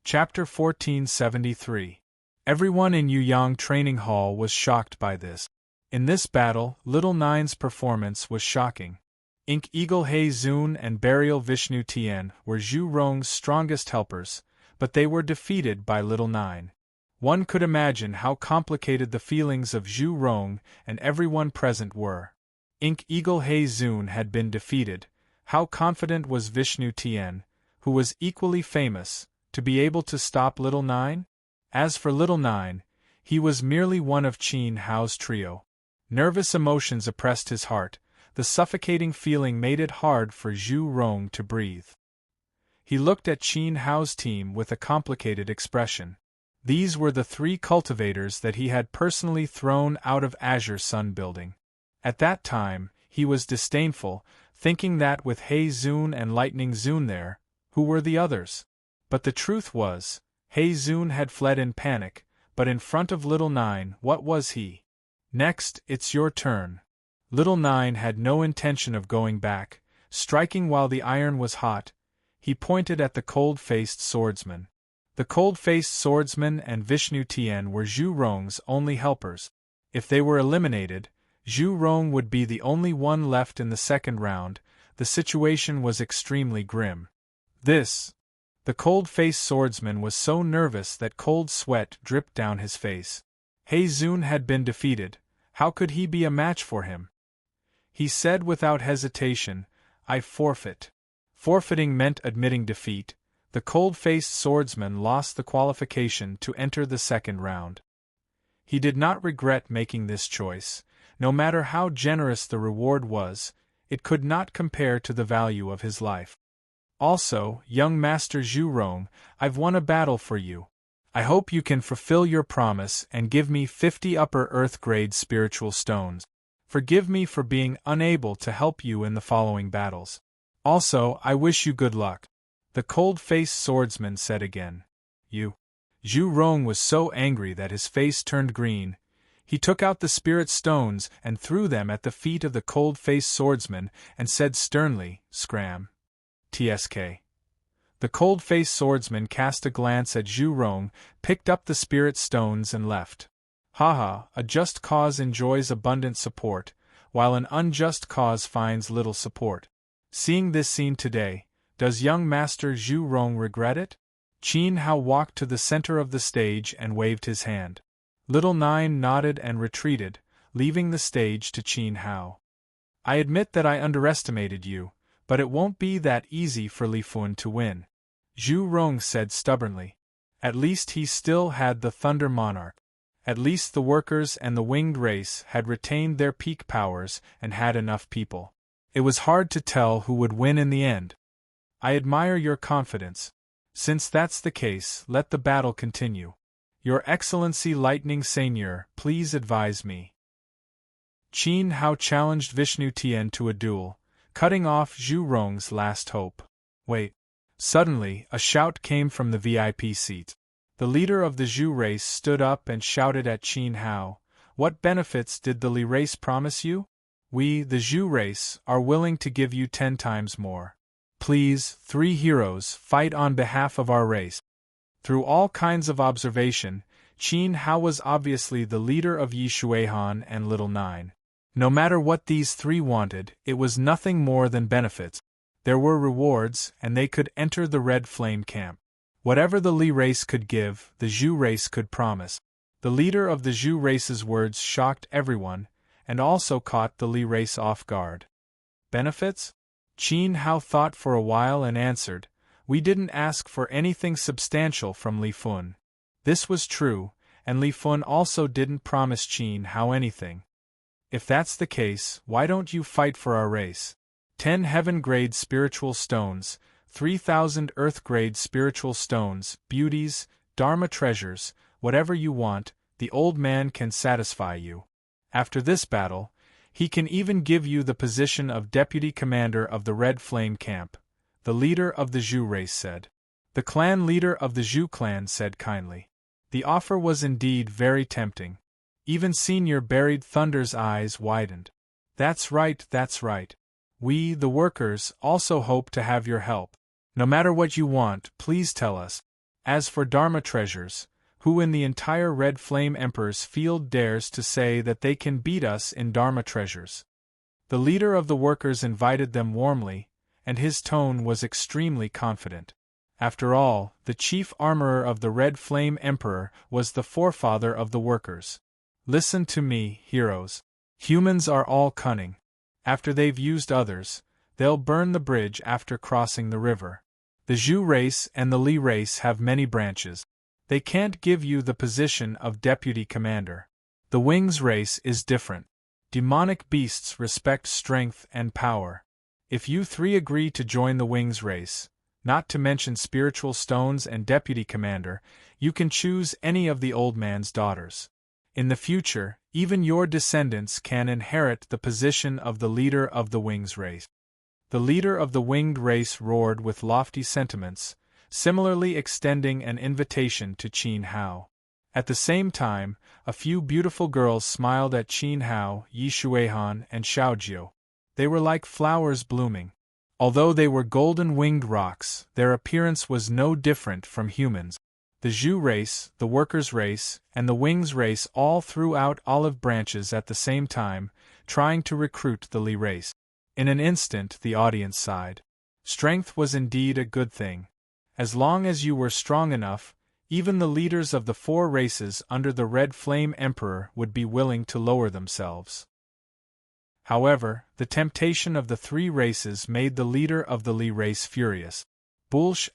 Chapter 1473. Everyone in Yuyang Training Hall was shocked by this. In this battle, Little Nine's performance was shocking. Ink Eagle He Zun and Burial Vishnu Tien were Zhu Rong's strongest helpers, but they were defeated by Little Nine. One could imagine how complicated the feelings of Zhu Rong and everyone present were. Ink Eagle He Zun had been defeated. How confident was Vishnu Tien, who was equally famous, to be able to stop Little Nine? As for Little Nine, he was merely one of Qin Hao's trio. Nervous emotions oppressed his heart. The suffocating feeling made it hard for Zhu Rong to breathe. He looked at Qin Hao's team with a complicated expression. These were the 3 cultivators that he had personally thrown out of Azure Sun Building. At that time, he was disdainful, thinking that with He Zun and Lightning Zun there, who were the others? But the truth was, He Zun had fled in panic, but in front of Little Nine, what was he? Next, it's your turn. Little Nine had no intention of going back. Striking while the iron was hot, he pointed at the cold-faced swordsman. The cold-faced swordsman and Vishnu Tien were Zhu Rong's only helpers. If they were eliminated, Zhu Rong would be the only one left in the second round. The situation was extremely grim. The cold-faced swordsman was so nervous that cold sweat dripped down his face. He Zun had been defeated. How could he be a match for him? He said without hesitation, "I forfeit." Forfeiting meant admitting defeat. The cold-faced swordsman lost the qualification to enter the second round. He did not regret making this choice. No matter how generous the reward was, it could not compare to the value of his life. Also, young Master Zhu Rong, I've won a battle for you. I hope you can fulfill your promise and give me 50 upper earth-grade spiritual stones. Forgive me for being unable to help you in the following battles. Also, I wish you good luck. The cold-faced swordsman said again. You. Zhu Rong was so angry that his face turned green. He took out the spirit stones and threw them at the feet of the cold-faced swordsman and said sternly, "Scram. TSK." The cold-faced swordsman cast a glance at Zhu Rong, picked up the spirit stones and left. Haha, a just cause enjoys abundant support, while an unjust cause finds little support. Seeing this scene today, does young Master Zhu Rong regret it? Qin Hao walked to the center of the stage and waved his hand. Little Nine nodded and retreated, leaving the stage to Qin Hao. I admit that I underestimated you, but it won't be that easy for Li Fun to win, Zhu Rong said stubbornly. At least he still had the Thunder Monarch. At least the workers and the winged race had retained their peak powers and had enough people. It was hard to tell who would win in the end. I admire your confidence. Since that's the case, let the battle continue. Your Excellency Lightning Seigneur, please advise me. Qin Hao challenged Vishnu Tien to a duel, cutting off Zhu Rong's last hope. Wait. Suddenly, a shout came from the VIP seat. The leader of the Zhu race stood up and shouted at Qin Hao, "What benefits did the Li race promise you? We, the Zhu race, are willing to give you 10 times more. Please, 3 heroes, fight on behalf of our race." Through all kinds of observation, Qin Hao was obviously the leader of Yi Shuihan and Little Nine. No matter what these 3 wanted, it was nothing more than benefits. There were rewards, and they could enter the Red Flame camp. Whatever the Li race could give, the Zhu race could promise. The leader of the Zhu race's words shocked everyone, and also caught the Li race off guard. Benefits? Qin Hao thought for a while and answered, "We didn't ask for anything substantial from Li Fun." This was true, and Li Fun also didn't promise Qin Hao anything. If that's the case, why don't you fight for our race? 10 heaven-grade spiritual stones, 3,000 earth-grade spiritual stones, beauties, Dharma treasures, whatever you want, the old man can satisfy you. After this battle, he can even give you the position of deputy commander of the Red Flame camp, the leader of the Zhu race said. The clan leader of the Zhu clan said kindly. The offer was indeed very tempting. Even Senior Buried Thunder's eyes widened. That's right, that's right. We, the workers, also hope to have your help. No matter what you want, please tell us. As for Dharma treasures, who in the entire Red Flame Emperor's field dares to say that they can beat us in Dharma treasures? The leader of the workers invited them warmly, and his tone was extremely confident. After all, the chief armorer of the Red Flame Emperor was the forefather of the workers. Listen to me, heroes. Humans are all cunning. After they've used others, they'll burn the bridge after crossing the river. The Zhu race and the Li race have many branches. They can't give you the position of deputy commander. The Wings race is different. Demonic beasts respect strength and power. If you three agree to join the Wings race, not to mention spiritual stones and deputy commander, you can choose any of the old man's daughters. In the future, even your descendants can inherit the position of the leader of the Wings race. The leader of the Winged race roared with lofty sentiments, similarly extending an invitation to Qin Hao. At the same time, a few beautiful girls smiled at Qin Hao, Yi Shuihan, and Xiaojiu. They were like flowers blooming. Although they were golden-winged rocks, their appearance was no different from humans. The Zhu race, the Workers' race, and the Wings race all threw out olive branches at the same time, trying to recruit the Li race. In an instant the audience sighed. Strength was indeed a good thing. As long as you were strong enough, even the leaders of the four races under the Red Flame Emperor would be willing to lower themselves. However, the temptation of the three races made the leader of the Li race furious. Bulsh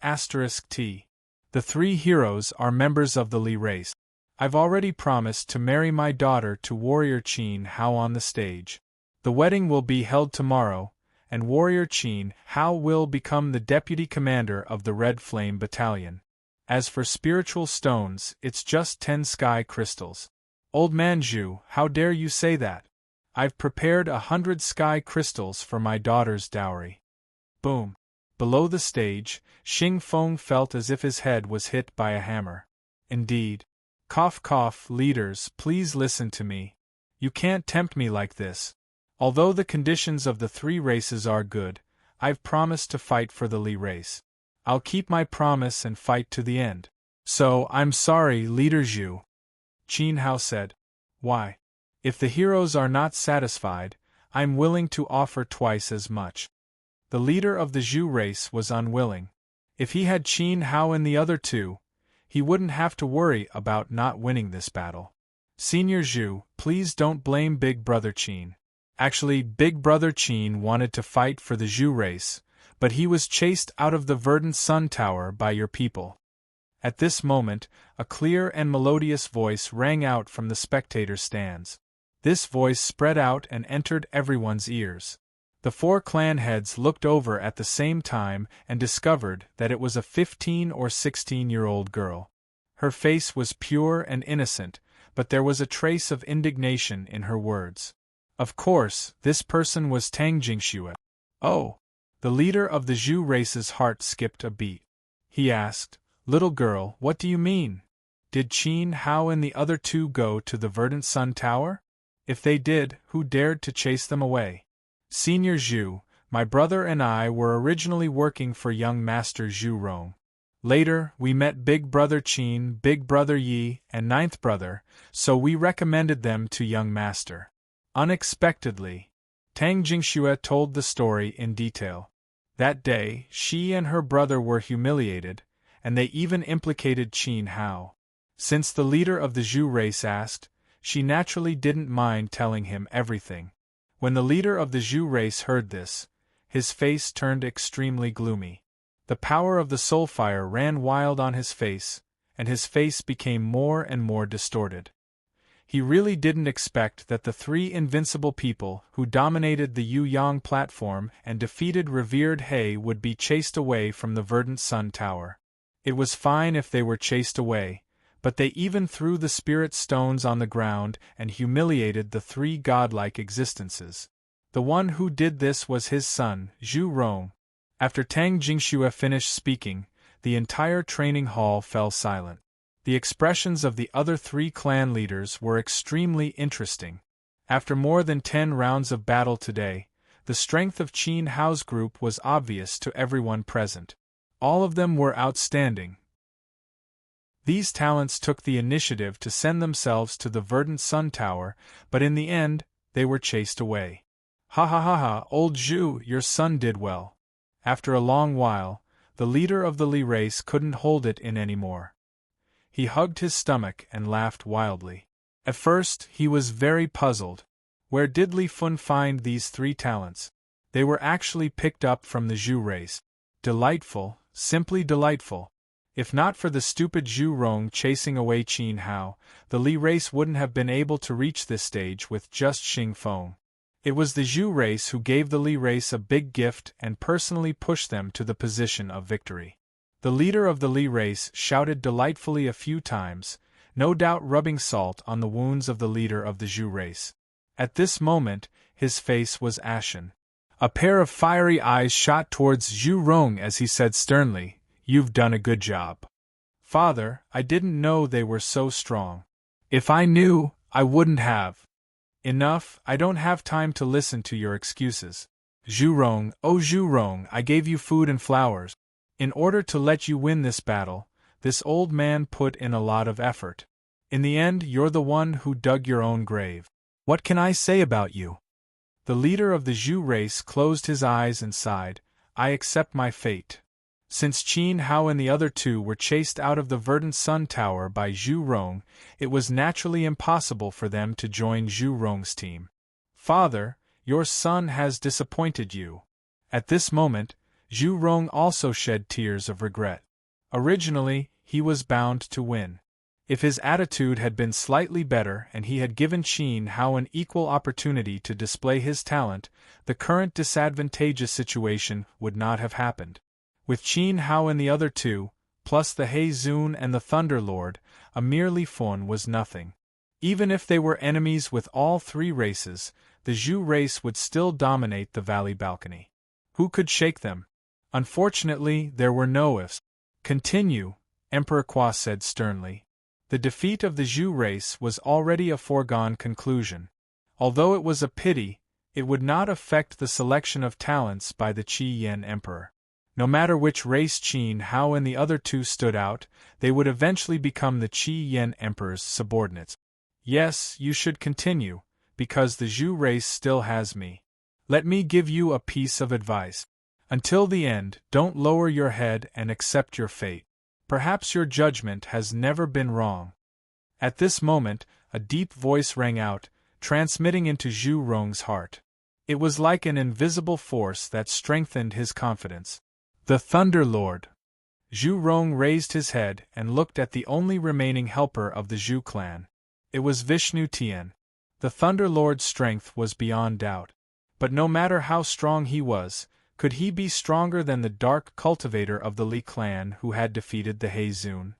*T. The three heroes are members of the Li race. I've already promised to marry my daughter to warrior Qin Hao on the stage. The wedding will be held tomorrow, and warrior Qin Hao will become the deputy commander of the Red Flame Battalion. As for spiritual stones, it's just 10 sky crystals. Old man Zhu, how dare you say that? I've prepared 100 sky crystals for my daughter's dowry. Boom. Below the stage, Xing Feng felt as if his head was hit by a hammer. Indeed. Cough cough, leaders, please listen to me. You can't tempt me like this. Although the conditions of the three races are good, I've promised to fight for the Li race. I'll keep my promise and fight to the end. So, I'm sorry, Leader Zhu. Qin Hao said. Why? If the heroes are not satisfied, I'm willing to offer twice as much. The leader of the Zhu race was unwilling. If he had Qin Hao and the other two, he wouldn't have to worry about not winning this battle. Senior Zhu, please don't blame Big Brother Qin. Actually, Big Brother Qin wanted to fight for the Zhu race, but he was chased out of the Verdant Sun Tower by your people. At this moment, a clear and melodious voice rang out from the spectator stands. This voice spread out and entered everyone's ears. The four clan heads looked over at the same time and discovered that it was a 15 or 16-year-old girl. Her face was pure and innocent, but there was a trace of indignation in her words. Of course, this person was Tang Jingxue. Oh! The leader of the Zhu race's heart skipped a beat. He asked, Little girl, what do you mean? Did Qin Hao and the other two go to the Verdant Sun Tower? If they did, who dared to chase them away? Senior Zhu, my brother and I were originally working for young Master Zhu Rong. Later, we met Big Brother Qin, Big Brother Yi, and Ninth Brother, so we recommended them to young Master. Unexpectedly, Tang Jingxue told the story in detail. That day, she and her brother were humiliated, and they even implicated Qin Hao. Since the leader of the Zhu race asked, she naturally didn't mind telling him everything. When the leader of the Zhu race heard this, his face turned extremely gloomy. The power of the soulfire ran wild on his face, and his face became more and more distorted. He really didn't expect that the three invincible people who dominated the Yu-Yang platform and defeated revered He would be chased away from the Verdant Sun Tower. It was fine if they were chased away, but they even threw the spirit stones on the ground and humiliated the three godlike existences. The one who did this was his son, Zhu Rong. After Tang Jingxue finished speaking, the entire training hall fell silent. The expressions of the other three clan leaders were extremely interesting. After more than 10 rounds of battle today, the strength of Qin Hao's group was obvious to everyone present. All of them were outstanding. These talents took the initiative to send themselves to the verdant sun tower, but in the end, they were chased away. Ha ha ha ha, old Zhu, your son did well. After a long while, the leader of the Li race couldn't hold it in anymore. He hugged his stomach and laughed wildly. At first, he was very puzzled. Where did Li Fun find these 3 talents? They were actually picked up from the Zhu race. Delightful, simply delightful. If not for the stupid Zhu Rong chasing away Qin Hao, the Li race wouldn't have been able to reach this stage with just Xing Feng. It was the Zhu race who gave the Li race a big gift and personally pushed them to the position of victory. The leader of the Li race shouted delightfully a few times, no doubt rubbing salt on the wounds of the leader of the Zhu race. At this moment, his face was ashen. A pair of fiery eyes shot towards Zhu Rong as he said sternly, "You've done a good job. Father, I didn't know they were so strong. If I knew, I wouldn't have." Enough, I don't have time to listen to your excuses. Zhu Rong, oh Zhu Rong, I gave you food and flowers. In order to let you win this battle, this old man put in a lot of effort. In the end, you're the one who dug your own grave. What can I say about you? The leader of the Zhu race closed his eyes and sighed, I accept my fate. Since Qin Hao and the other 2 were chased out of the verdant sun tower by Zhu Rong, it was naturally impossible for them to join Zhu Rong's team. Father, your son has disappointed you. At this moment, Zhu Rong also shed tears of regret. Originally, he was bound to win. If his attitude had been slightly better and he had given Qin Hao an equal opportunity to display his talent, the current disadvantageous situation would not have happened. With Qin Hao and the other 2, plus the He Zun and the Thunder Lord, a mere Li Fun was nothing. Even if they were enemies with all 3 races, the Zhu race would still dominate the valley balcony. Who could shake them? Unfortunately, there were no ifs. Continue, Emperor Kwa said sternly. The defeat of the Zhu race was already a foregone conclusion. Although it was a pity, it would not affect the selection of talents by the Qi Yan Emperor. No matter which race Qin Hao and the other 2 stood out, they would eventually become the Qi Yan Emperor's subordinates. Yes, you should continue, because the Zhu race still has me. Let me give you a piece of advice. Until the end, don't lower your head and accept your fate. Perhaps your judgment has never been wrong. At this moment, a deep voice rang out, transmitting into Zhu Rong's heart. It was like an invisible force that strengthened his confidence. The Thunder Lord. Zhu Rong raised his head and looked at the only remaining helper of the Zhu clan. It was Vishnu Tian. The Thunder Lord's strength was beyond doubt. But no matter how strong he was, could he be stronger than the dark cultivator of the Li clan who had defeated the He Zun?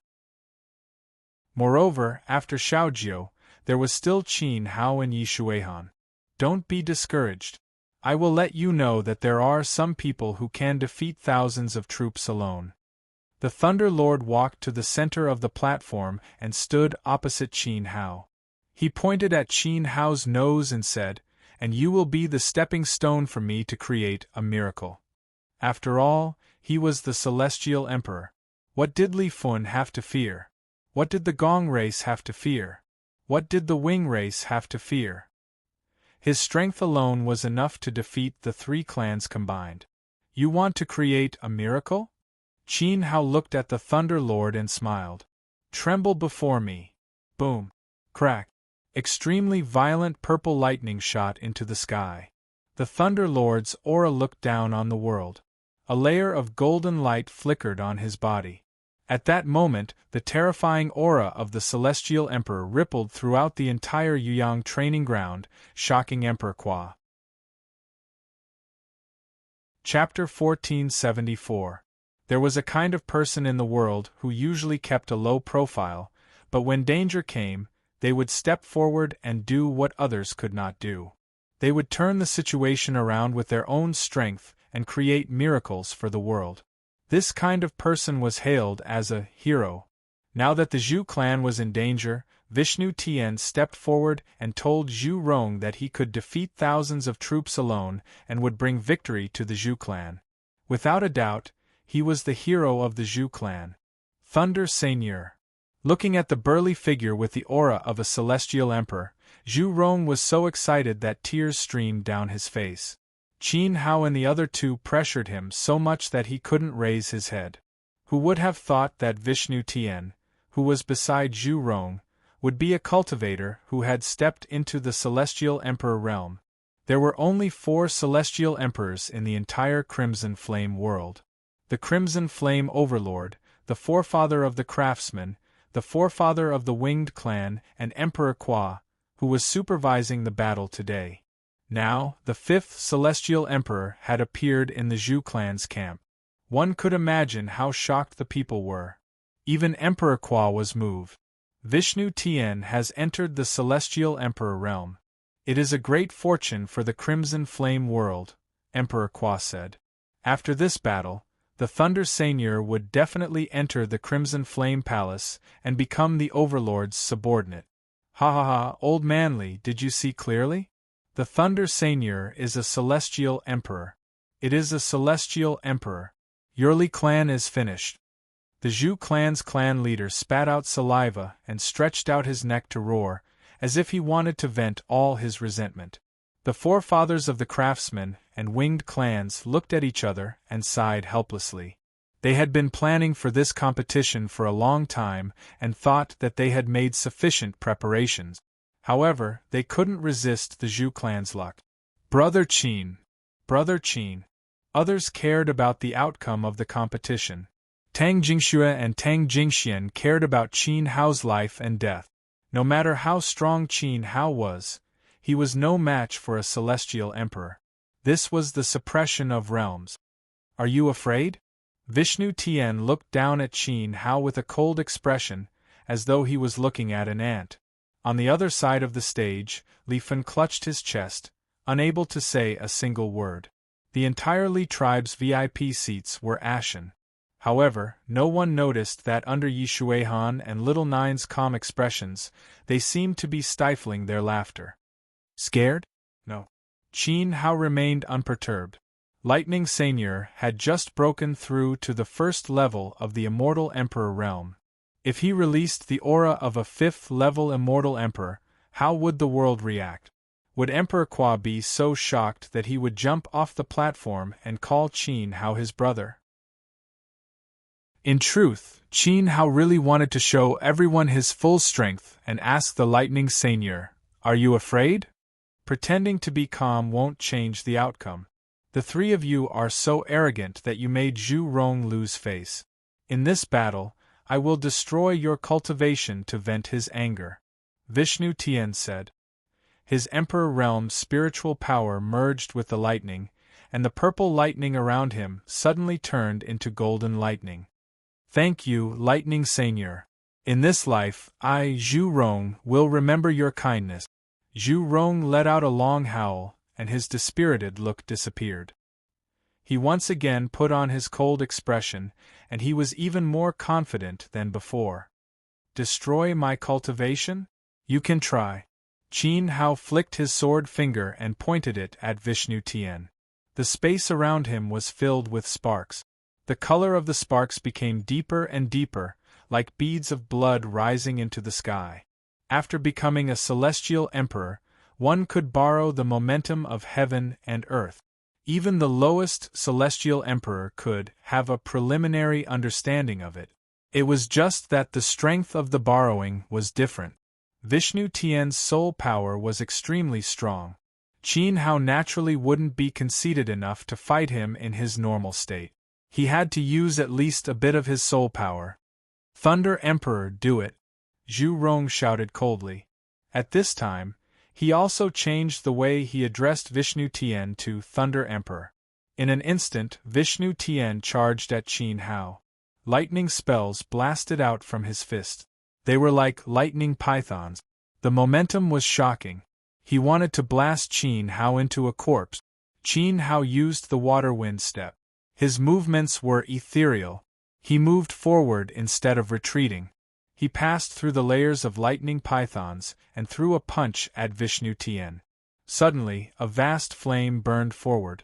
Moreover, after Xiaojiu, there was still Qin Hao and Yi Shuihan. Don't be discouraged. I will let you know that there are some people who can defeat thousands of troops alone. The Thunder Lord walked to the center of the platform and stood opposite Qin Hao. He pointed at Qin Hao's nose and said, "And you will be the stepping stone for me to create a miracle." After all, he was the Celestial Emperor. What did Li Fun have to fear? What did the Gong race have to fear? What did the Wing race have to fear? His strength alone was enough to defeat the 3 clans combined. You want to create a miracle? Qin Hao looked at the Thunder Lord and smiled. Tremble before me. Boom. Crack. Extremely violent purple lightning shot into the sky. The Thunder Lord's aura looked down on the world. A layer of golden light flickered on his body. At that moment, the terrifying aura of the Celestial Emperor rippled throughout the entire Yuyang training ground, shocking Emperor Kwa. Chapter 1474. There was a kind of person in the world who usually kept a low profile, but when danger came, they would step forward and do what others could not do. They would turn the situation around with their own strength and create miracles for the world. This kind of person was hailed as a hero. Now that the Zhu clan was in danger, Vishnu Tian stepped forward and told Zhu Rong that he could defeat thousands of troops alone and would bring victory to the Zhu clan. Without a doubt, he was the hero of the Zhu clan. Thunder Seigneur. Looking at the burly figure with the aura of a celestial emperor, Zhu Rong was so excited that tears streamed down his face. Qin Hao and the other two pressured him so much that he couldn't raise his head. Who would have thought that Vishnu Tian, who was beside Zhu Rong, would be a cultivator who had stepped into the celestial emperor realm? There were only 4 celestial emperors in the entire Crimson Flame world. The Crimson Flame Overlord, the forefather of the craftsmen, the forefather of the Winged Clan, and Emperor Qua, who was supervising the battle today. Now, the 5th celestial emperor had appeared in the Zhu clan's camp. One could imagine how shocked the people were. Even Emperor Qua was moved. Vishnu Tian has entered the celestial emperor realm. It is a great fortune for the Crimson Flame world, Emperor Qua said. After this battle, the Thunder Seigneur would definitely enter the Crimson Flame Palace and become the Overlord's subordinate. Ha ha ha, old manly, did you see clearly? The Thunder Seigneur is a celestial emperor. It is a celestial emperor. Your Li clan is finished. The Zhu clan's clan leader spat out saliva and stretched out his neck to roar, as if he wanted to vent all his resentment. The forefathers of the craftsmen and winged clans looked at each other and sighed helplessly. They had been planning for this competition for a long time and thought that they had made sufficient preparations. However, they couldn't resist the Zhu clan's luck. Brother Qin. Brother Qin. Others cared about the outcome of the competition. Tang Jingxue and Tang Jingxian cared about Qin Hao's life and death. No matter how strong Qin Hao was, he was no match for a celestial emperor. This was the suppression of realms. Are you afraid? Vishnu Tian looked down at Qin Hao with a cold expression, as though he was looking at an ant. On the other side of the stage, Li Fen clutched his chest, unable to say a single word. The entire Li tribe's VIP seats were ashen. However, no one noticed that under Yi Shuihan and Little Nine's calm expressions, they seemed to be stifling their laughter. Scared? No. Qin Hao remained unperturbed. Lightning Seigneur had just broken through to the 1st level of the Immortal Emperor realm. If he released the aura of a 5th-level Immortal Emperor, how would the world react? Would Emperor Qua be so shocked that he would jump off the platform and call Qin Hao his brother? In truth, Qin Hao really wanted to show everyone his full strength and ask the Lightning Seigneur, "Are you afraid?" Pretending to be calm won't change the outcome. The 3 of you are so arrogant that you made Zhu Rong lose face. In this battle, I will destroy your cultivation to vent his anger. Vishnu Tian said. His Emperor Realm's spiritual power merged with the lightning, and the purple lightning around him suddenly turned into golden lightning. Thank you, Lightning Seigneur. In this life, I, Zhu Rong, will remember your kindness. Zhu Rong let out a long howl, and his dispirited look disappeared. He once again put on his cold expression, and he was even more confident than before. Destroy my cultivation? You can try. Qin Hao flicked his sword finger and pointed it at Vishnu Tian. The space around him was filled with sparks. The color of the sparks became deeper and deeper, like beads of blood rising into the sky. After becoming a celestial emperor, one could borrow the momentum of heaven and earth. Even the lowest celestial emperor could have a preliminary understanding of it. It was just that the strength of the borrowing was different. Vishnu Tian's soul power was extremely strong. Qin Hao naturally wouldn't be conceited enough to fight him in his normal state. He had to use at least a bit of his soul power. Thunder Emperor, do it! Zhu Rong shouted coldly. At this time, he also changed the way he addressed Vishnu Tian to Thunder Emperor. In an instant, Vishnu Tian charged at Qin Hao. Lightning spells blasted out from his fist. They were like lightning pythons. The momentum was shocking. He wanted to blast Qin Hao into a corpse. Qin Hao used the water wind step. His movements were ethereal. He moved forward instead of retreating. He passed through the layers of lightning pythons and threw a punch at Vishnu Tian. Suddenly, a vast flame burned forward.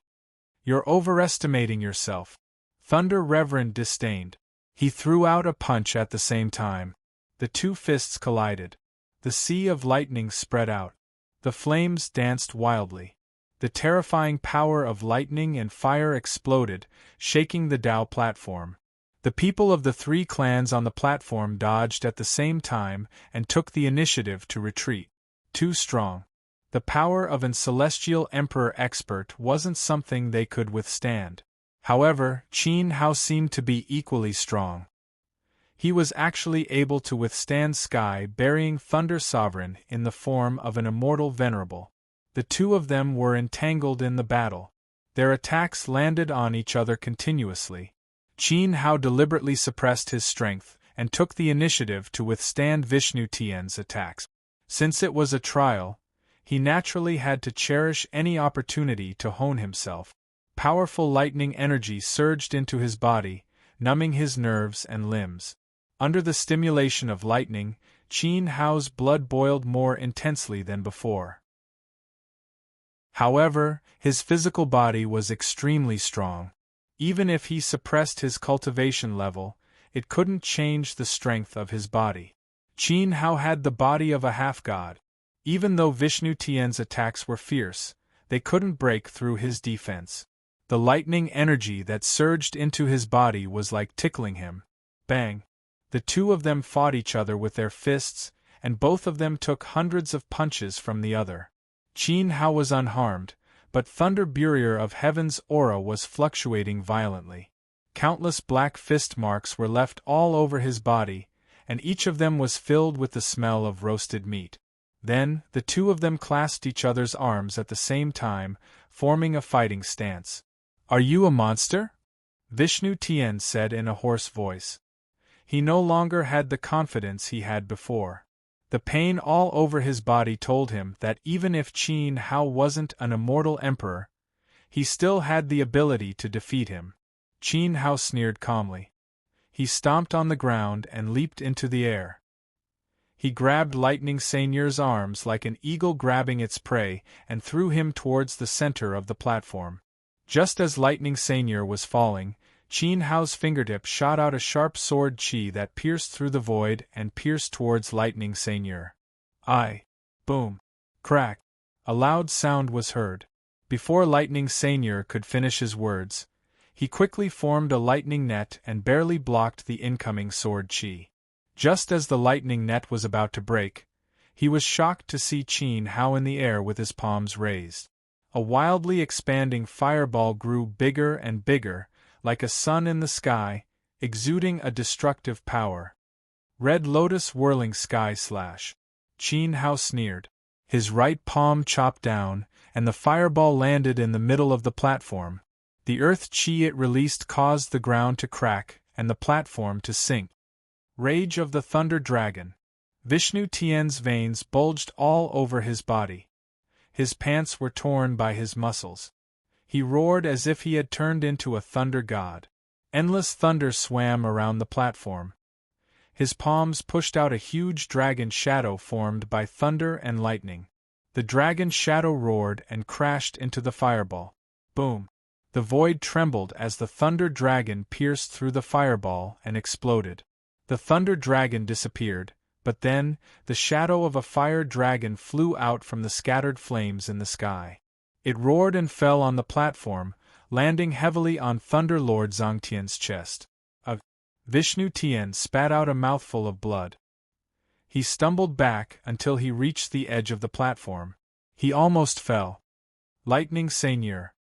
You're overestimating yourself. Thunder Reverend disdained. He threw out a punch at the same time. The two fists collided. The sea of lightning spread out. The flames danced wildly. The terrifying power of lightning and fire exploded, shaking the Tao platform. The people of the three clans on the platform dodged at the same time and took the initiative to retreat. Too strong. The power of an celestial emperor expert wasn't something they could withstand. However, Qin Hao seemed to be equally strong. He was actually able to withstand sky-burying Thunder Sovereign in the form of an immortal venerable. The two of them were entangled in the battle. Their attacks landed on each other continuously. Qin Hao deliberately suppressed his strength and took the initiative to withstand Vishnu Tian's attacks. Since it was a trial, he naturally had to cherish any opportunity to hone himself. Powerful lightning energy surged into his body, numbing his nerves and limbs. Under the stimulation of lightning, Qin Hao's blood boiled more intensely than before. However, his physical body was extremely strong. Even if he suppressed his cultivation level, it couldn't change the strength of his body. Qin Hao had the body of a half-god. Even though Vishnu Tian's attacks were fierce, they couldn't break through his defense. The lightning energy that surged into his body was like tickling him. Bang! The two of them fought each other with their fists, and both of them took hundreds of punches from the other. Qin Hao was unharmed, but Thunder Barrier of Heaven's aura was fluctuating violently. Countless black fist marks were left all over his body, and each of them was filled with the smell of roasted meat. Then, the two of them clasped each other's arms at the same time, forming a fighting stance. "Are you a monster?" Vishnu Tian said in a hoarse voice. He no longer had the confidence he had before. The pain all over his body told him that even if Qin Hao wasn't an immortal emperor, he still had the ability to defeat him. Qin Hao sneered calmly. He stomped on the ground and leaped into the air. He grabbed Lightning Seigneur's arms like an eagle grabbing its prey and threw him towards the center of the platform. Just as Lightning Seigneur was falling, Qin Hao's fingertip shot out a sharp sword qi that pierced through the void and pierced towards Lightning Seigneur. Boom! Crack! A loud sound was heard. Before Lightning Seigneur could finish his words, he quickly formed a lightning net and barely blocked the incoming sword qi. Just as the lightning net was about to break, he was shocked to see Qin Hao in the air with his palms raised. A wildly expanding fireball grew bigger and bigger, like a sun in the sky, exuding a destructive power. Red Lotus whirling sky slash. Qin Hao sneered. His right palm chopped down, and the fireball landed in the middle of the platform. The earth chi it released caused the ground to crack, and the platform to sink. Rage of the Thunder Dragon. Vishnu Tian's veins bulged all over his body. His pants were torn by his muscles. He roared as if he had turned into a thunder god. Endless thunder swam around the platform. His palms pushed out a huge dragon shadow formed by thunder and lightning. The dragon shadow roared and crashed into the fireball. Boom! The void trembled as the thunder dragon pierced through the fireball and exploded. The thunder dragon disappeared, but then, the shadow of a fire dragon flew out from the scattered flames in the sky. It roared and fell on the platform, landing heavily on Thunder Lord Zongtian's chest. Vishnu Tian spat out a mouthful of blood. He stumbled back until he reached the edge of the platform. He almost fell. Lightning Seigneur.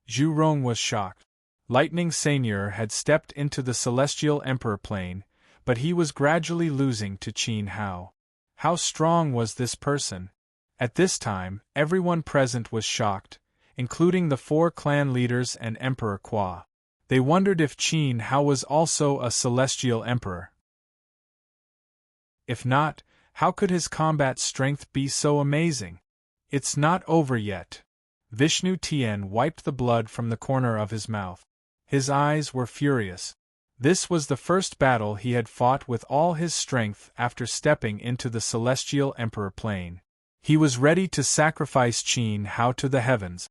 Zhu Rong was shocked. Lightning Seigneur had stepped into the Celestial Emperor plane, but he was gradually losing to Qin Hao. How strong was this person? At this time, everyone present was shocked, including the 4 clan leaders and Emperor Qua. They wondered if Qin Hao was also a celestial emperor. If not, how could his combat strength be so amazing? It's not over yet. Vishnu Tian wiped the blood from the corner of his mouth. His eyes were furious. This was the first battle he had fought with all his strength after stepping into the Celestial Emperor plane. He was ready to sacrifice Qin Hao to the heavens.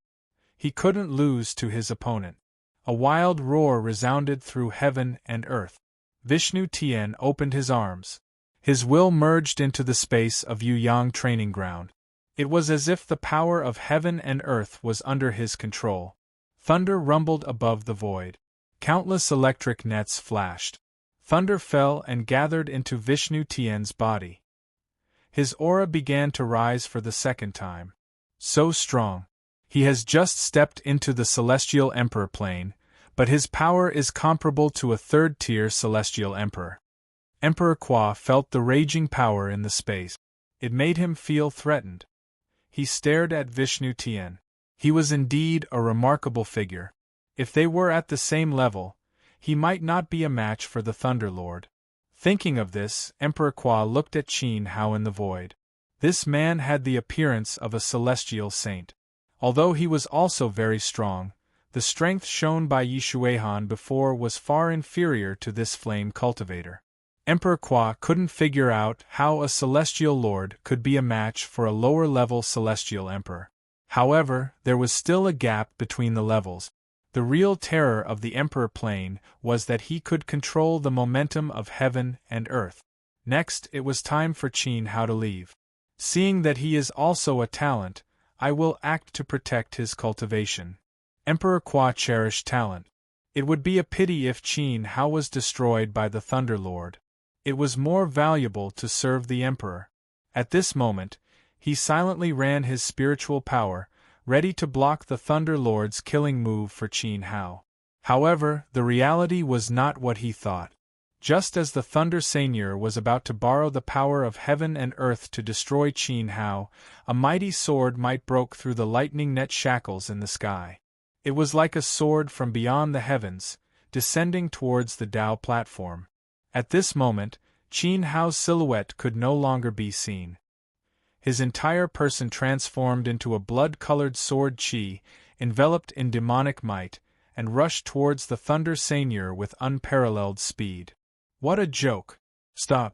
He couldn't lose to his opponent. A wild roar resounded through heaven and earth. Vishnu Tian opened his arms. His will merged into the space of Yu-Yang training ground. It was as if the power of heaven and earth was under his control. Thunder rumbled above the void. Countless electric nets flashed. Thunder fell and gathered into Vishnu Tian's body. His aura began to rise for the second time. So strong. He has just stepped into the Celestial Emperor plane, but his power is comparable to a third-tier Celestial Emperor. Emperor Qua felt the raging power in the space. It made him feel threatened. He stared at Vishnu Tian. He was indeed a remarkable figure. If they were at the same level, he might not be a match for the Thunder Lord. Thinking of this, Emperor Qua looked at Qin Hao in the void. This man had the appearance of a celestial saint. Although he was also very strong, the strength shown by Yi Shuihan before was far inferior to this flame cultivator. Emperor Qua couldn't figure out how a celestial lord could be a match for a lower-level celestial emperor. However, there was still a gap between the levels. The real terror of the emperor plane was that he could control the momentum of heaven and earth. Next, it was time for Qin Hao to leave. Seeing that he is also a talent, I will act to protect his cultivation. Emperor Qua cherished talent. It would be a pity if Qin Hao was destroyed by the Thunder Lord. It was more valuable to serve the emperor. At this moment, he silently ran his spiritual power, ready to block the Thunder Lord's killing move for Qin Hao. However, the reality was not what he thought. Just as the Thunder Seigneur was about to borrow the power of heaven and earth to destroy Qin Hao, a mighty sword might broke through the lightning net shackles in the sky. It was like a sword from beyond the heavens, descending towards the Tao platform. At this moment, Qin Hao's silhouette could no longer be seen. His entire person transformed into a blood-colored sword qi, enveloped in demonic might, and rushed towards the Thunder Seigneur with unparalleled speed. What a joke! Stop!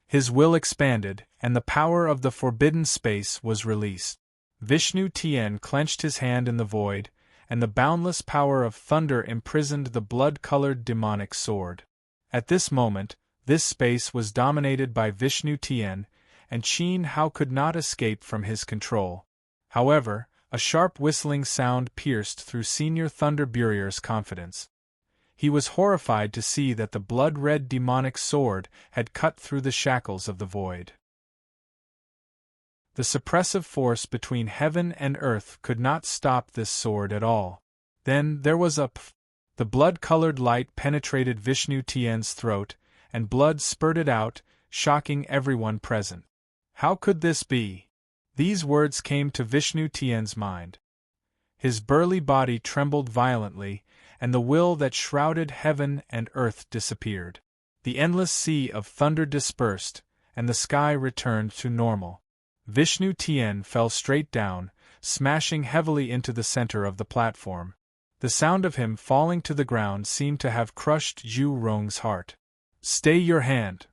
His will expanded, and the power of the forbidden space was released. Vishnu Tian clenched his hand in the void, and the boundless power of thunder imprisoned the blood-colored demonic sword. At this moment, this space was dominated by Vishnu Tian, and Qin Hao could not escape from his control. However, a sharp whistling sound pierced through Senior Thunder Burrier's confidence. He was horrified to see that the blood-red demonic sword had cut through the shackles of the void. The suppressive force between heaven and earth could not stop this sword at all. Then there was a pff. The blood-colored light penetrated Vishnu Tian's throat, and blood spurted out, shocking everyone present. How could this be? These words came to Vishnu Tian's mind. His burly body trembled violently, and the will that shrouded heaven and earth disappeared. The endless sea of thunder dispersed, and the sky returned to normal. Vishnu Tian fell straight down, smashing heavily into the center of the platform. The sound of him falling to the ground seemed to have crushed Zhu Rong's heart. "Stay your hand!"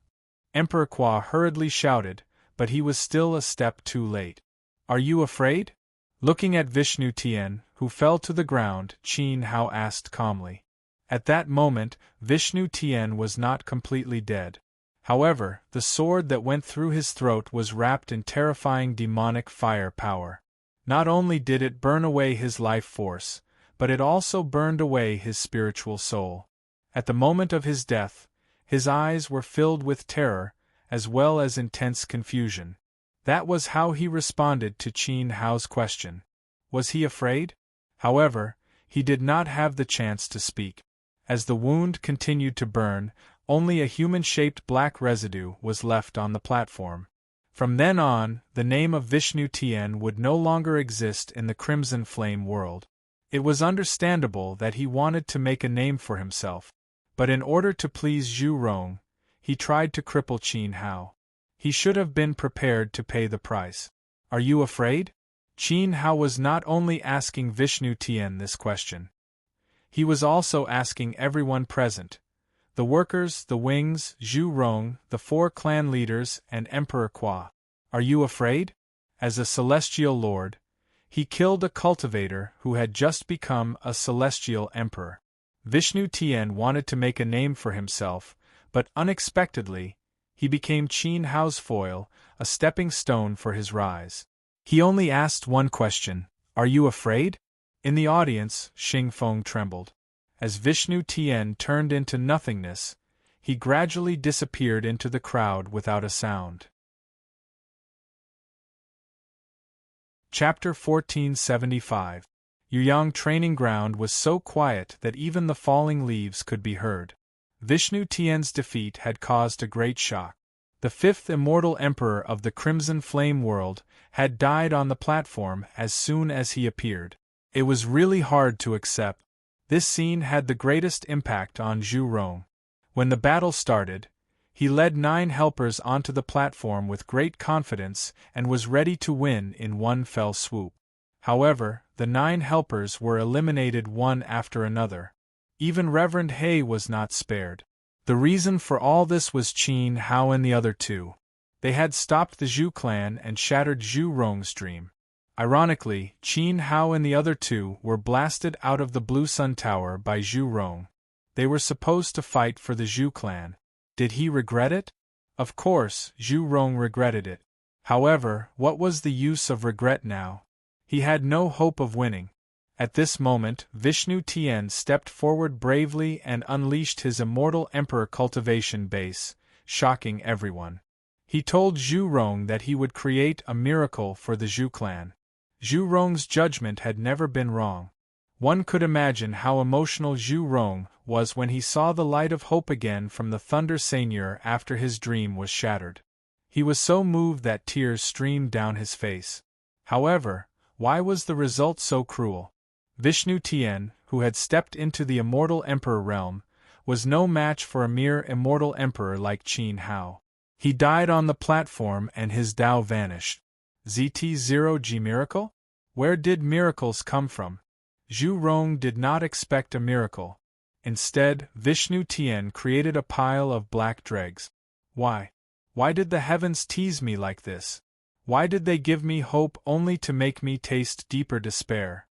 Emperor Qua hurriedly shouted, but he was still a step too late. "Are you afraid?" Looking at Vishnu Tian, who fell to the ground, Qin Hao asked calmly. At that moment, Vishnu Tian was not completely dead. However, the sword that went through his throat was wrapped in terrifying demonic fire power. Not only did it burn away his life force, but it also burned away his spiritual soul. At the moment of his death, his eyes were filled with terror, as well as intense confusion. That was how he responded to Qin Hao's question. Was he afraid? However, he did not have the chance to speak. As the wound continued to burn, only a human-shaped black residue was left on the platform. From then on, the name of Vishnu Tian would no longer exist in the Crimson Flame world. It was understandable that he wanted to make a name for himself, but in order to please Zhu Rong, he tried to cripple Qin Hao. He should have been prepared to pay the price. "Are you afraid?" Qin Hao was not only asking Vishnu Tian this question. He was also asking everyone present: the workers, the wings, Zhu Rong, the 4 clan leaders, and Emperor Qua. "Are you afraid?" As a celestial lord, he killed a cultivator who had just become a celestial emperor. Vishnu Tian wanted to make a name for himself, but unexpectedly, He became Qin Hao's foil, a stepping stone for his rise. He only asked one question, "Are you afraid?" In the audience, Xing Feng trembled. As Vishnu Tien turned into nothingness, he gradually disappeared into the crowd without a sound. Chapter 1475. Yuyang training ground was so quiet that even the falling leaves could be heard. Vishnu Tien's defeat had caused a great shock. The fifth immortal emperor of the Crimson Flame world had died on the platform as soon as he appeared. It was really hard to accept. This scene had the greatest impact on Zhu Rong. When the battle started, he led 9 helpers onto the platform with great confidence and was ready to win in one fell swoop. However, the 9 helpers were eliminated one after another. Even Reverend He was not spared. The reason for all this was Qin Hao and the other 2. They had stopped the Zhu clan and shattered Zhu Rong's dream. Ironically, Qin Hao and the other 2 were blasted out of the Blue Sun Tower by Zhu Rong. They were supposed to fight for the Zhu clan. Did he regret it? Of course, Zhu Rong regretted it. However, what was the use of regret now? He had no hope of winning. At this moment, Vishnu Tien stepped forward bravely and unleashed his immortal emperor cultivation base, shocking everyone. He told Zhu Rong that he would create a miracle for the Zhu clan. Zhu Rong's judgment had never been wrong. One could imagine how emotional Zhu Rong was when he saw the light of hope again from the Thunder Seigneur after his dream was shattered. He was so moved that tears streamed down his face. However, why was the result so cruel? Vishnu Tien, who had stepped into the immortal emperor realm, was no match for a mere immortal emperor like Qin Hao. He died on the platform and his Tao vanished. ZT0G miracle? Where did miracles come from? Zhu Rong did not expect a miracle. Instead, Vishnu Tien created a pile of black dregs. Why? Why did the heavens tease me like this? Why did they give me hope only to make me taste deeper despair?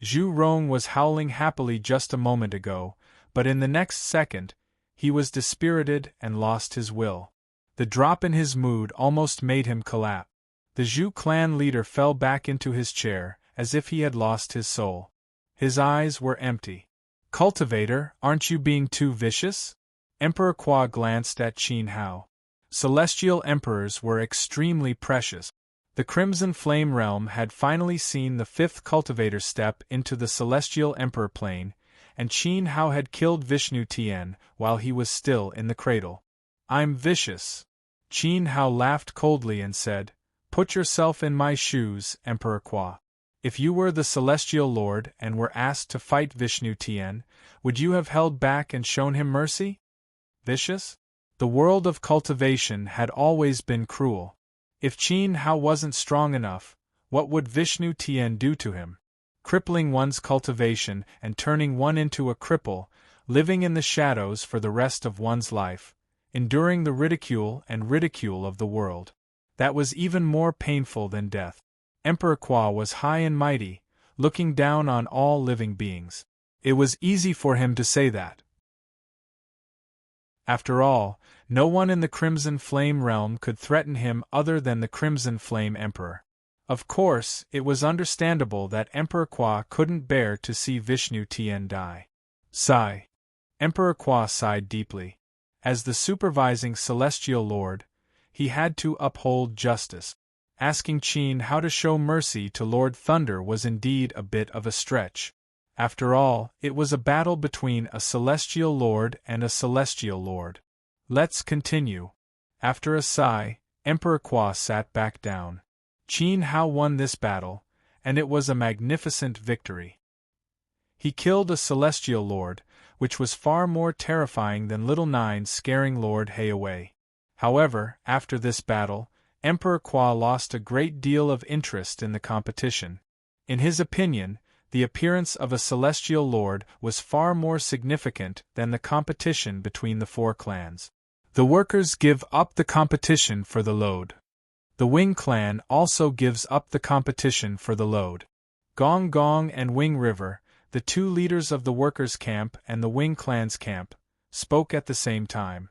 Zhu Rong was howling happily just a moment ago, but in the next second, he was dispirited and lost his will. The drop in his mood almost made him collapse. The Zhu clan leader fell back into his chair, as if he had lost his soul. His eyes were empty. "Cultivator, aren't you being too vicious?" Emperor Qua glanced at Qin Hao. Celestial emperors were extremely precious. The Crimson Flame realm had finally seen the 5th cultivator step into the Celestial Emperor plane, and Qin Hao had killed Vishnu Tien while he was still in the cradle. "I'm vicious." Qin Hao laughed coldly and said, "Put yourself in my shoes, Emperor Qua. If you were the Celestial Lord and were asked to fight Vishnu Tien, would you have held back and shown him mercy? Vicious? The world of cultivation had always been cruel. If Qin Hao wasn't strong enough, what would Vishnu Tien do to him? Crippling one's cultivation and turning one into a cripple, living in the shadows for the rest of one's life, enduring the ridicule of the world. That was even more painful than death. Emperor Qua was high and mighty, looking down on all living beings. It was easy for him to say that. After all, no one in the Crimson Flame realm could threaten him other than the Crimson Flame Emperor. Of course, it was understandable that Emperor Qua couldn't bear to see Vishnu Tien die. Sigh. Emperor Qua sighed deeply. As the supervising Celestial Lord, he had to uphold justice. Asking Qin Hao to show mercy to Lord Thunder was indeed a bit of a stretch. After all, it was a battle between a Celestial Lord and a Celestial Lord. Let's continue. After a sigh, Emperor Qua sat back down. Qin Hao won this battle, and it was a magnificent victory. He killed a Celestial Lord, which was far more terrifying than Little Nine scaring Lord He away. However, after this battle, Emperor Qua lost a great deal of interest in the competition. In his opinion, the appearance of a Celestial Lord was far more significant than the competition between the 4 clans. The workers give up the competition for the load. The Wing clan also gives up the competition for the load. Gong Gong and Wing River, the 2 leaders of the workers' camp and the Wing clan's camp, spoke at the same time.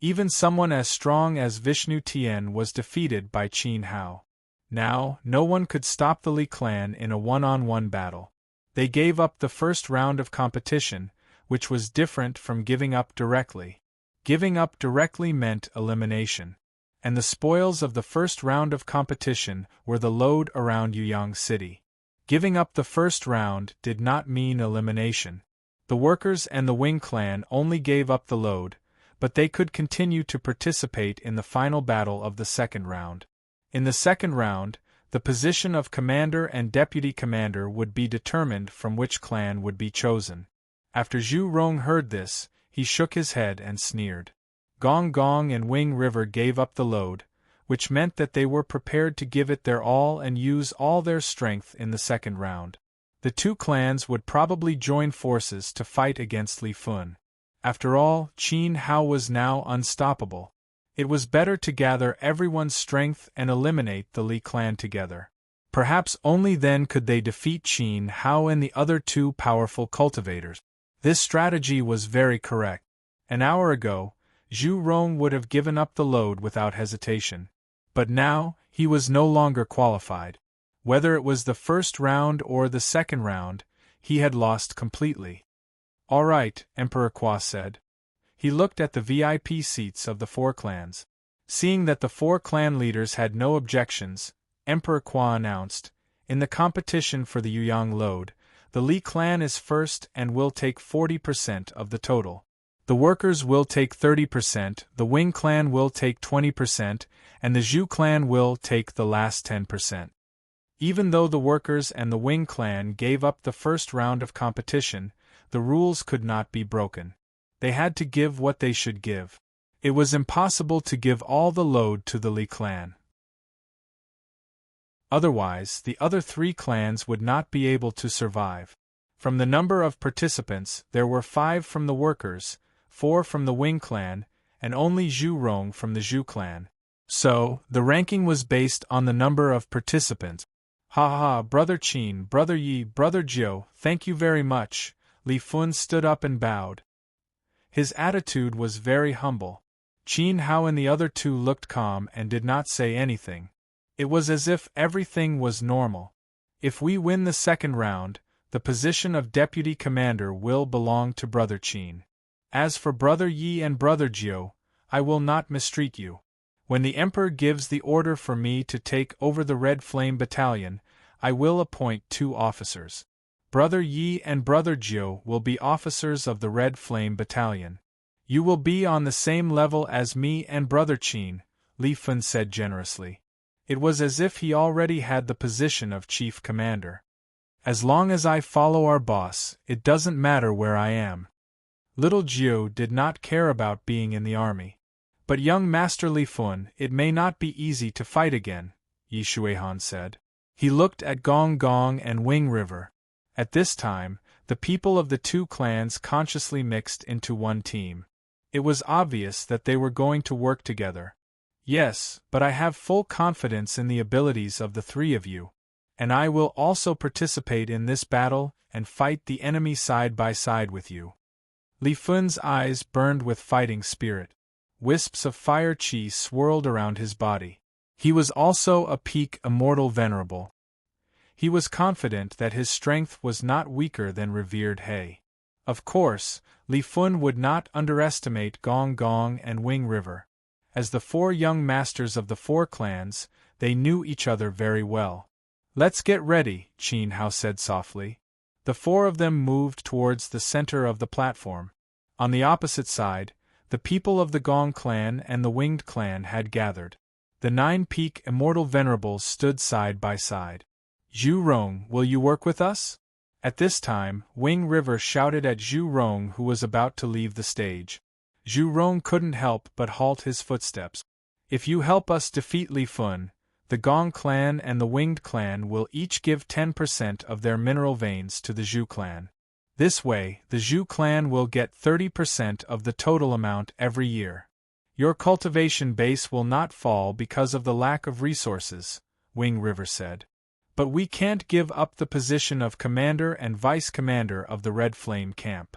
Even someone as strong as Vishnu Tien was defeated by Qin Hao. Now, no one could stop the Li clan in a one-on-one battle. They gave up the first round of competition, which was different from giving up directly. Giving up directly meant elimination. And the spoils of the first round of competition were the load around Yuyang City. Giving up the first round did not mean elimination. The workers and the Wing clan only gave up the load, but they could continue to participate in the final battle of the second round. In the second round, the position of commander and deputy commander would be determined from which clan would be chosen. After Zhu Rong heard this, he shook his head and sneered. Gong Gong and Wing River gave up the load, which meant that they were prepared to give it their all and use all their strength in the second round. The two clans would probably join forces to fight against Li Fun. After all, Qin Hao was now unstoppable. It was better to gather everyone's strength and eliminate the Li clan together. Perhaps only then could they defeat Qin Hao and the other two powerful cultivators. This strategy was very correct. An hour ago, Zhu Rong would have given up the load without hesitation. But now, he was no longer qualified. Whether it was the first round or the second round, he had lost completely. "All right," Emperor Kwa said. He looked at the VIP seats of the four clans. Seeing that the four clan leaders had no objections, Emperor Kwa announced, "In the competition for the Yuyang load, the Li clan is first and will take 40% of the total. The workers will take 30%, the Wing clan will take 20%, and the Zhu clan will take the last 10%. Even though the workers and the Wing clan gave up the first round of competition, the rules could not be broken. They had to give what they should give. It was impossible to give all the load to the Li clan. Otherwise, the other three clans would not be able to survive. From the number of participants, there were 5 from the workers, 4 from the Wing clan, and only Zhu Rong from the Zhu clan. So, the ranking was based on the number of participants. "Ha ha, Brother Qin, Brother Yi, Brother Jiu, thank you very much." Li Fun stood up and bowed. His attitude was very humble. Qin Hao and the other two looked calm and did not say anything. It was as if everything was normal. If we win the second round, the position of deputy commander will belong to Brother Qin. As for Brother Yi and Brother Jiu, I will not mistreat you. When the Emperor gives the order for me to take over the Red Flame Battalion, I will appoint 2 officers. Brother Yi and Brother Jiu will be officers of the Red Flame Battalion. You will be on the same level as me and Brother Qin, Li Fun said generously. It was as if he already had the position of chief commander. As long as I follow our boss, it doesn't matter where I am. Little Jiu did not care about being in the army. But young Master Li Fun, it may not be easy to fight again, Yi Shuihan said. He looked at Gong Gong and Wing River. At this time, the people of the two clans consciously mixed into one team. It was obvious that they were going to work together. "Yes, but I have full confidence in the abilities of the 3 of you. And I will also participate in this battle and fight the enemy side by side with you." Li Fun's eyes burned with fighting spirit. Wisps of fire chi swirled around his body. He was also a peak immortal venerable. He was confident that his strength was not weaker than revered He. Of course, Li Fun would not underestimate Gong Gong and Wing River. As the 4 young masters of the 4 clans, they knew each other very well. "Let's get ready," Qin Hao said softly. The 4 of them moved towards the center of the platform. On the opposite side, the people of the Gong clan and the Winged clan had gathered. The 9 peak immortal venerables stood side by side. "Zhu Rong, will you work with us?" At this time, Wing River shouted at Zhu Rong, who was about to leave the stage. Zhu Rong couldn't help but halt his footsteps. "If you help us defeat Li Fun, the Gong clan and the Winged clan will each give 10% of their mineral veins to the Zhu clan. This way, the Zhu clan will get 30% of the total amount every year. Your cultivation base will not fall because of the lack of resources," Wing River said. "But we can't give up the position of commander and vice commander of the Red Flame camp,"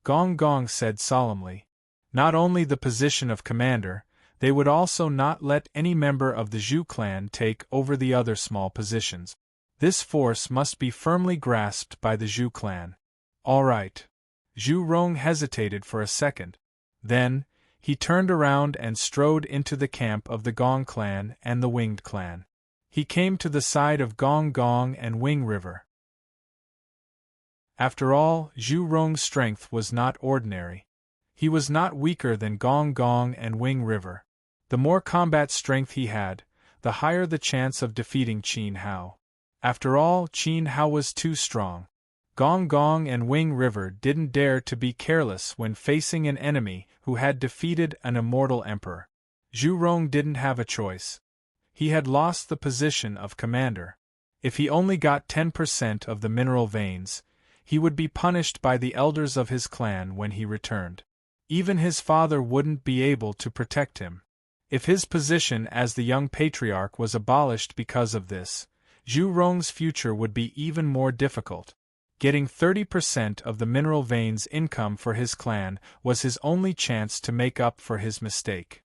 Gong Gong said solemnly. Not only the position of commander, they would also not let any member of the Zhu clan take over the other small positions. This force must be firmly grasped by the Zhu clan. All right. Zhu Rong hesitated for a second. Then, he turned around and strode into the camp of the Gong clan and the Winged clan. He came to the side of Gong Gong and Wing River. After all, Zhu Rong's strength was not ordinary. He was not weaker than Gong Gong and Wing River. The more combat strength he had, the higher the chance of defeating Qin Hao. After all, Qin Hao was too strong. Gong Gong and Wing River didn't dare to be careless when facing an enemy who had defeated an immortal emperor. Zhu Rong didn't have a choice. He had lost the position of commander. If he only got 10% of the mineral veins, he would be punished by the elders of his clan when he returned. Even his father wouldn't be able to protect him. If his position as the young patriarch was abolished because of this, Zhu Rong's future would be even more difficult. Getting 30% of the mineral veins' income for his clan was his only chance to make up for his mistake.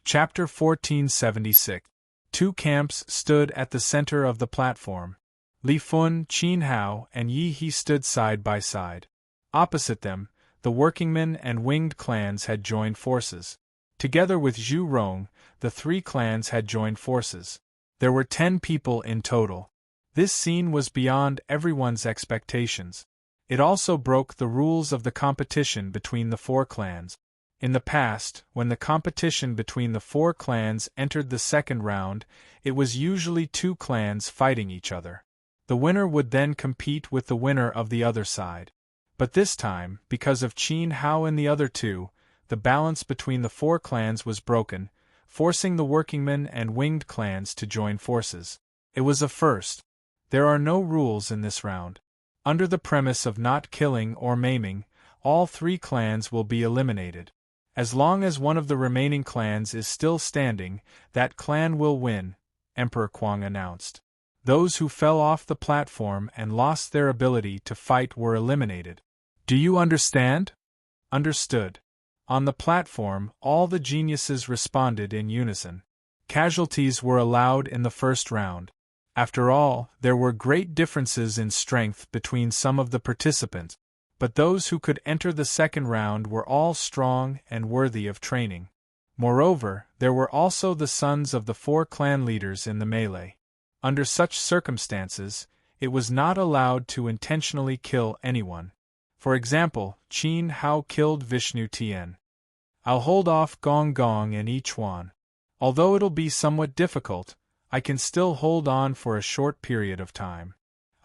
Chapter 1476. Two camps stood at the center of the platform. Li Fun, Qin Hao, and Yi He stood side by side. Opposite them, the workingmen and winged clans had joined forces. Together with Zhu Rong, the three clans had joined forces. There were 10 people in total. This scene was beyond everyone's expectations. It also broke the rules of the competition between the 4 clans. In the past, when the competition between the 4 clans entered the second round, it was usually 2 clans fighting each other. The winner would then compete with the winner of the other side. But this time, because of Qin Hao and the other 2, the balance between the 4 clans was broken, forcing the workingmen and winged clans to join forces. It was a first. There are no rules in this round. Under the premise of not killing or maiming, all 3 clans will be eliminated. As long as one of the remaining clans is still standing, that clan will win, Emperor Kuang announced. Those who fell off the platform and lost their ability to fight were eliminated. Do you understand? Understood. On the platform, all the geniuses responded in unison. Casualties were allowed in the first round. After all, there were great differences in strength between some of the participants, but those who could enter the second round were all strong and worthy of training. Moreover, there were also the sons of the 4 clan leaders in the melee. Under such circumstances, it was not allowed to intentionally kill anyone. For example, Qin Hao killed Vishnu Tian. I'll hold off Gong Gong and Yi Chuan. Although it'll be somewhat difficult, I can still hold on for a short period of time.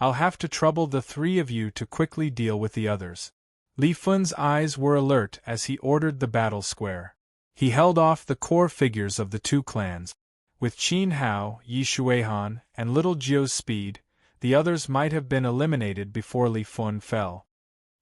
I'll have to trouble the 3 of you to quickly deal with the others. Li Fun's eyes were alert as he ordered the battle square. He held off the core figures of the 2 clans. With Qin Hao, Yi Shuihan, and Little Jiu's speed, the others might have been eliminated before Li Fun fell.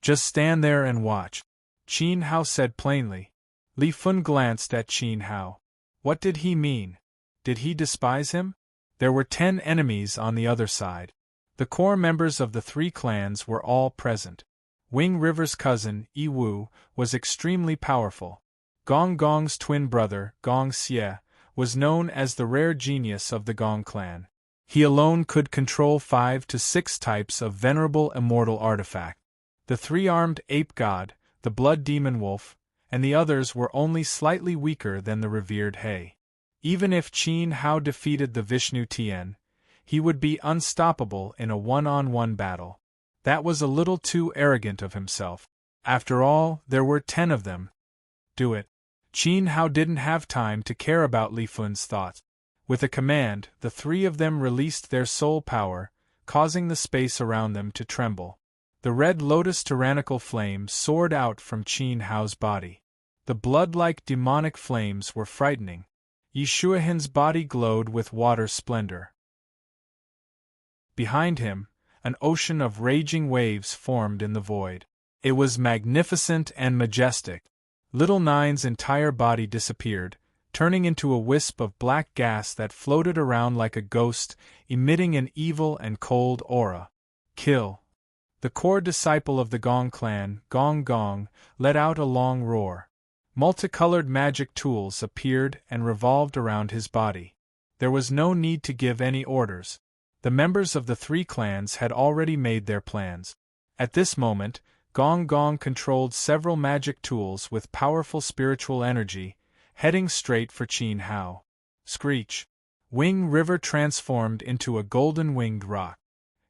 Just stand there and watch, Qin Hao said plainly. Li Fun glanced at Qin Hao. What did he mean? Did he despise him? There were 10 enemies on the other side. The core members of the 3 clans were all present. Wing River's cousin, Yi Wu, was extremely powerful. Gong Gong's twin brother, Gong Xie, was known as the rare genius of the Gong clan. He alone could control 5 to 6 types of venerable immortal artifact. The 3-armed ape god, the blood demon wolf, and the others were only slightly weaker than the revered He. Even if Qin Hao defeated the Vishnu Tian, he would be unstoppable in a one-on-one battle. That was a little too arrogant of himself. After all, there were 10 of them. Do it. Qin Hao didn't have time to care about Li Fun's thoughts. With a command, the 3 of them released their soul power, causing the space around them to tremble. The red lotus tyrannical flame soared out from Qin Hao's body. The blood-like demonic flames were frightening. Yi Shuihan's body glowed with water splendor. Behind him, an ocean of raging waves formed in the void. It was magnificent and majestic. Little Nine's entire body disappeared, turning into a wisp of black gas that floated around like a ghost, emitting an evil and cold aura. Kill. The core disciple of the Gong clan, Gong Gong, let out a long roar. Multicolored magic tools appeared and revolved around his body. There was no need to give any orders. The members of the three clans had already made their plans. At this moment, Gong Gong controlled several magic tools with powerful spiritual energy, heading straight for Qin Hao. Screech! Wing River transformed into a golden-winged rock.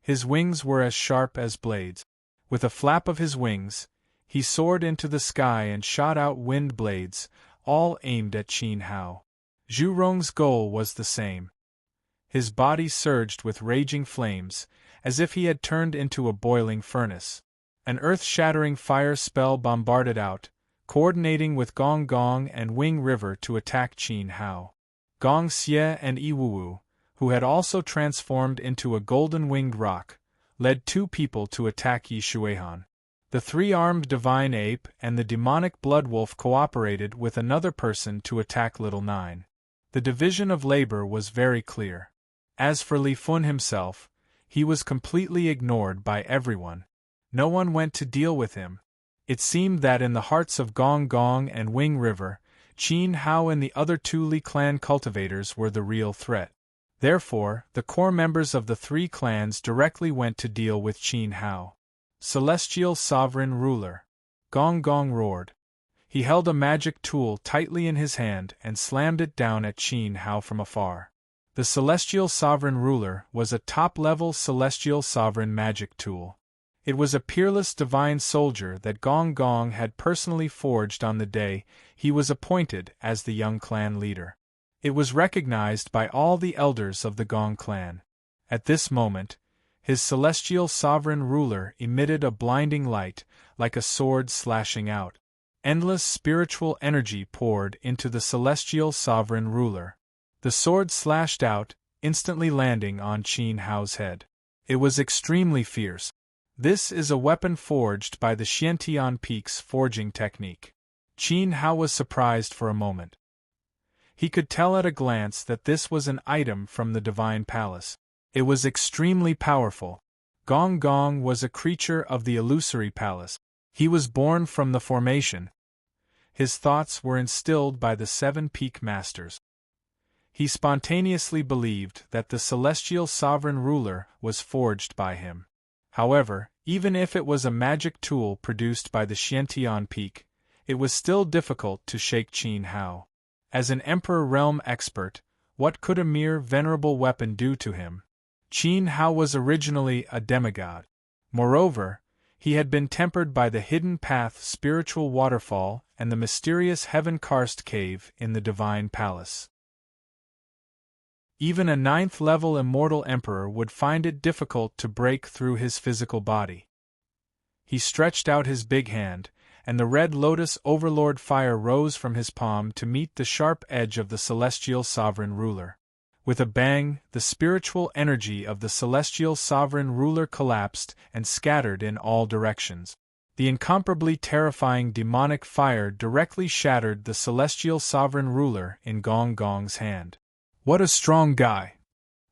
His wings were as sharp as blades. With a flap of his wings, he soared into the sky and shot out wind blades, all aimed at Qin Hao. Zhu Rong's goal was the same. His body surged with raging flames, as if he had turned into a boiling furnace. An earth-shattering fire spell bombarded out, coordinating with Gong Gong and Wing River to attack Qin Hao. Gong Xie and Yiwu, who had also transformed into a golden-winged rock, led two people to attack Yi Shuihan. The three-armed divine ape and the demonic blood wolf cooperated with another person to attack Little Nine. The division of labor was very clear. As for Li Fun himself, he was completely ignored by everyone. No one went to deal with him. It seemed that in the hearts of Gong Gong and Wing River, Qin Hao and the other two Li clan cultivators were the real threat. Therefore, the core members of the three clans directly went to deal with Qin Hao. Celestial Sovereign Ruler. Gong Gong roared. He held a magic tool tightly in his hand and slammed it down at Qin Hao from afar. The Celestial Sovereign Ruler was a top-level Celestial Sovereign magic tool. It was a peerless divine soldier that Gong Gong had personally forged on the day he was appointed as the young clan leader. It was recognized by all the elders of the Gong clan. At this moment, his Celestial Sovereign Ruler emitted a blinding light, like a sword slashing out. Endless spiritual energy poured into the Celestial Sovereign Ruler. The sword slashed out, instantly landing on Qin Hao's head. It was extremely fierce. This is a weapon forged by the Xiantian Peak's forging technique. Qin Hao was surprised for a moment. He could tell at a glance that this was an item from the Divine Palace. It was extremely powerful. Gong Gong was a creature of the illusory palace. He was born from the formation. His thoughts were instilled by the 7 Peak Masters. He spontaneously believed that the Celestial Sovereign Ruler was forged by him. However, even if it was a magic tool produced by the Xiantian Peak, it was still difficult to shake Qin Hao. As an Emperor Realm expert, what could a mere venerable weapon do to him? Qin Hao was originally a demigod. Moreover, he had been tempered by the Hidden Path spiritual waterfall and the mysterious heaven-karst cave in the Divine Palace. Even a 9th-level immortal emperor would find it difficult to break through his physical body. He stretched out his big hand, and the red lotus overlord fire rose from his palm to meet the sharp edge of the Celestial Sovereign Ruler. With a bang, the spiritual energy of the Celestial Sovereign Ruler collapsed and scattered in all directions. The incomparably terrifying demonic fire directly shattered the Celestial Sovereign Ruler in Gong Gong's hand. What a strong guy!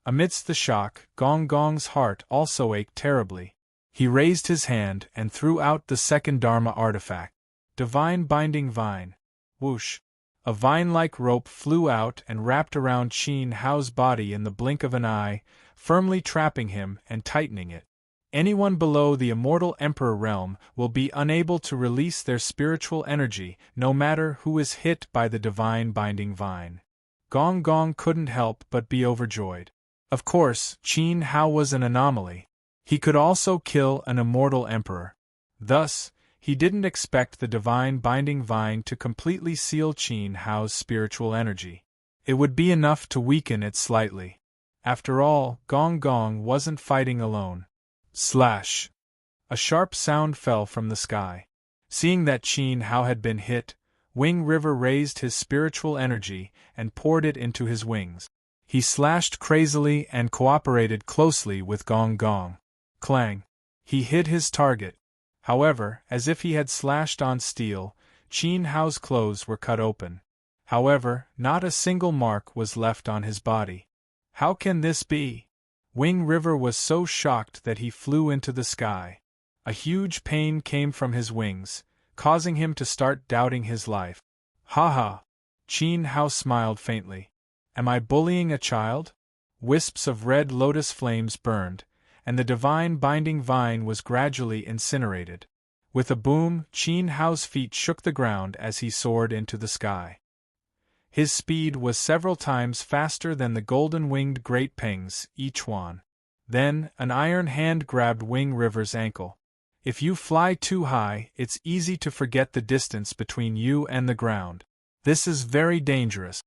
Amidst the shock, Gong Gong's heart also ached terribly. He raised his hand and threw out the second Dharma artifact. Divine Binding Vine. Whoosh! A vine-like rope flew out and wrapped around Qin Hao's body in the blink of an eye, firmly trapping him and tightening it. Anyone below the Immortal Emperor realm will be unable to release their spiritual energy, no matter who is hit by the Divine Binding Vine. Gong Gong couldn't help but be overjoyed. Of course, Qin Hao was an anomaly. He could also kill an immortal emperor. Thus, he didn't expect the Divine Binding Vine to completely seal Qin Hao's spiritual energy. It would be enough to weaken it slightly. After all, Gong Gong wasn't fighting alone. Slash! A sharp sound fell from the sky. Seeing that Qin Hao had been hit, Wing River raised his spiritual energy and poured it into his wings. He slashed crazily and cooperated closely with Gong Gong. Clang! He hit his target. However, as if he had slashed on steel, Qin Hao's clothes were cut open. However, not a single mark was left on his body. How can this be? Wing River was so shocked that he flew into the sky. A huge pain came from his wings, causing him to start doubting his life. Ha ha! Qin Hao smiled faintly. Am I bullying a child? Wisps of red lotus flames burned, and the divine binding vine was gradually incinerated. With a boom, Qin Hao's feet shook the ground as he soared into the sky. His speed was several times faster than the golden-winged Great Peng's, Yichuan. Then, an iron hand grabbed Wing River's ankle. If you fly too high, it's easy to forget the distance between you and the ground. This is very dangerous.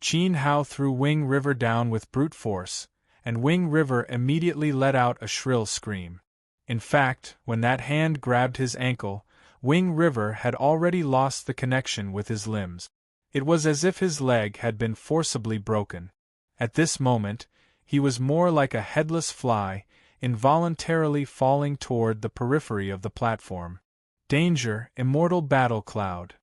Qin Hao threw Wing River down with brute force, and Wing River immediately let out a shrill scream. In fact, when that hand grabbed his ankle, Wing River had already lost the connection with his limbs. It was as if his leg had been forcibly broken. At this moment, he was more like a headless fly, involuntarily falling toward the periphery of the platform. Danger, immortal battle cloud.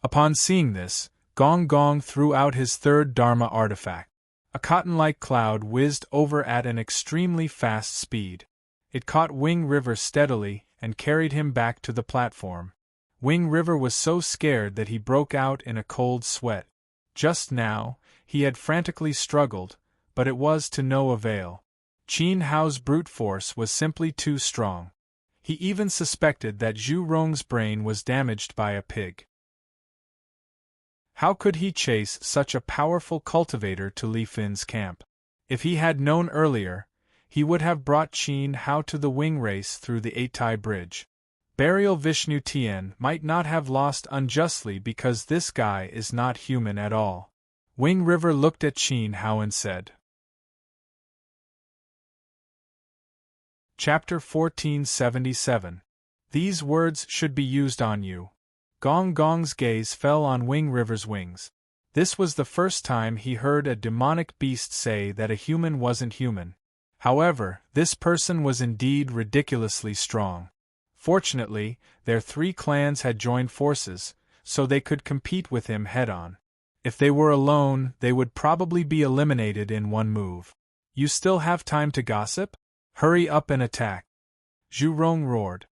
Upon seeing this, Gong Gong threw out his third Dharma artifact. A cotton-like cloud whizzed over at an extremely fast speed. It caught Wing River steadily and carried him back to the platform. Wing River was so scared that he broke out in a cold sweat. Just now, he had frantically struggled, but it was to no avail. Qin Hao's brute force was simply too strong. He even suspected that Zhu Rong's brain was damaged by a pig. How could he chase such a powerful cultivator to Li Fin's camp? If he had known earlier, he would have brought Qin Hao to the wing race through the Eitai Bridge. Burial Vishnu Tian might not have lost unjustly because this guy is not human at all. Wing River looked at Qin Hao and said. Chapter 1477. These words should be used on you. Gong Gong's gaze fell on Wing River's wings. This was the first time he heard a demonic beast say that a human wasn't human. However, this person was indeed ridiculously strong. Fortunately, their 3 clans had joined forces, so they could compete with him head-on. If they were alone, they would probably be eliminated in one move. You still have time to gossip? Hurry up and attack! Zhu Rong roared.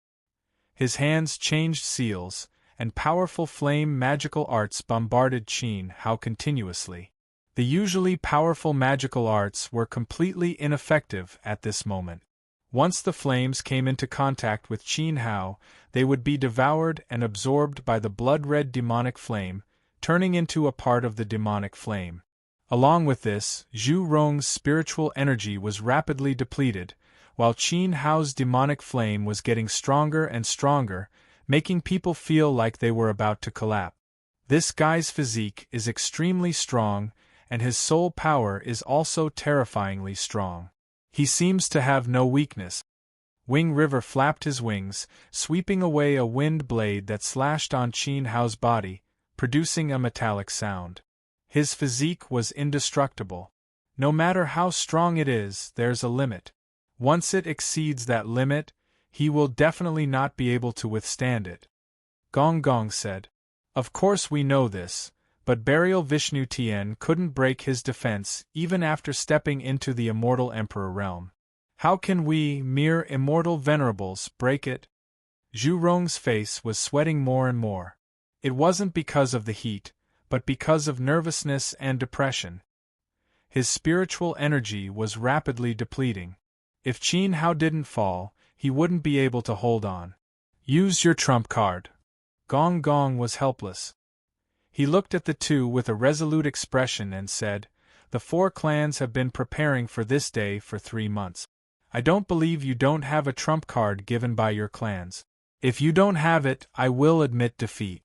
His hands changed seals, and powerful flame magical arts bombarded Qin Hao continuously. The usually powerful magical arts were completely ineffective at this moment. Once the flames came into contact with Qin Hao, they would be devoured and absorbed by the blood-red demonic flame, turning into a part of the demonic flame. Along with this, Zhu Rong's spiritual energy was rapidly depleted, while Qin Hao's demonic flame was getting stronger and stronger, making people feel like they were about to collapse. This guy's physique is extremely strong, and his soul power is also terrifyingly strong. He seems to have no weakness. Wing River flapped his wings, sweeping away a wind blade that slashed on Qin Hao's body, producing a metallic sound. His physique was indestructible. No matter how strong it is, there's a limit. Once it exceeds that limit, he will definitely not be able to withstand it. Gong Gong said. Of course we know this, but Burial Vishnu Tian couldn't break his defense even after stepping into the immortal emperor realm. How can we, mere immortal venerables, break it? Zhu Rong's face was sweating more and more. It wasn't because of the heat, but because of nervousness and depression. His spiritual energy was rapidly depleting. If Qin Hao didn't fall, he wouldn't be able to hold on. Use your trump card. Gong Gong was helpless. He looked at the two with a resolute expression and said, The 4 clans have been preparing for this day for 3 months. I don't believe you don't have a trump card given by your clans. If you don't have it, I will admit defeat.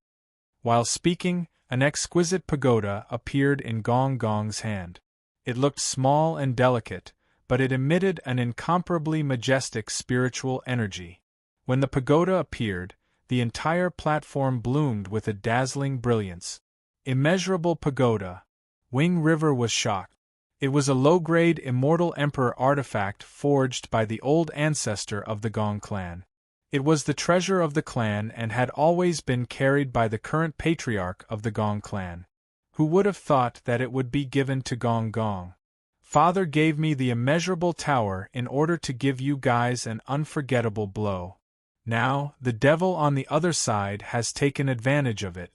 While speaking, an exquisite pagoda appeared in Gong Gong's hand. It looked small and delicate, but it emitted an incomparably majestic spiritual energy. When the pagoda appeared, the entire platform bloomed with a dazzling brilliance. Immeasurable pagoda. Wing River was shocked. It was a low-grade Immortal Emperor artifact forged by the old ancestor of the Gong clan. It was the treasure of the clan and had always been carried by the current patriarch of the Gong clan. Who would have thought that it would be given to Gong Gong? Father gave me the immeasurable tower in order to give you guys an unforgettable blow. Now, the devil on the other side has taken advantage of it.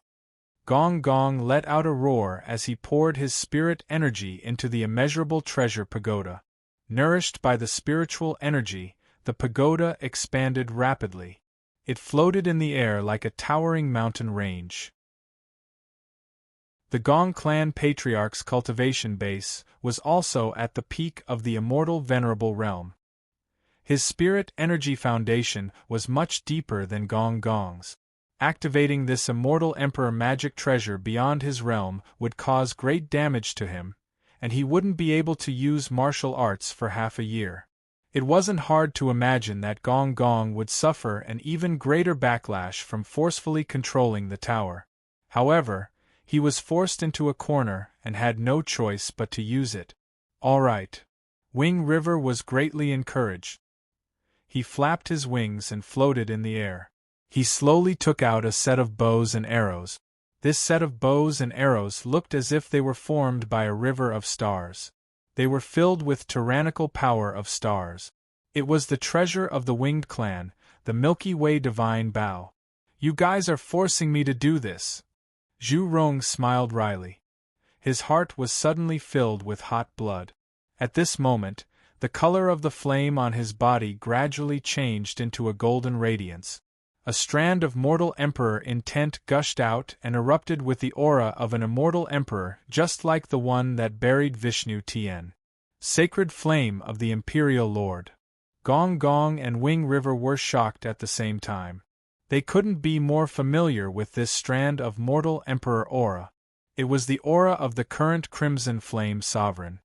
Gong Gong let out a roar as he poured his spirit energy into the immeasurable treasure pagoda. Nourished by the spiritual energy, the pagoda expanded rapidly. It floated in the air like a towering mountain range. The Gong clan patriarch's cultivation base was also at the peak of the immortal venerable realm. His spirit energy foundation was much deeper than Gong Gong's. Activating this immortal emperor magic treasure beyond his realm would cause great damage to him, and he wouldn't be able to use martial arts for half a year. It wasn't hard to imagine that Gong Gong would suffer an even greater backlash from forcefully controlling the tower. However, he was forced into a corner and had no choice but to use it. All right. Wing River was greatly encouraged. He flapped his wings and floated in the air. He slowly took out a set of bows and arrows. This set of bows and arrows looked as if they were formed by a river of stars. They were filled with tyrannical power of stars. It was the treasure of the Winged Clan, the Milky Way Divine Bow. You guys are forcing me to do this. Zhu Rong smiled wryly. His heart was suddenly filled with hot blood. At this moment, the color of the flame on his body gradually changed into a golden radiance. A strand of mortal emperor intent gushed out and erupted with the aura of an immortal emperor just like the one that buried Vishnu Tien. Sacred flame of the Imperial Lord. Gong Gong and Wing River were shocked at the same time. They couldn't be more familiar with this strand of mortal emperor aura. It was the aura of the current Crimson Flame Sovereign.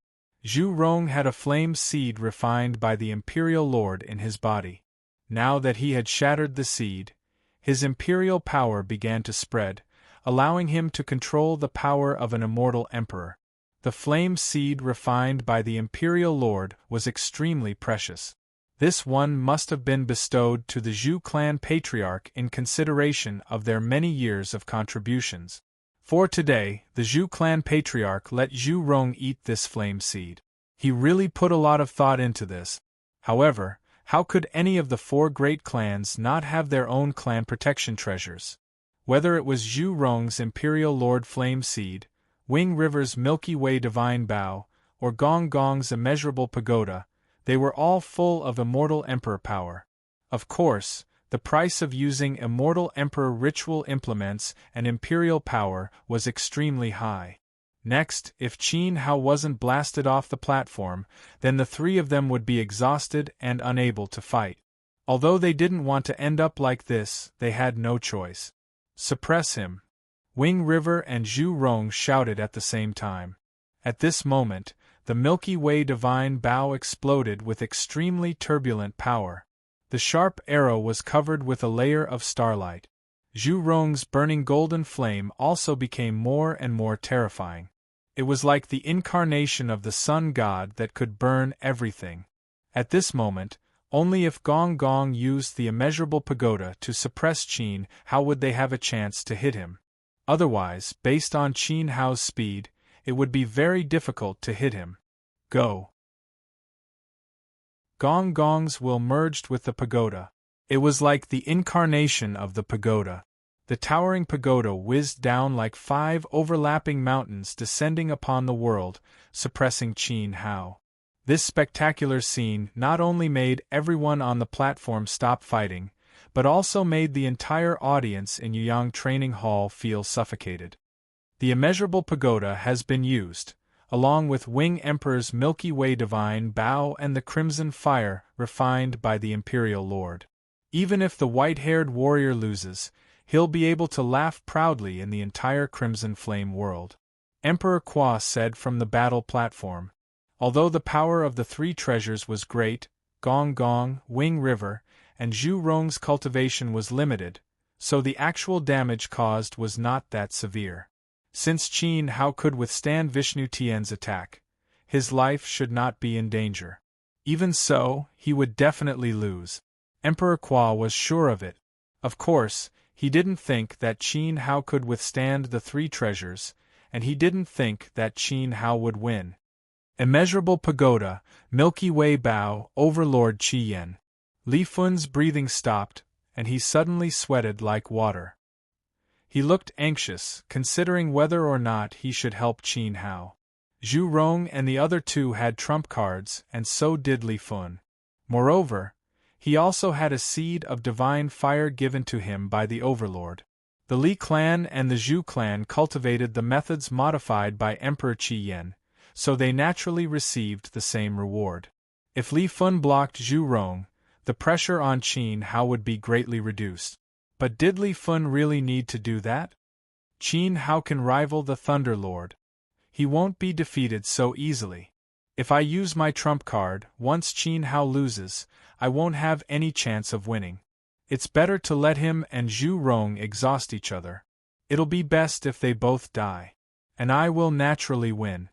Zhu Rong had a flame seed refined by the Imperial Lord in his body. Now that he had shattered the seed, his imperial power began to spread, allowing him to control the power of an immortal emperor. The flame seed refined by the Imperial Lord was extremely precious. This one must have been bestowed to the Zhu clan patriarch in consideration of their many years of contributions. For today, the Zhu clan patriarch let Zhu Rong eat this flame seed. He really put a lot of thought into this. However, how could any of the four great clans not have their own clan protection treasures? Whether it was Zhu Rong's Imperial Lord Flame Seed, Wing River's Milky Way Divine Bow, or Gong Gong's immeasurable pagoda, they were all full of immortal emperor power. Of course, the price of using immortal emperor ritual implements and imperial power was extremely high. Next, if Qin Hao wasn't blasted off the platform, then the three of them would be exhausted and unable to fight. Although they didn't want to end up like this, they had no choice. Suppress him. Wing River and Zhu Rong shouted at the same time. At this moment, the Milky Way Divine Bow exploded with extremely turbulent power. The sharp arrow was covered with a layer of starlight. Zhu Rong's burning golden flame also became more and more terrifying. It was like the incarnation of the sun god that could burn everything. At this moment, only if Gong Gong used the immeasurable pagoda to suppress Qin Hao would they have a chance to hit him. Otherwise, based on Qin Hao's speed, it would be very difficult to hit him. Go! Gong Gong's will merged with the pagoda. It was like the incarnation of the pagoda. The towering pagoda whizzed down like 5 overlapping mountains descending upon the world, suppressing Qin Hao. This spectacular scene not only made everyone on the platform stop fighting, but also made the entire audience in Yuyang Training Hall feel suffocated. The immeasurable pagoda has been used, along with Wing Emperor's Milky Way Divine Bow and the Crimson Fire refined by the Imperial Lord. Even if the white-haired warrior loses, he'll be able to laugh proudly in the entire Crimson Flame world. Emperor Kwa said from the battle platform. Although the power of the three treasures was great, Gong Gong, Wing River, and Zhu Rong's cultivation was limited, so the actual damage caused was not that severe. Since Qin Hao could withstand Vishnu Tien's attack, his life should not be in danger. Even so, he would definitely lose. Emperor Kwa was sure of it. Of course, he didn't think that Qin Hao could withstand the three treasures, and he didn't think that Qin Hao would win. Immeasurable Pagoda, Milky Way Bow, Overlord Qi Yan. Li Fun's breathing stopped, and he suddenly sweated like water. He looked anxious, considering whether or not he should help Qin Hao. Zhu Rong and the other two had trump cards, and so did Li Fun. Moreover, he also had a seed of divine fire given to him by the Overlord. The Li clan and the Zhu clan cultivated the methods modified by Emperor Qi Yan, so they naturally received the same reward. If Li Fun blocked Zhu Rong, the pressure on Qin Hao would be greatly reduced. But did Li Fun really need to do that? Qin Hao can rival the Thunder Lord. He won't be defeated so easily. If I use my trump card, once Qin Hao loses, I won't have any chance of winning. It's better to let him and Zhu Rong exhaust each other. It'll be best if they both die. And I will naturally win.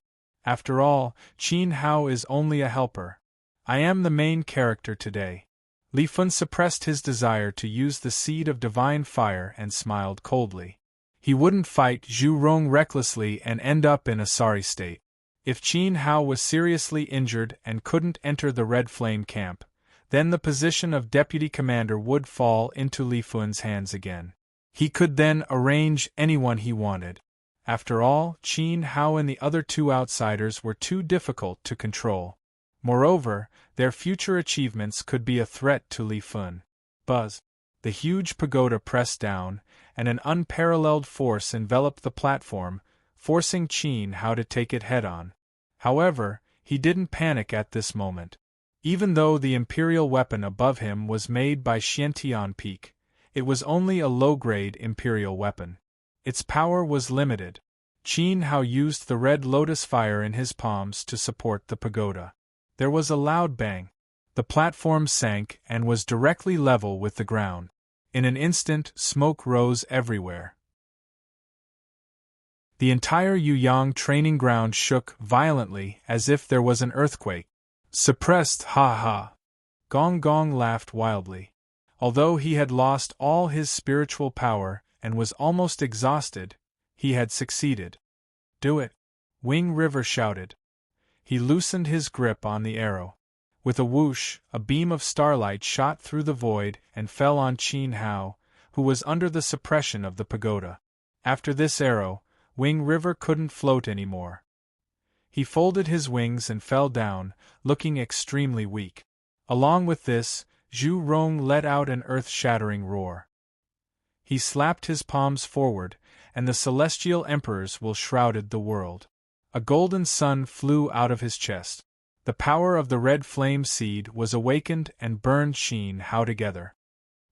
After all, Qin Hao is only a helper. I am the main character today. Li Fun suppressed his desire to use the seed of divine fire and smiled coldly. He wouldn't fight Zhu Rong recklessly and end up in a sorry state. If Qin Hao was seriously injured and couldn't enter the Red Flame camp, then the position of deputy commander would fall into Li Fun's hands again. He could then arrange anyone he wanted. After all, Qin Hao and the other two outsiders were too difficult to control. Moreover, their future achievements could be a threat to Li Fun. Buzz! The huge pagoda pressed down, and an unparalleled force enveloped the platform, forcing Qin Hao to take it head-on. However, he didn't panic at this moment. Even though the imperial weapon above him was made by Xiantian Peak, it was only a low-grade imperial weapon. Its power was limited. Qin Hao used the red lotus fire in his palms to support the pagoda. There was a loud bang. The platform sank and was directly level with the ground. In an instant, smoke rose everywhere. The entire Yuyang training ground shook violently as if there was an earthquake. Suppressed, ha ha! Gong Gong laughed wildly. Although he had lost all his spiritual power and was almost exhausted, he had succeeded. Do it! Wing River shouted. He loosened his grip on the arrow. With a whoosh, a beam of starlight shot through the void and fell on Qin Hao, who was under the suppression of the pagoda. After this arrow, Wing River couldn't float anymore. He folded his wings and fell down, looking extremely weak. Along with this, Zhu Rong let out an earth-shattering roar. He slapped his palms forward, and the celestial emperors will shrouded the world. A golden sun flew out of his chest. The power of the red flame seed was awakened and burned Qin Hao together.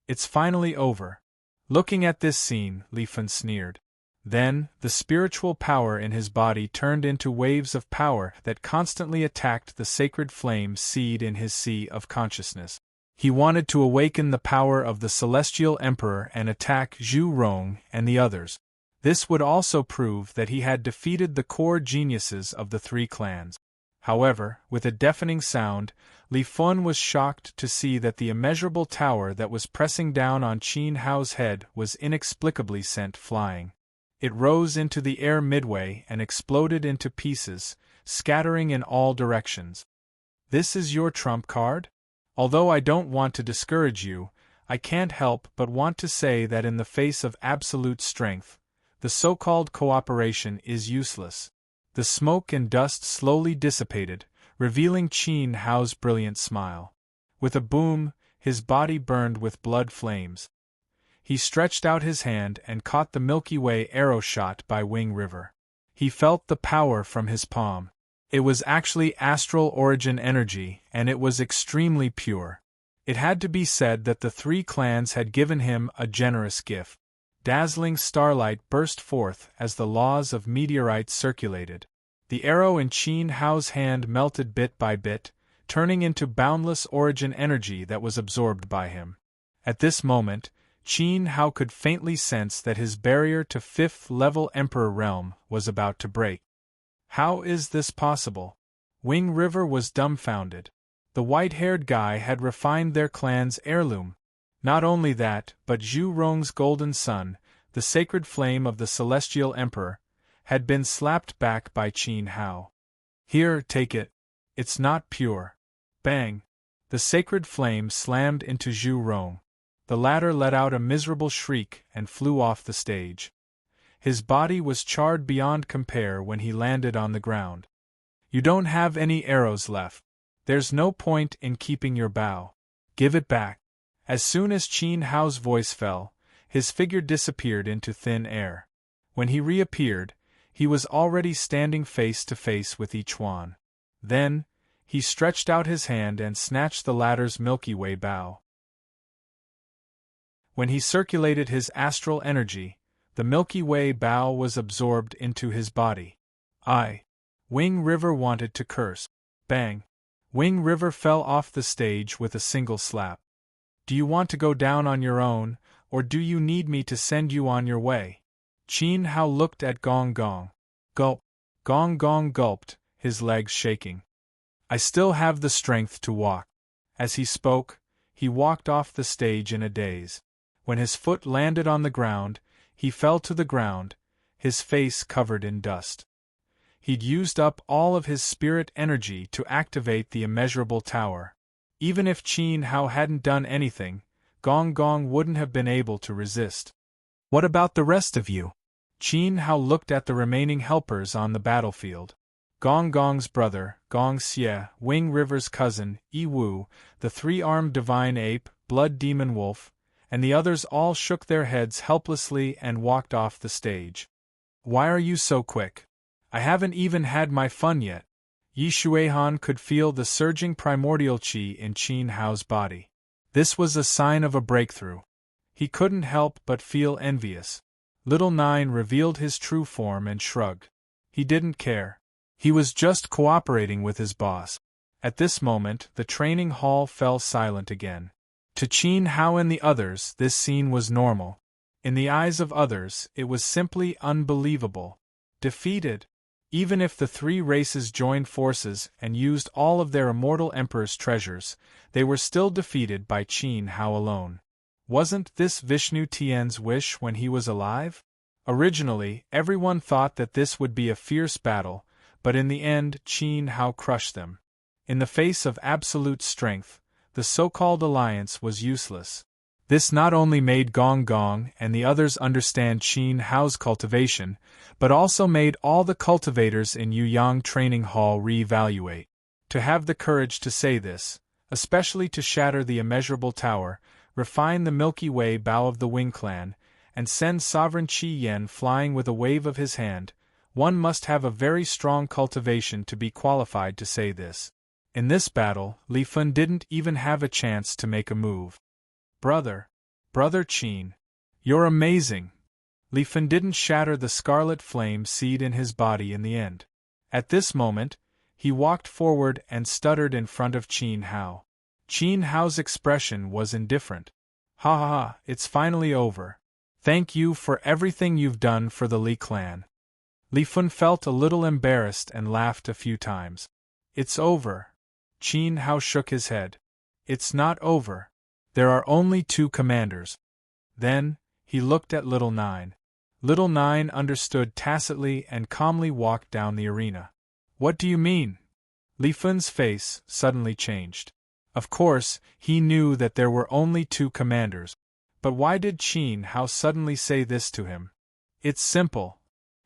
It's finally over. Looking at this scene, Li Fun sneered. Then, the spiritual power in his body turned into waves of power that constantly attacked the sacred flame seed in his sea of consciousness. He wanted to awaken the power of the celestial emperor and attack Zhu Rong and the others. This would also prove that he had defeated the core geniuses of the three clans. However, with a deafening sound, Li Fun was shocked to see that the immeasurable tower that was pressing down on Qin Hao's head was inexplicably sent flying. It rose into the air midway and exploded into pieces, scattering in all directions. This is your trump card? Although I don't want to discourage you, I can't help but want to say that in the face of absolute strength, the so-called cooperation is useless. The smoke and dust slowly dissipated, revealing Qin Hao's brilliant smile. With a boom, his body burned with blood flames. He stretched out his hand and caught the Milky Way arrow shot by Wing River. He felt the power from his palm. It was actually astral origin energy, and it was extremely pure. It had to be said that the three clans had given him a generous gift. Dazzling starlight burst forth as the laws of meteorites circulated. The arrow in Qin Hao's hand melted bit by bit, turning into boundless origin energy that was absorbed by him. At this moment, Qin Hao could faintly sense that his barrier to fifth-level Emperor realm was about to break. How is this possible? Wing River was dumbfounded. The white-haired guy had refined their clan's heirloom. Not only that, but Zhu Rong's golden sun, the sacred flame of the celestial emperor, had been slapped back by Qin Hao. Here, take it. It's not pure. Bang! The sacred flame slammed into Zhu Rong. The latter let out a miserable shriek and flew off the stage. His body was charred beyond compare when he landed on the ground. You don't have any arrows left. There's no point in keeping your bow. Give it back. As soon as Qin Hao's voice fell, his figure disappeared into thin air. When he reappeared, he was already standing face to face with each one. Then, he stretched out his hand and snatched the latter's Milky Way bow. When he circulated his astral energy, the Milky Way bow was absorbed into his body. Wing River wanted to curse. Bang! Wing River fell off the stage with a single slap. Do you want to go down on your own, or do you need me to send you on your way? Qin Hao looked at Gong Gong. Gulp. Gong Gong gulped, his legs shaking. I still have the strength to walk. As he spoke, he walked off the stage in a daze. When his foot landed on the ground, he fell to the ground, his face covered in dust. He'd used up all of his spirit energy to activate the immeasurable tower. Even if Qin Hao hadn't done anything, Gong Gong wouldn't have been able to resist. What about the rest of you? Qin Hao looked at the remaining helpers on the battlefield. Gong Gong's brother, Gong Xie, Wing River's cousin, Yi Wu, the three-armed divine ape, blood demon wolf, and the others all shook their heads helplessly and walked off the stage. Why are you so quick? I haven't even had my fun yet. Yi Xuehan could feel the surging primordial qi in Qin Hao's body. This was a sign of a breakthrough. He couldn't help but feel envious. Little Nine revealed his true form and shrugged. He didn't care. He was just cooperating with his boss. At this moment, the training hall fell silent again. To Qin Hao and the others, this scene was normal. In the eyes of others, it was simply unbelievable. Defeated. Even if the three races joined forces and used all of their immortal emperor's treasures, they were still defeated by Qin Hao alone. Wasn't this Vishnu Tian's wish when he was alive? Originally, everyone thought that this would be a fierce battle, but in the end Qin Hao crushed them. In the face of absolute strength, the so-called alliance was useless. This not only made Gong Gong and the others understand Qin Hao's cultivation, but also made all the cultivators in Yuyang Training Hall re-evaluate. To have the courage to say this, especially to shatter the immeasurable tower, refine the Milky Way bow of the Wing Clan, and send Sovereign Qi Yen flying with a wave of his hand, one must have a very strong cultivation to be qualified to say this. In this battle, Li Fun didn't even have a chance to make a move. Brother Qin, you're amazing. Li Fun didn't shatter the scarlet flame seed in his body in the end. At this moment, he walked forward and stuttered in front of Qin Hao. Qin Hao's expression was indifferent. Ha ha ha, it's finally over. Thank you for everything you've done for the Li clan. Li Fun felt a little embarrassed and laughed a few times. It's over. Qin Hao shook his head. It's not over. There are only two commanders. Then, he looked at Little Nine. Little Nine understood tacitly and calmly walked down the arena. What do you mean? Li Fun's face suddenly changed. Of course, he knew that there were only two commanders. But why did Qin Hao suddenly say this to him? It's simple.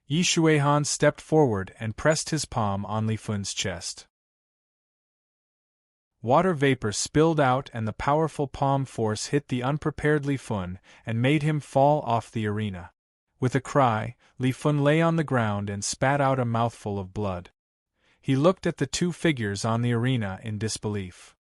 Yi Xuehan stepped forward and pressed his palm on Li Fun's chest. Water vapor spilled out and the powerful palm force hit the unprepared Li Fun and made him fall off the arena. With a cry, Li Fun lay on the ground and spat out a mouthful of blood. He looked at the two figures on the arena in disbelief.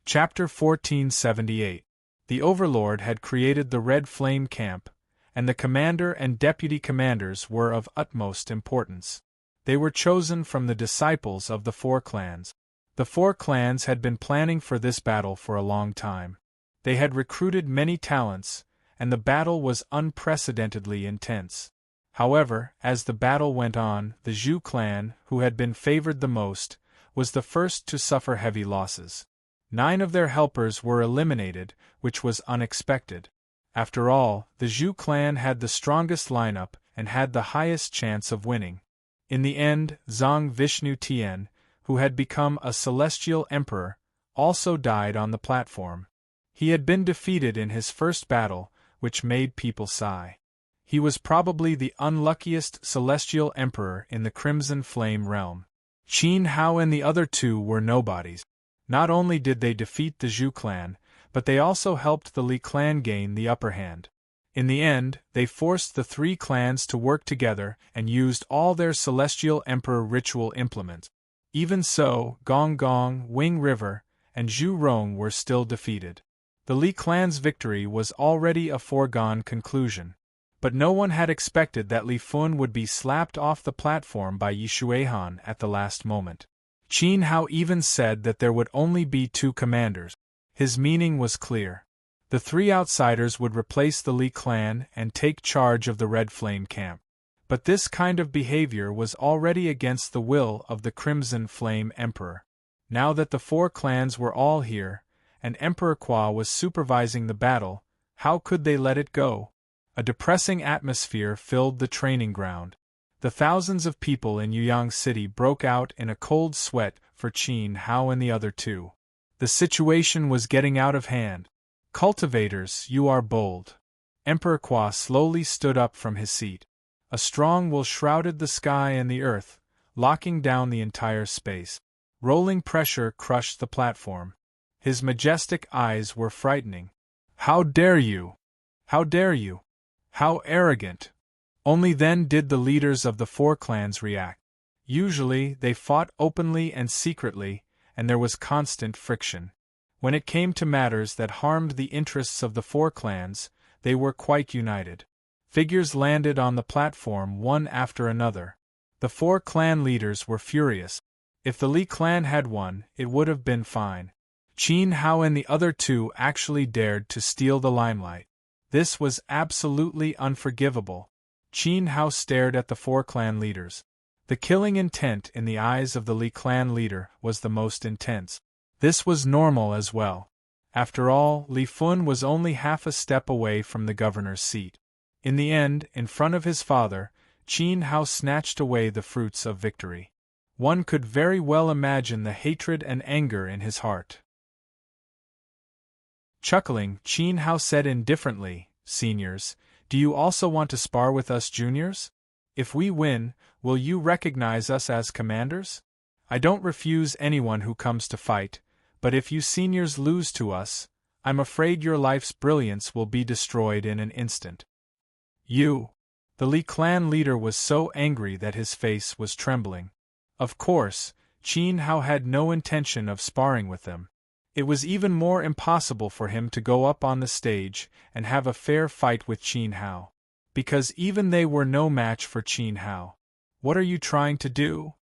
Chapter 1478. The Overlord had created the Red Flame Camp, and the commander and deputy commanders were of utmost importance. They were chosen from the disciples of the four clans. The four clans had been planning for this battle for a long time. They had recruited many talents, and the battle was unprecedentedly intense. However, as the battle went on, the Zhu clan, who had been favored the most, was the first to suffer heavy losses. 9 of their helpers were eliminated, which was unexpected. After all, the Zhu clan had the strongest lineup and had the highest chance of winning. In the end, Zhang Vishnu Tian, who had become a celestial emperor, also died on the platform. He had been defeated in his first battle, which made people sigh. He was probably the unluckiest celestial emperor in the Crimson Flame realm. Qin Hao and the other two were nobodies. Not only did they defeat the Zhu clan, but they also helped the Li clan gain the upper hand. In the end, they forced the three clans to work together and used all their celestial emperor ritual implements. Even so, Gong Gong, Wing River, and Zhu Rong were still defeated. The Li clan's victory was already a foregone conclusion. But no one had expected that Li Fun would be slapped off the platform by Yi Xuehan at the last moment. Qin Hao even said that there would only be two commanders. His meaning was clear. The three outsiders would replace the Li clan and take charge of the Red Flame camp. But this kind of behavior was already against the will of the Crimson Flame Emperor. Now that the four clans were all here, and Emperor Qua was supervising the battle, how could they let it go? A depressing atmosphere filled the training ground. The thousands of people in Yuyang City broke out in a cold sweat for Qin Hao and the other two. The situation was getting out of hand. Cultivators, you are bold. Emperor Qua slowly stood up from his seat. A strong will shrouded the sky and the earth, locking down the entire space. Rolling pressure crushed the platform. His majestic eyes were frightening. How dare you! How dare you! How arrogant! Only then did the leaders of the four clans react. Usually, they fought openly and secretly, and there was constant friction. When it came to matters that harmed the interests of the four clans, they were quite united. Figures landed on the platform one after another. The four clan leaders were furious. If the Li clan had won, it would have been fine. Qin Hao and the other two actually dared to steal the limelight. This was absolutely unforgivable. Qin Hao stared at the four clan leaders. The killing intent in the eyes of the Li clan leader was the most intense. This was normal as well. After all, Li Fun was only half a step away from the governor's seat. In the end, in front of his father, Qin Hao snatched away the fruits of victory. One could very well imagine the hatred and anger in his heart. Chuckling, Qin Hao said indifferently, "Seniors, do you also want to spar with us juniors? If we win, will you recognize us as commanders? I don't refuse anyone who comes to fight, but if you seniors lose to us, I'm afraid your life's brilliance will be destroyed in an instant." You! The Li clan leader was so angry that his face was trembling. Of course, Qin Hao had no intention of sparring with them. It was even more impossible for him to go up on the stage and have a fair fight with Qin Hao. Because even they were no match for Qin Hao. What are you trying to do?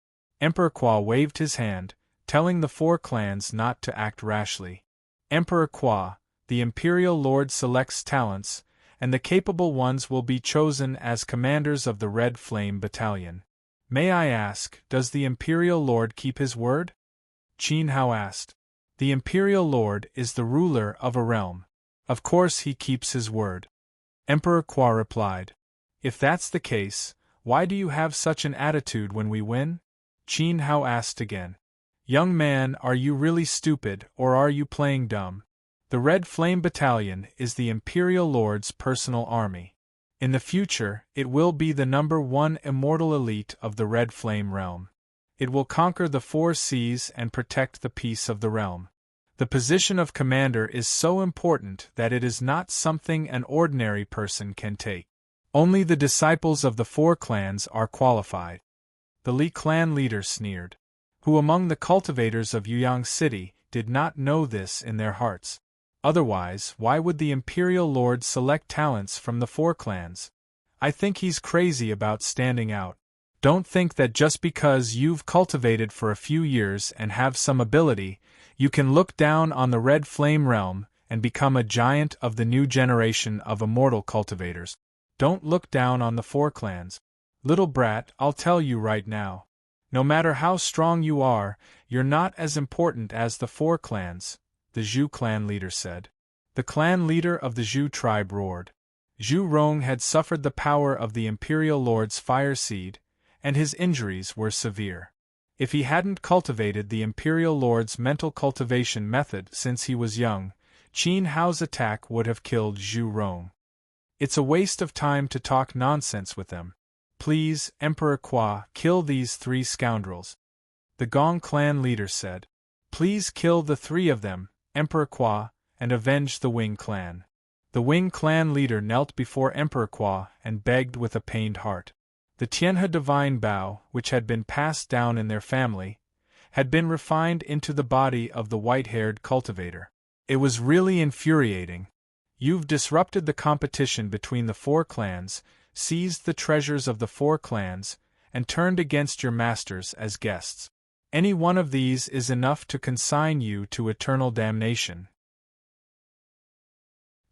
Emperor Qua waved his hand, telling the four clans not to act rashly. Emperor Qua, the Imperial Lord selects talents, and the capable ones will be chosen as commanders of the Red Flame Battalion. May I ask, does the Imperial Lord keep his word? Qin Hao asked. The Imperial Lord is the ruler of a realm. Of course he keeps his word. Emperor Qua replied. If that's the case, why do you have such an attitude when we win? Qin Hao asked again. Young man, are you really stupid or are you playing dumb? The Red Flame Battalion is the Imperial Lord's personal army. In the future, it will be the #1 immortal elite of the Red Flame realm. It will conquer the 4 seas and protect the peace of the realm. The position of commander is so important that it is not something an ordinary person can take. Only the disciples of the 4 clans are qualified. The Li clan leader sneered. Who among the cultivators of Yuyang City did not know this in their hearts? Otherwise, why would the Imperial Lord select talents from the 4 clans? I think he's crazy about standing out. Don't think that just because you've cultivated for a few years and have some ability, you can look down on the Red Flame realm and become a giant of the new generation of immortal cultivators. Don't look down on the 4 clans. Little brat, I'll tell you right now. No matter how strong you are, you're not as important as the 4 clans, the Zhu clan leader said. The clan leader of the Zhu tribe roared. Zhu Rong had suffered the power of the Imperial Lord's fire seed, and his injuries were severe. If he hadn't cultivated the Imperial Lord's mental cultivation method since he was young, Qin Hao's attack would have killed Zhu Rong. It's a waste of time to talk nonsense with them. Please, Emperor Kwa, kill these 3 scoundrels. The Gong clan leader said. Please kill the 3 of them, Emperor Kwa, and avenge the Wing clan. The Wing clan leader knelt before Emperor Kwa and begged with a pained heart. The Tianhe divine bow, which had been passed down in their family, had been refined into the body of the white-haired cultivator. It was really infuriating. You've disrupted the competition between the 4 clans, seized the treasures of the 4 clans, and turned against your masters as guests. Any one of these is enough to consign you to eternal damnation.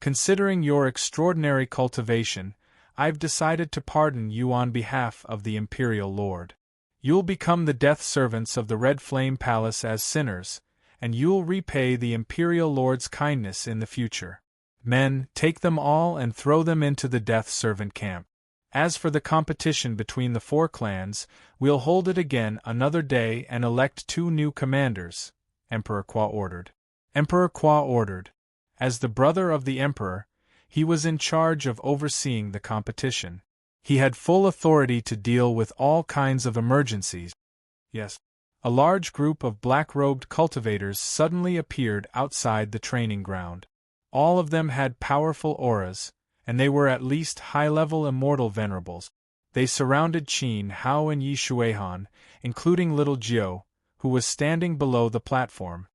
Considering your extraordinary cultivation, I've decided to pardon you on behalf of the Imperial Lord. You'll become the death servants of the Red Flame Palace as sinners, and you'll repay the Imperial Lord's kindness in the future. Men, take them all and throw them into the death servant camp. As for the competition between the 4 clans, we'll hold it again another day and elect 2 new commanders, Emperor Kwa ordered. Emperor Kwa ordered. As the brother of the Emperor, he was in charge of overseeing the competition. He had full authority to deal with all kinds of emergencies. Yes. A large group of black-robed cultivators suddenly appeared outside the training ground. All of them had powerful auras, and they were at least high-level immortal venerables. They surrounded Qin Hao and Yi Shuihan, including little Jiu, who was standing below the platform.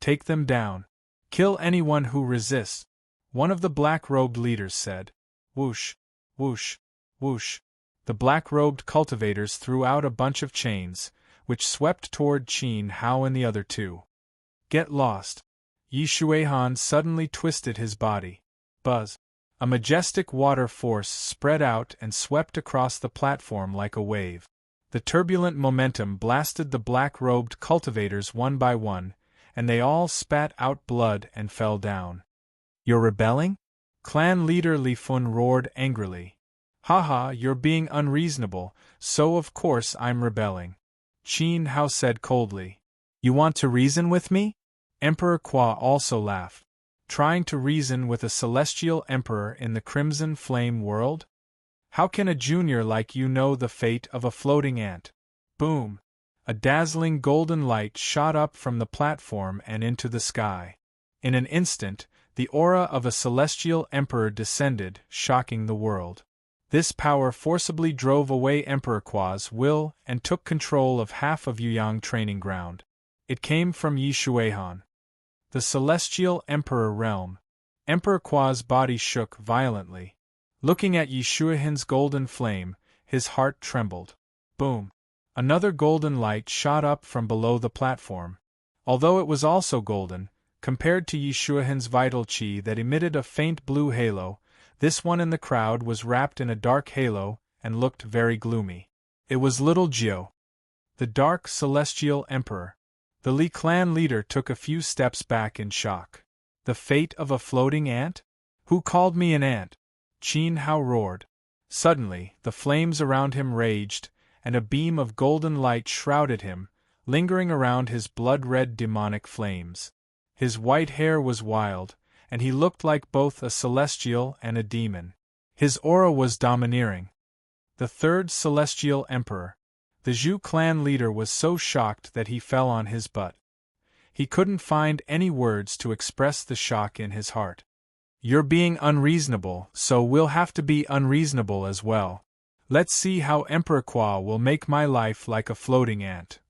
Take them down. Kill anyone who resists, one of the black-robed leaders said. Whoosh, whoosh, whoosh. The black-robed cultivators threw out a bunch of chains, which swept toward Qin Hao and the other 2. Get lost. Yi Shuihan suddenly twisted his body. Buzz. A majestic water force spread out and swept across the platform like a wave. The turbulent momentum blasted the black-robed cultivators one by one, and they all spat out blood and fell down. You're rebelling? Clan leader Li Fun roared angrily. Haha, you're being unreasonable, so of course I'm rebelling. Qin Hao said coldly. You want to reason with me? Emperor Kwa also laughed. Trying to reason with a celestial emperor in the Crimson Flame world? How can a junior like you know the fate of a floating ant? Boom! A dazzling golden light shot up from the platform and into the sky. In an instant, the aura of a celestial emperor descended, shocking the world. This power forcibly drove away Emperor Kwa's will and took control of half of Yuyang training ground. It came from Yi Shuihan. The Celestial Emperor Realm. Emperor Kwa's body shook violently. Looking at Yi Shuihan's golden flame, his heart trembled. Boom! Another golden light shot up from below the platform. Although it was also golden, compared to Yi Shuihan's vital qi that emitted a faint blue halo, this one in the crowd was wrapped in a dark halo and looked very gloomy. It was little Jiu, the dark celestial emperor. The Li clan leader took a few steps back in shock. The fate of a floating ant? Who called me an ant? Qin Hao roared. Suddenly, the flames around him raged, and a beam of golden light shrouded him, lingering around his blood-red demonic flames. His white hair was wild, and he looked like both a celestial and a demon. His aura was domineering. The 3rd Celestial Emperor. The Zhu clan leader was so shocked that he fell on his butt. He couldn't find any words to express the shock in his heart. You're being unreasonable, so we'll have to be unreasonable as well. Let's see how Emperor Kwa will make my life like a floating ant.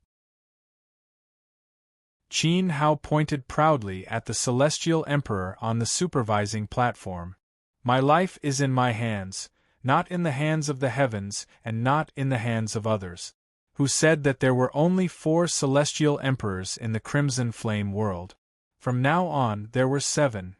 Qin Hao pointed proudly at the Celestial Emperor on the supervising platform. My life is in my hands, not in the hands of the heavens and not in the hands of others. Who said that there were only 4 celestial emperors in the Crimson Flame world? From now on there were 7.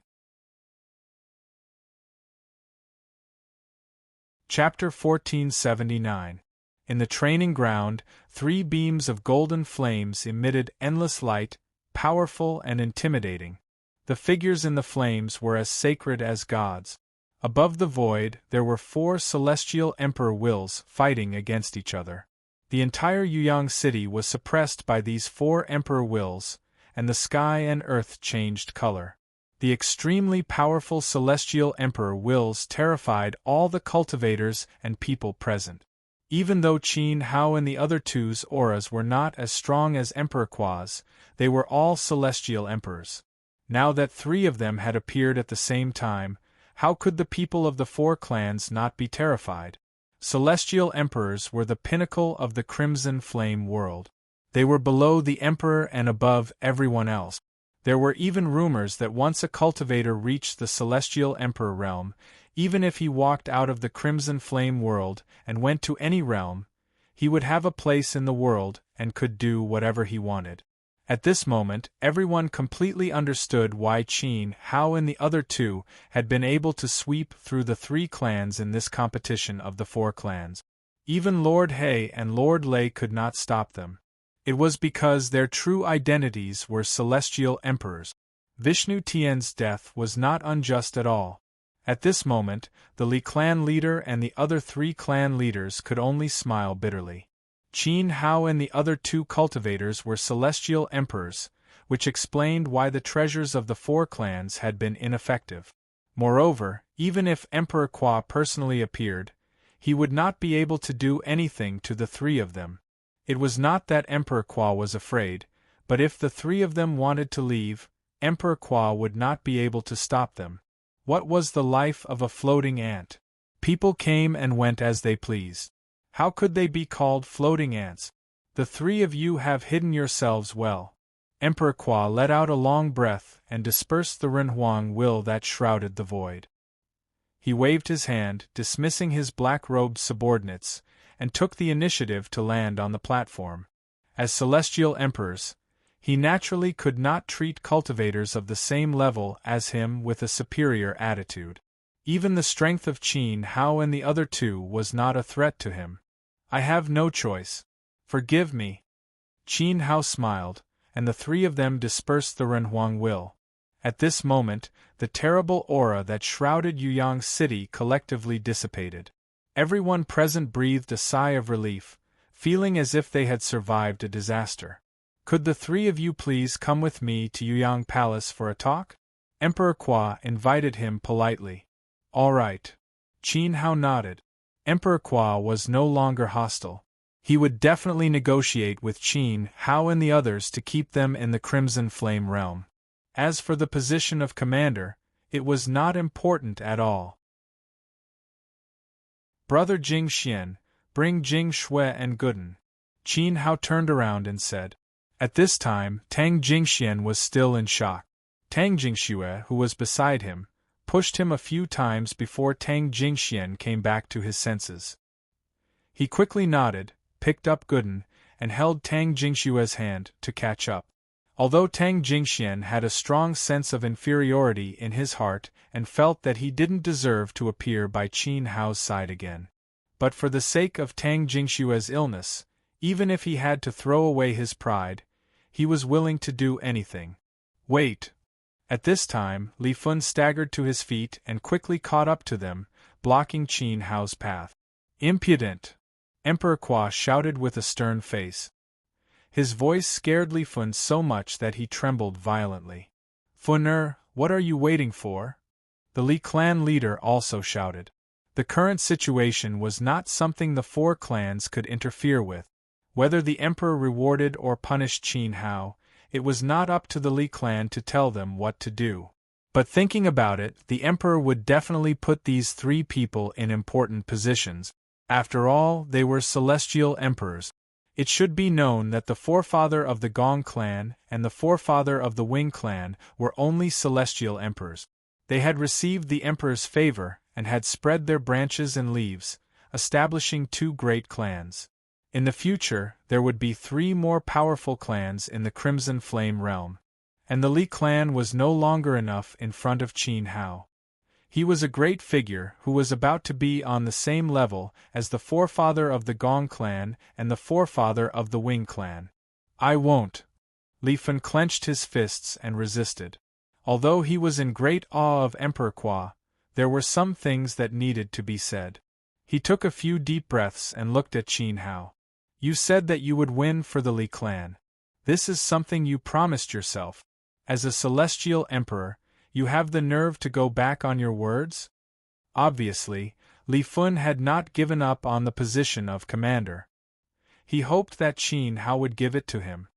Chapter 1479. In the training ground, 3 beams of golden flames emitted endless light, powerful and intimidating. The figures in the flames were as sacred as gods. Above the void, there were 4 celestial emperor wills fighting against each other. The entire Yuyang city was suppressed by these 4 emperor wills, and the sky and earth changed color. The extremely powerful celestial emperor wills terrified all the cultivators and people present. Even though Qin Hao and the other two's auras were not as strong as Emperor Qua's, they were all celestial emperors. Now that 3 of them had appeared at the same time, how could the people of the 4 clans not be terrified? Celestial emperors were the pinnacle of the Crimson Flame world. They were below the emperor and above everyone else. There were even rumors that once a cultivator reached the celestial emperor realm, even if he walked out of the Crimson Flame world and went to any realm, he would have a place in the world and could do whatever he wanted. At this moment, everyone completely understood why Qin Hao and the other 2 had been able to sweep through the 3 clans in this competition of the 4 clans. Even Lord He and Lord Lei could not stop them. It was because their true identities were celestial emperors. Vishnu Tian's death was not unjust at all. At this moment, the Li clan leader and the other 3 clan leaders could only smile bitterly. Qin Hao and the other 2 cultivators were celestial emperors, which explained why the treasures of the 4 clans had been ineffective. Moreover, even if Emperor Qua personally appeared, he would not be able to do anything to the 3 of them. It was not that Emperor Qua was afraid, but if the 3 of them wanted to leave, Emperor Qua would not be able to stop them. What was the life of a floating ant? People came and went as they pleased. How could they be called floating ants? The 3 of you have hidden yourselves well. Emperor Qua let out a long breath and dispersed the Renhuang will that shrouded the void. He waved his hand, dismissing his black-robed subordinates, and took the initiative to land on the platform. As celestial emperors, he naturally could not treat cultivators of the same level as him with a superior attitude. Even the strength of Qin Hao and the other 2 was not a threat to him. I have no choice. Forgive me. Qin Hao smiled, and the 3 of them dispersed the Renhuang will. At this moment, the terrible aura that shrouded Yuyang City collectively dissipated. Everyone present breathed a sigh of relief, feeling as if they had survived a disaster. Could the 3 of you please come with me to Yuyang Palace for a talk? Emperor Qua invited him politely. All right. Qin Hao nodded. Emperor Qua was no longer hostile. He would definitely negotiate with Qin Hao and the others to keep them in the Crimson Flame realm. As for the position of commander, it was not important at all. Brother Jing Xian, bring Jing Shui and Guden. Qin Hao turned around and said. At this time, Tang Jingxian was still in shock. Tang Jingxue, who was beside him, pushed him a few times before Tang Jingxian came back to his senses. He quickly nodded, picked up Guden, and held Tang Jingshue's hand to catch up. Although Tang Jingxian had a strong sense of inferiority in his heart and felt that he didn't deserve to appear by Qin Hao's side again. But for the sake of Tang Jingshue's illness, even if he had to throw away his pride, he was willing to do anything. Wait! At this time, Li Fun staggered to his feet and quickly caught up to them, blocking Qin Hao's path. Impudent! Emperor Qua shouted with a stern face. His voice scared Li Fun so much that he trembled violently. Fun'er, what are you waiting for? The Li clan leader also shouted. The current situation was not something the 4 clans could interfere with. Whether the emperor rewarded or punished Qin Hao, it was not up to the Li clan to tell them what to do. But thinking about it, the emperor would definitely put these 3 people in important positions. After all, they were celestial emperors. It should be known that the forefather of the Gong clan and the forefather of the Wing clan were only celestial emperors. They had received the emperor's favor and had spread their branches and leaves, establishing 2 great clans. In the future, there would be 3 more powerful clans in the Crimson Flame realm. And the Li clan was no longer enough in front of Qin Hao. He was a great figure who was about to be on the same level as the forefather of the Gong clan and the forefather of the Wing clan. I won't. Li Fun clenched his fists and resisted. Although he was in great awe of Emperor Qua, there were some things that needed to be said. He took a few deep breaths and looked at Qin Hao. You said that you would win for the Li clan. This is something you promised yourself. As a celestial emperor, you have the nerve to go back on your words? Obviously, Li Fun had not given up on the position of commander. He hoped that Qin Hao would give it to him.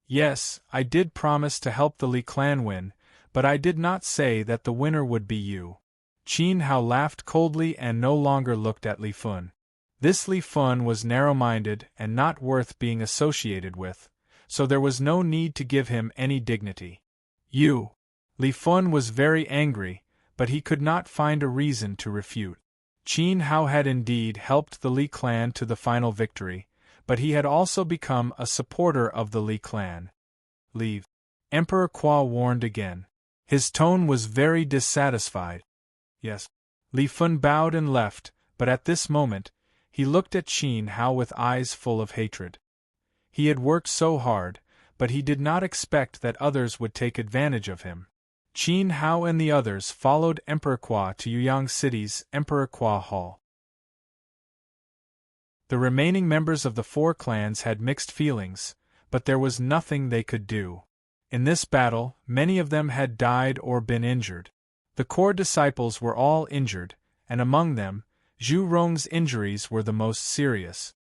Yes, I did promise to help the Li clan win, but I did not say that the winner would be you. Qin Hao laughed coldly and no longer looked at Li Fun. This Li Fun was narrow-minded and not worth being associated with, so there was no need to give him any dignity. You! Li Fun was very angry, but he could not find a reason to refute. Qin Hao had indeed helped the Li clan to the final victory, but he had also become a supporter of the Li clan. Leave. Emperor Kwa warned again. His tone was very dissatisfied. Yes. Li Fun bowed and left, but at this moment, he looked at Qin Hao with eyes full of hatred. He had worked so hard, but he did not expect that others would take advantage of him. Qin Hao and the others followed Emperor Kwa to Yuyang City's Emperor Kwa Hall. The remaining members of the 4 clans had mixed feelings, but there was nothing they could do. In this battle, many of them had died or been injured. The core disciples were all injured, and among them, Zhu Rong's injuries were the most serious.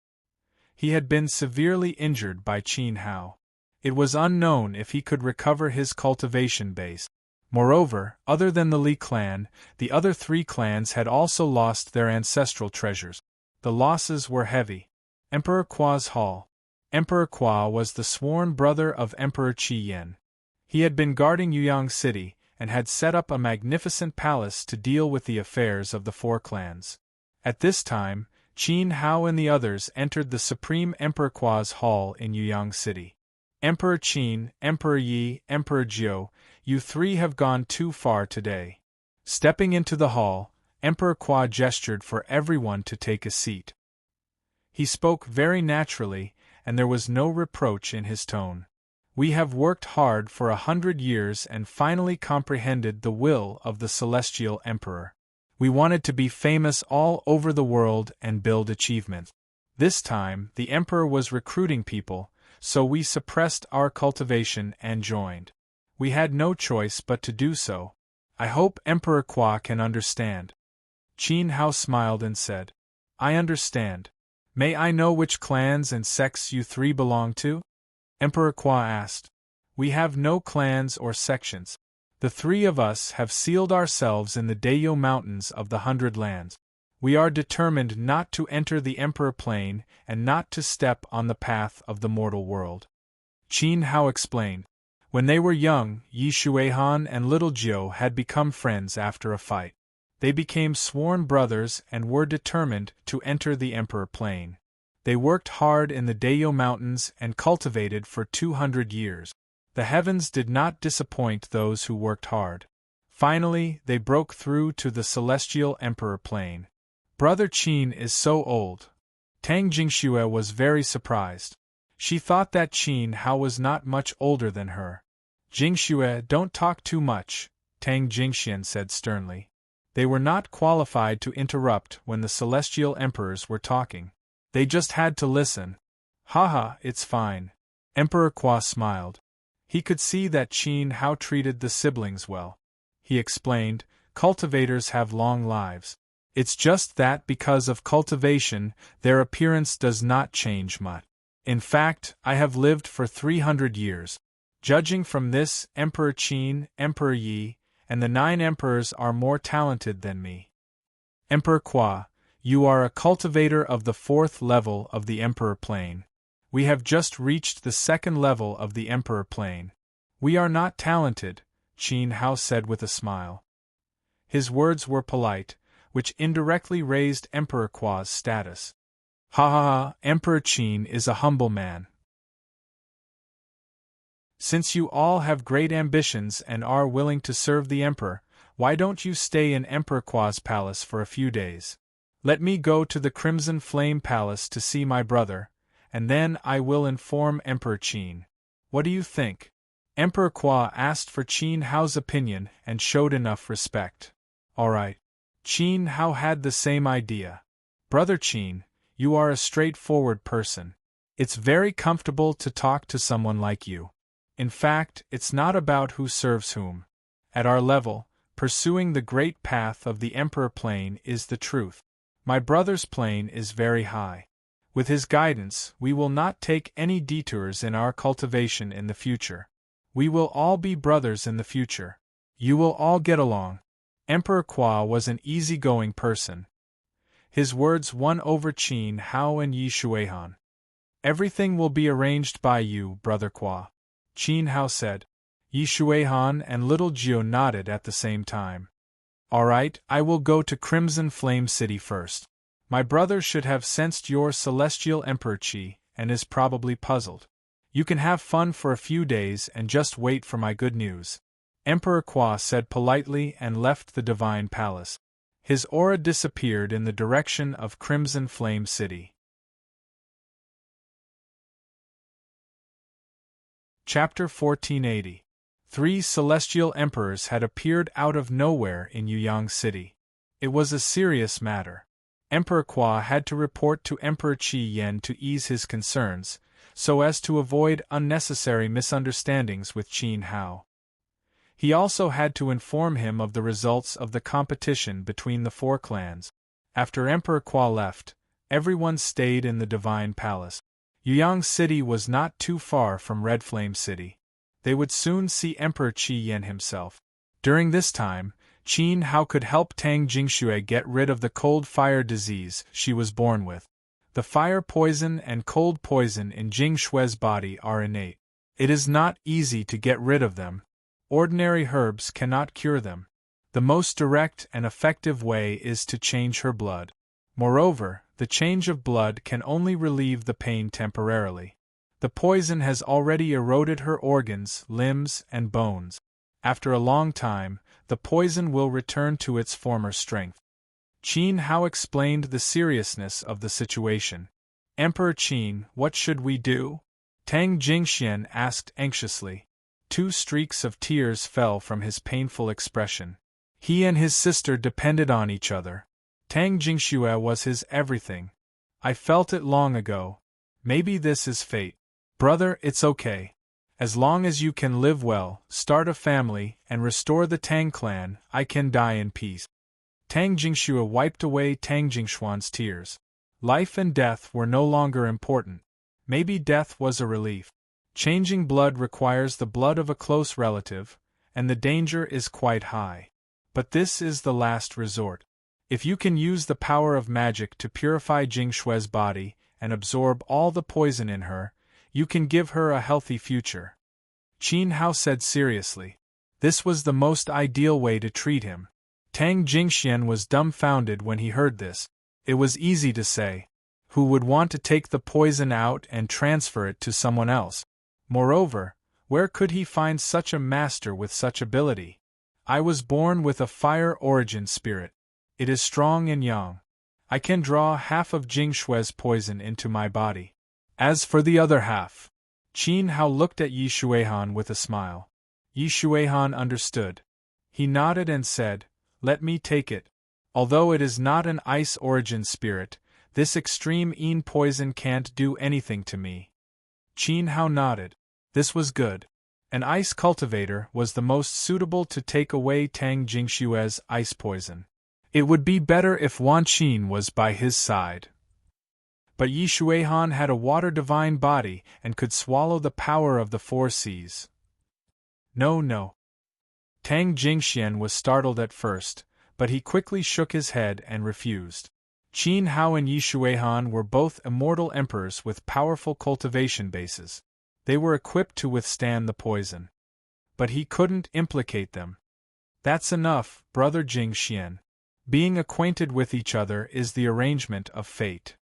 He had been severely injured by Qin Hao. It was unknown if he could recover his cultivation base. Moreover, other than the Li clan, the other 3 clans had also lost their ancestral treasures. The losses were heavy. Emperor Kwa's Hall. Emperor Kwa was the sworn brother of Emperor Qi Yen. He had been guarding Yuyang City, and had set up a magnificent palace to deal with the affairs of the 4 clans. At this time, Qin Hao and the others entered the Supreme Emperor Kwa's hall in Yuyang City. Emperor Qin, Emperor Yi, Emperor Jiu, you 3 have gone too far today. Stepping into the hall, Emperor Kwa gestured for everyone to take a seat. He spoke very naturally, and there was no reproach in his tone. We have worked hard for 100 years and finally comprehended the will of the Celestial Emperor. We wanted to be famous all over the world and build achievements. This time, the Emperor was recruiting people, so we suppressed our cultivation and joined. We had no choice but to do so. I hope Emperor Kwa can understand. Qin Hao smiled and said, I understand. May I know which clans and sects you 3 belong to? Emperor Kwa asked. We have no clans or sections. The 3 of us have sealed ourselves in the Dayo Mountains of the 100 Lands. We are determined not to enter the Emperor Plane and not to step on the path of the mortal world. Qin Hao explained. When they were young, Yi Shuihan and Little Jiu had become friends after a fight. They became sworn brothers and were determined to enter the Emperor Plane. They worked hard in the Dayo Mountains and cultivated for 200 years. The heavens did not disappoint those who worked hard. Finally, they broke through to the Celestial Emperor Plane. Brother Qin is so old. Tang Jingxue was very surprised. She thought that Qin Hao was not much older than her. Jingxue, don't talk too much, Tang Jingxian said sternly. They were not qualified to interrupt when the Celestial Emperors were talking. They just had to listen. Haha, it's fine. Emperor Kwa smiled. He could see that Qin Hao treated the siblings well. He explained, cultivators have long lives. It's just that because of cultivation, their appearance does not change much. In fact, I have lived for 300 years. Judging from this, Emperor Qin, Emperor Yi, and the 9 emperors are more talented than me. Emperor Kwa, you are a cultivator of the 4th level of the Emperor Plane. We have just reached the 2nd level of the Emperor Plane. We are not talented, Qin Hao said with a smile. His words were polite, which indirectly raised Emperor Kwa's status. Ha ha ha, Emperor Qin is a humble man. Since you all have great ambitions and are willing to serve the Emperor, why don't you stay in Emperor Kwa's palace for a few days? Let me go to the Crimson Flame Palace to see my brother, and then I will inform Emperor Qin. What do you think? Emperor Kwa asked for Qin Hao's opinion and showed enough respect. All right. Qin Hao had the same idea. Brother Qin, you are a straightforward person. It's very comfortable to talk to someone like you. In fact, it's not about who serves whom. At our level, pursuing the great path of the Emperor plane is the truth. My brother's plane is very high. With his guidance, we will not take any detours in our cultivation in the future. We will all be brothers in the future. You will all get along. Emperor Kwa was an easygoing person. His words won over Qin Hao and Yi Shuihan. Everything will be arranged by you, Brother Kwa, Qin Hao said. Yi Shuihan and Little Jiu nodded at the same time. All right, I will go to Crimson Flame City first. My brother should have sensed your celestial Emperor Qi and is probably puzzled. You can have fun for a few days and just wait for my good news. Emperor Kwa said politely and left the divine palace. His aura disappeared in the direction of Crimson Flame City. Chapter 1480. 3 celestial emperors had appeared out of nowhere in Yuyang City. It was a serious matter. Emperor Kwa had to report to Emperor Qi Yen to ease his concerns, so as to avoid unnecessary misunderstandings with Qin Hao. He also had to inform him of the results of the competition between the 4 clans. After Emperor Kwa left, everyone stayed in the Divine Palace. Yuyang City was not too far from Red Flame City. They would soon see Emperor Qi Yen himself. During this time, Qin Hao could help Tang Jingxue get rid of the cold fire disease she was born with. The fire poison and cold poison in Jingshue's body are innate. It is not easy to get rid of them. Ordinary herbs cannot cure them. The most direct and effective way is to change her blood. Moreover, the change of blood can only relieve the pain temporarily. The poison has already eroded her organs, limbs, and bones. After a long time, the poison will return to its former strength. Qin Hao explained the seriousness of the situation. Emperor Qin, what should we do? Tang Jingxian asked anxiously. 2 streaks of tears fell from his painful expression. He and his sister depended on each other. Tang Jingxue was his everything. I felt it long ago. Maybe this is fate. Brother, it's okay. As long as you can live well, start a family, and restore the Tang clan, I can die in peace. Tang Jingxue wiped away Tang Jingshuan's tears. Life and death were no longer important. Maybe death was a relief. Changing blood requires the blood of a close relative, and the danger is quite high. But this is the last resort. If you can use the power of magic to purify Jingshue's body and absorb all the poison in her, you can give her a healthy future. Qin Hao said seriously. This was the most ideal way to treat him. Tang Jingxian was dumbfounded when he heard this. It was easy to say. Who would want to take the poison out and transfer it to someone else? Moreover, where could he find such a master with such ability? I was born with a fire origin spirit. It is strong and yang. I can draw half of Jingshue's poison into my body. As for the other half, Qin Hao looked at Yi Shuihan with a smile. Yi Shuihan understood. He nodded and said, Let me take it. Although it is not an ice origin spirit, this extreme Yin poison can't do anything to me. Qin Hao nodded. This was good. An ice cultivator was the most suitable to take away Tang Jingshue's ice poison. It would be better if Wan Qin was by his side. But Yi Shuihan had a water divine body and could swallow the power of the 4 seas. No. Tang Jingxian was startled at first, but he quickly shook his head and refused. Qin Hao and Yi Shuihan were both immortal emperors with powerful cultivation bases. They were equipped to withstand the poison. But he couldn't implicate them. That's enough, Brother Jingxian. Being acquainted with each other is the arrangement of fate.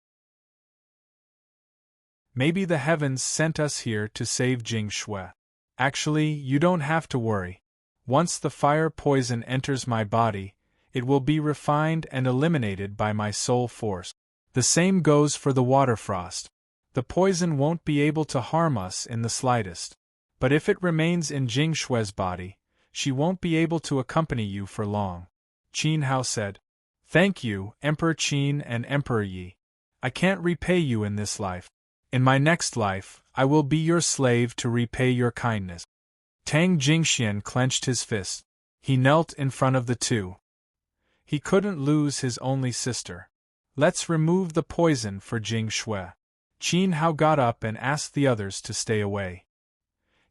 Maybe the heavens sent us here to save Jingshue. Actually, you don't have to worry. Once the fire poison enters my body, it will be refined and eliminated by my soul force. The same goes for the water frost. The poison won't be able to harm us in the slightest. But if it remains in Jingshue's body, she won't be able to accompany you for long. Qin Hao said. Thank you, Emperor Qin and Emperor Yi. I can't repay you in this life. In my next life, I will be your slave to repay your kindness. Tang Jingxian clenched his fist. He knelt in front of the two. He couldn't lose his only sister. Let's remove the poison for Jing Shui. Qin Hao got up and asked the others to stay away.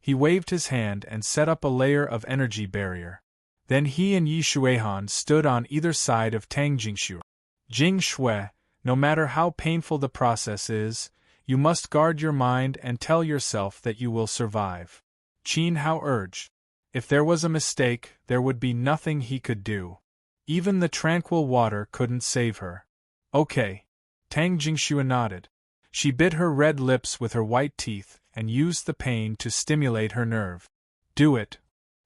He waved his hand and set up a layer of energy barrier. Then he and Yi Shuihan stood on either side of Tang Jingshu. Jing Shui, no matter how painful the process is, you must guard your mind and tell yourself that you will survive. Qin Hao urged. If there was a mistake, there would be nothing he could do. Even the tranquil water couldn't save her. Okay. Tang Jingshu nodded. She bit her red lips with her white teeth and used the pain to stimulate her nerve. Do it.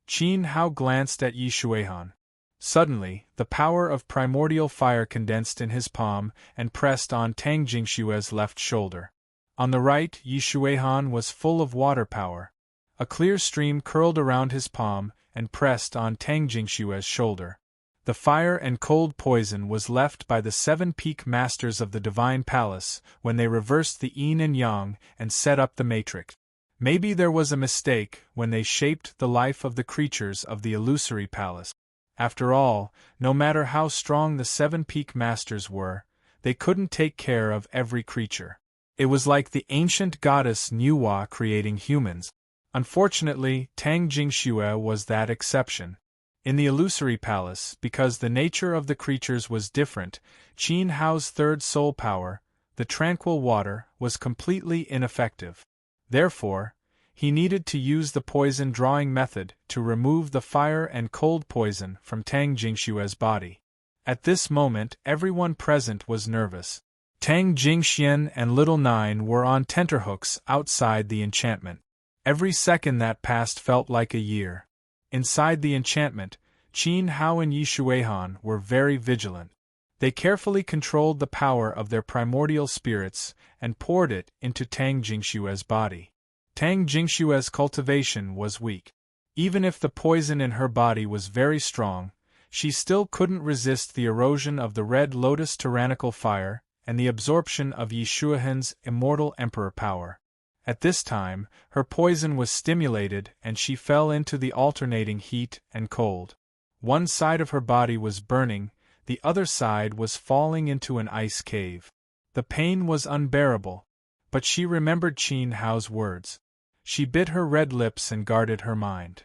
Qin Hao glanced at Yi Shuihan. Suddenly, the power of primordial fire condensed in his palm and pressed on Tang Jingshue's left shoulder. On the right, Yi Shuihan was full of water power. A clear stream curled around his palm and pressed on Tang Jingshue's shoulder. The fire and cold poison was left by the 7 peak masters of the Divine Palace when they reversed the yin and yang and set up the matrix. Maybe there was a mistake when they shaped the life of the creatures of the illusory palace. After all, no matter how strong the 7 peak masters were, they couldn't take care of every creature. It was like the ancient goddess Nuwa creating humans. Unfortunately, Tang Jingxue was that exception. In the illusory palace, because the nature of the creatures was different, Qin Hao's third soul power, the tranquil water, was completely ineffective. Therefore, he needed to use the poison drawing method to remove the fire and cold poison from Tang Jingshue's body. At this moment, everyone present was nervous. Tang Jingxian and Little Nine were on tenterhooks outside the enchantment. Every second that passed felt like a year. Inside the enchantment, Qin Hao and Yi Shuihan were very vigilant. They carefully controlled the power of their primordial spirits and poured it into Tang Jingshue's body. Tang Jingshue's cultivation was weak. Even if the poison in her body was very strong, she still couldn't resist the erosion of the red lotus tyrannical fire and the absorption of Yi Shuihan's immortal emperor power. At this time, her poison was stimulated and she fell into the alternating heat and cold. One side of her body was burning, the other side was falling into an ice cave. The pain was unbearable, but she remembered Qin Hao's words. She bit her red lips and guarded her mind.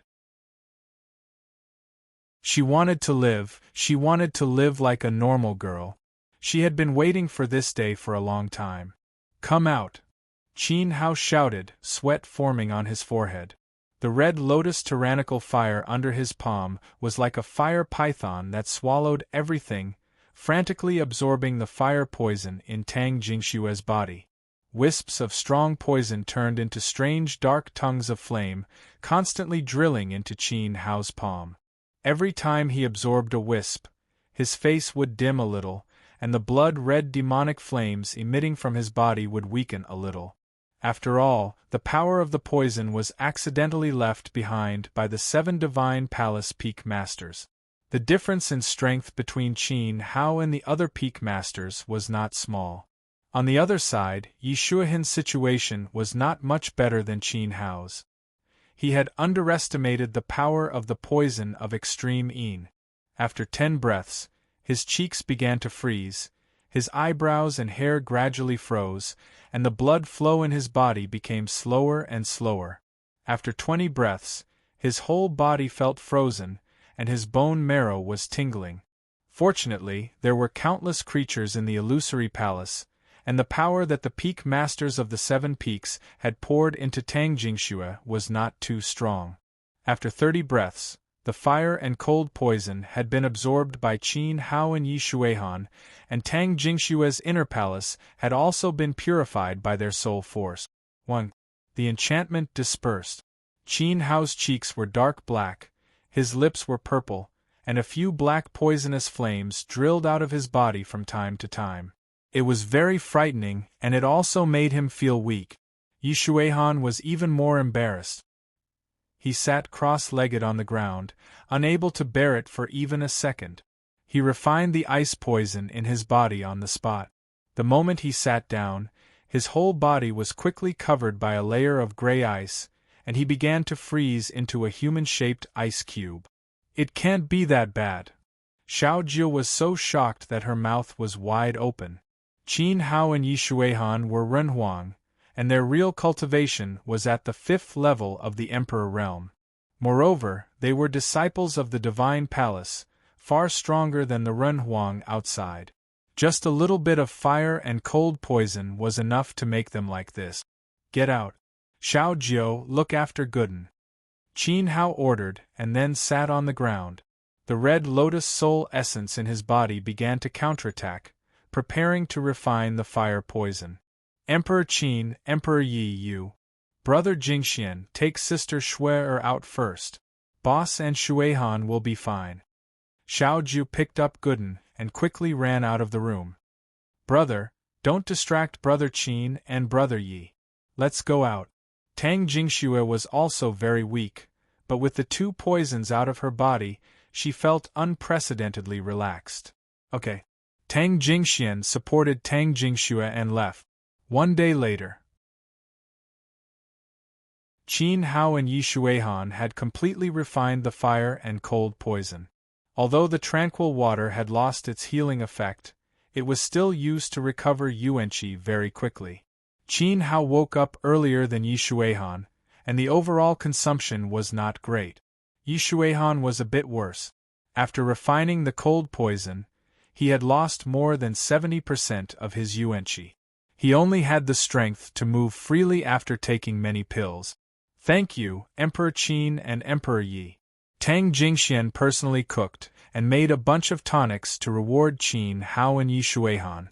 She wanted to live like a normal girl. She had been waiting for this day for a long time. Come out! Qin Hao shouted, sweat forming on his forehead. The red lotus tyrannical fire under his palm was like a fire python that swallowed everything, frantically absorbing the fire poison in Tang Jingshue's body. Wisps of strong poison turned into strange dark tongues of flame, constantly drilling into Qin Hao's palm. Every time he absorbed a wisp, his face would dim a little, and the blood-red demonic flames emitting from his body would weaken a little. After all, the power of the poison was accidentally left behind by the 7 Divine Palace Peak Masters. The difference in strength between Qin Hao and the other Peak Masters was not small. On the other side, Yi Shuihan's situation was not much better than Qin Hao's. He had underestimated the power of the poison of extreme yin. After 10 breaths, his cheeks began to freeze, his eyebrows and hair gradually froze, and the blood flow in his body became slower and slower. After 20 breaths, his whole body felt frozen, and his bone marrow was tingling. Fortunately, there were countless creatures in the illusory palace, and the power that the peak masters of the 7 peaks had poured into Tang Jingxue was not too strong. After 30 breaths, the fire and cold poison had been absorbed by Qin Hao and Yi Shuihan, and Tang Jingshue's inner palace had also been purified by their soul force. 1. The enchantment dispersed. Qin Hao's cheeks were dark black, his lips were purple, and a few black poisonous flames drilled out of his body from time to time. It was very frightening, and it also made him feel weak. Yi Shuihan was even more embarrassed. He sat cross-legged on the ground, unable to bear it for even a second. He refined the ice poison in his body on the spot. The moment he sat down, His whole body was quickly covered by a layer of gray ice, and he began to freeze into a human-shaped ice cube. It can't be that bad. Xiao Jiu was so shocked that her mouth was wide open. Qin Hao and Yi Shuihan were Renhuang, and their real cultivation was at the 5th level of the Emperor realm. Moreover, they were disciples of the Divine Palace, far stronger than the Renhuang outside. Just a little bit of fire and cold poison was enough to make them like this. Get out. Xiao Jiu, look after Gooden. Qin Hao ordered, and then sat on the ground. The red lotus soul essence in his body began to counterattack, preparing to refine the fire poison. Emperor Qin, Emperor Yi Yu. Brother Jingxian, take Sister Shui out first. Boss and Shuihan will be fine. Xiao Jiu picked up Gooden and quickly ran out of the room. Brother, don't distract Brother Qin and Brother Yi. Let's go out. Tang Jingxue was also very weak, but with the 2 poisons out of her body, she felt unprecedentedly relaxed. Okay. Tang Jingxian supported Tang Jingxue and left. 1 day later. Qin Hao and Yi Shuihan had completely refined the fire and cold poison. Although the tranquil water had lost its healing effect, it was still used to recover yuanqi very quickly. Qin Hao woke up earlier than Yi Shuihan, and the overall consumption was not great. Yi Shuihan was a bit worse. After refining the cold poison, he had lost more than 70% of his yuanqi. He only had the strength to move freely after taking many pills. Thank you, Emperor Qin and Emperor Yi. Tang Jingxian personally cooked and made a bunch of tonics to reward Qin Hao and Yi Shuihan.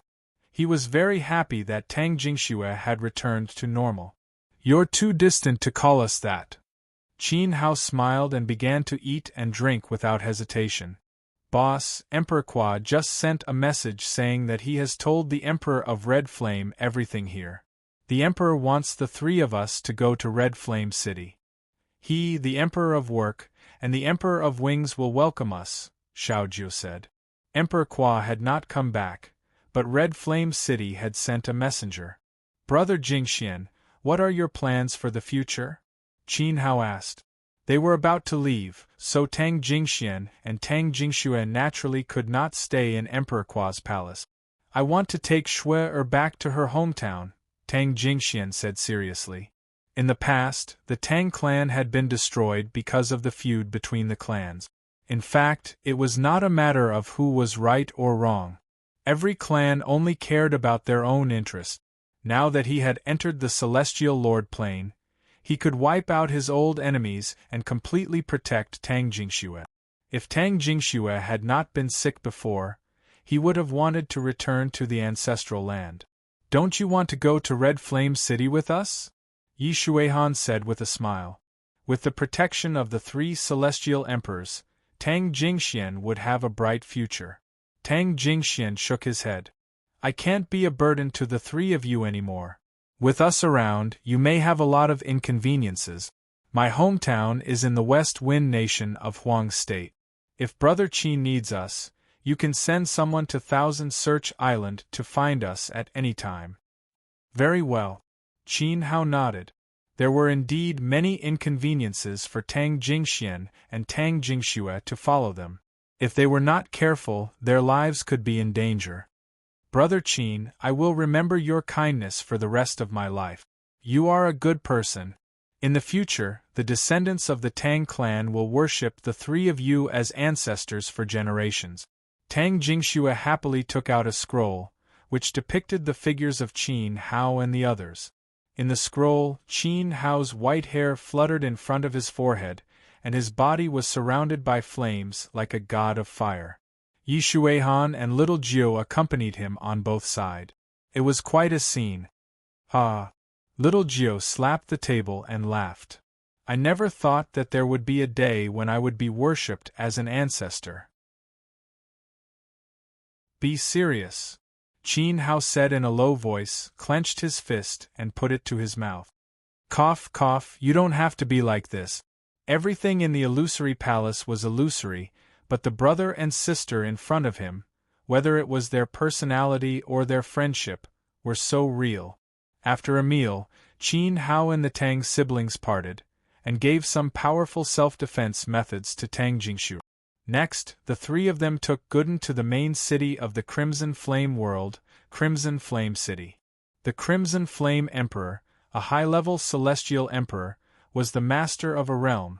He was very happy that Tang Jingxue had returned to normal. You're too distant to call us that. Qin Hao smiled and began to eat and drink without hesitation. Boss, Emperor Qua just sent a message saying that he has told the Emperor of Red Flame everything here. The Emperor wants the 3 of us to go to Red Flame City. He, the Emperor of Work, and the Emperor of Wings will welcome us, Xiao Jiu said. Emperor Qua had not come back, but Red Flame City had sent a messenger. Brother Jingxian, what are your plans for the future? Qin Hao asked. They were about to leave, so Tang Jingxian and Tang Jingxue naturally could not stay in Emperor Qua's palace. I want to take Shui back to her hometown, Tang Jingxian said seriously. In the past, the Tang clan had been destroyed because of the feud between the clans. In fact, it was not a matter of who was right or wrong. Every clan only cared about their own interest. Now that he had entered the Celestial Lord Plane, he could wipe out his old enemies and completely protect Tang Jingxue. If Tang Jingxue had not been sick before, he would have wanted to return to the ancestral land. Don't you want to go to Red Flame City with us? Yi Shuihan said with a smile. With the protection of the 3 celestial emperors, Tang Jingxian would have a bright future. Tang Jingxian shook his head. I can't be a burden to the 3 of you anymore. With us around, you may have a lot of inconveniences. My hometown is in the West Wind Nation of Huang State. If Brother Qin needs us, you can send someone to Thousand Search Island to find us at any time. Very well. Qin Hao nodded. There were indeed many inconveniences for Tang Jingxian and Tang Jingxue to follow them. If they were not careful, their lives could be in danger. Brother Qin, I will remember your kindness for the rest of my life. You are a good person. In the future, the descendants of the Tang clan will worship the 3 of you as ancestors for generations. Tang Jingxue happily took out a scroll, which depicted the figures of Qin Hao and the others. In the scroll, Qin Hao's white hair fluttered in front of his forehead, and his body was surrounded by flames like a god of fire. Yi Shuihan and Little Jiu accompanied him on both sides. It was quite a scene. Ha! Little Jiu slapped the table and laughed. I never thought that there would be a day when I would be worshipped as an ancestor. Be serious. Qin Hao said in a low voice, clenched his fist, and put it to his mouth. Cough, cough, you don't have to be like this. Everything in the illusory palace was illusory, but the brother and sister in front of him, whether it was their personality or their friendship, were so real. After a meal, Qin Hao and the Tang siblings parted, and gave some powerful self-defense methods to Tang Jingshu. Next, the three of them took Gooden to the main city of the Crimson Flame world, Crimson Flame City. The Crimson Flame Emperor, a high-level celestial emperor, was the master of a realm.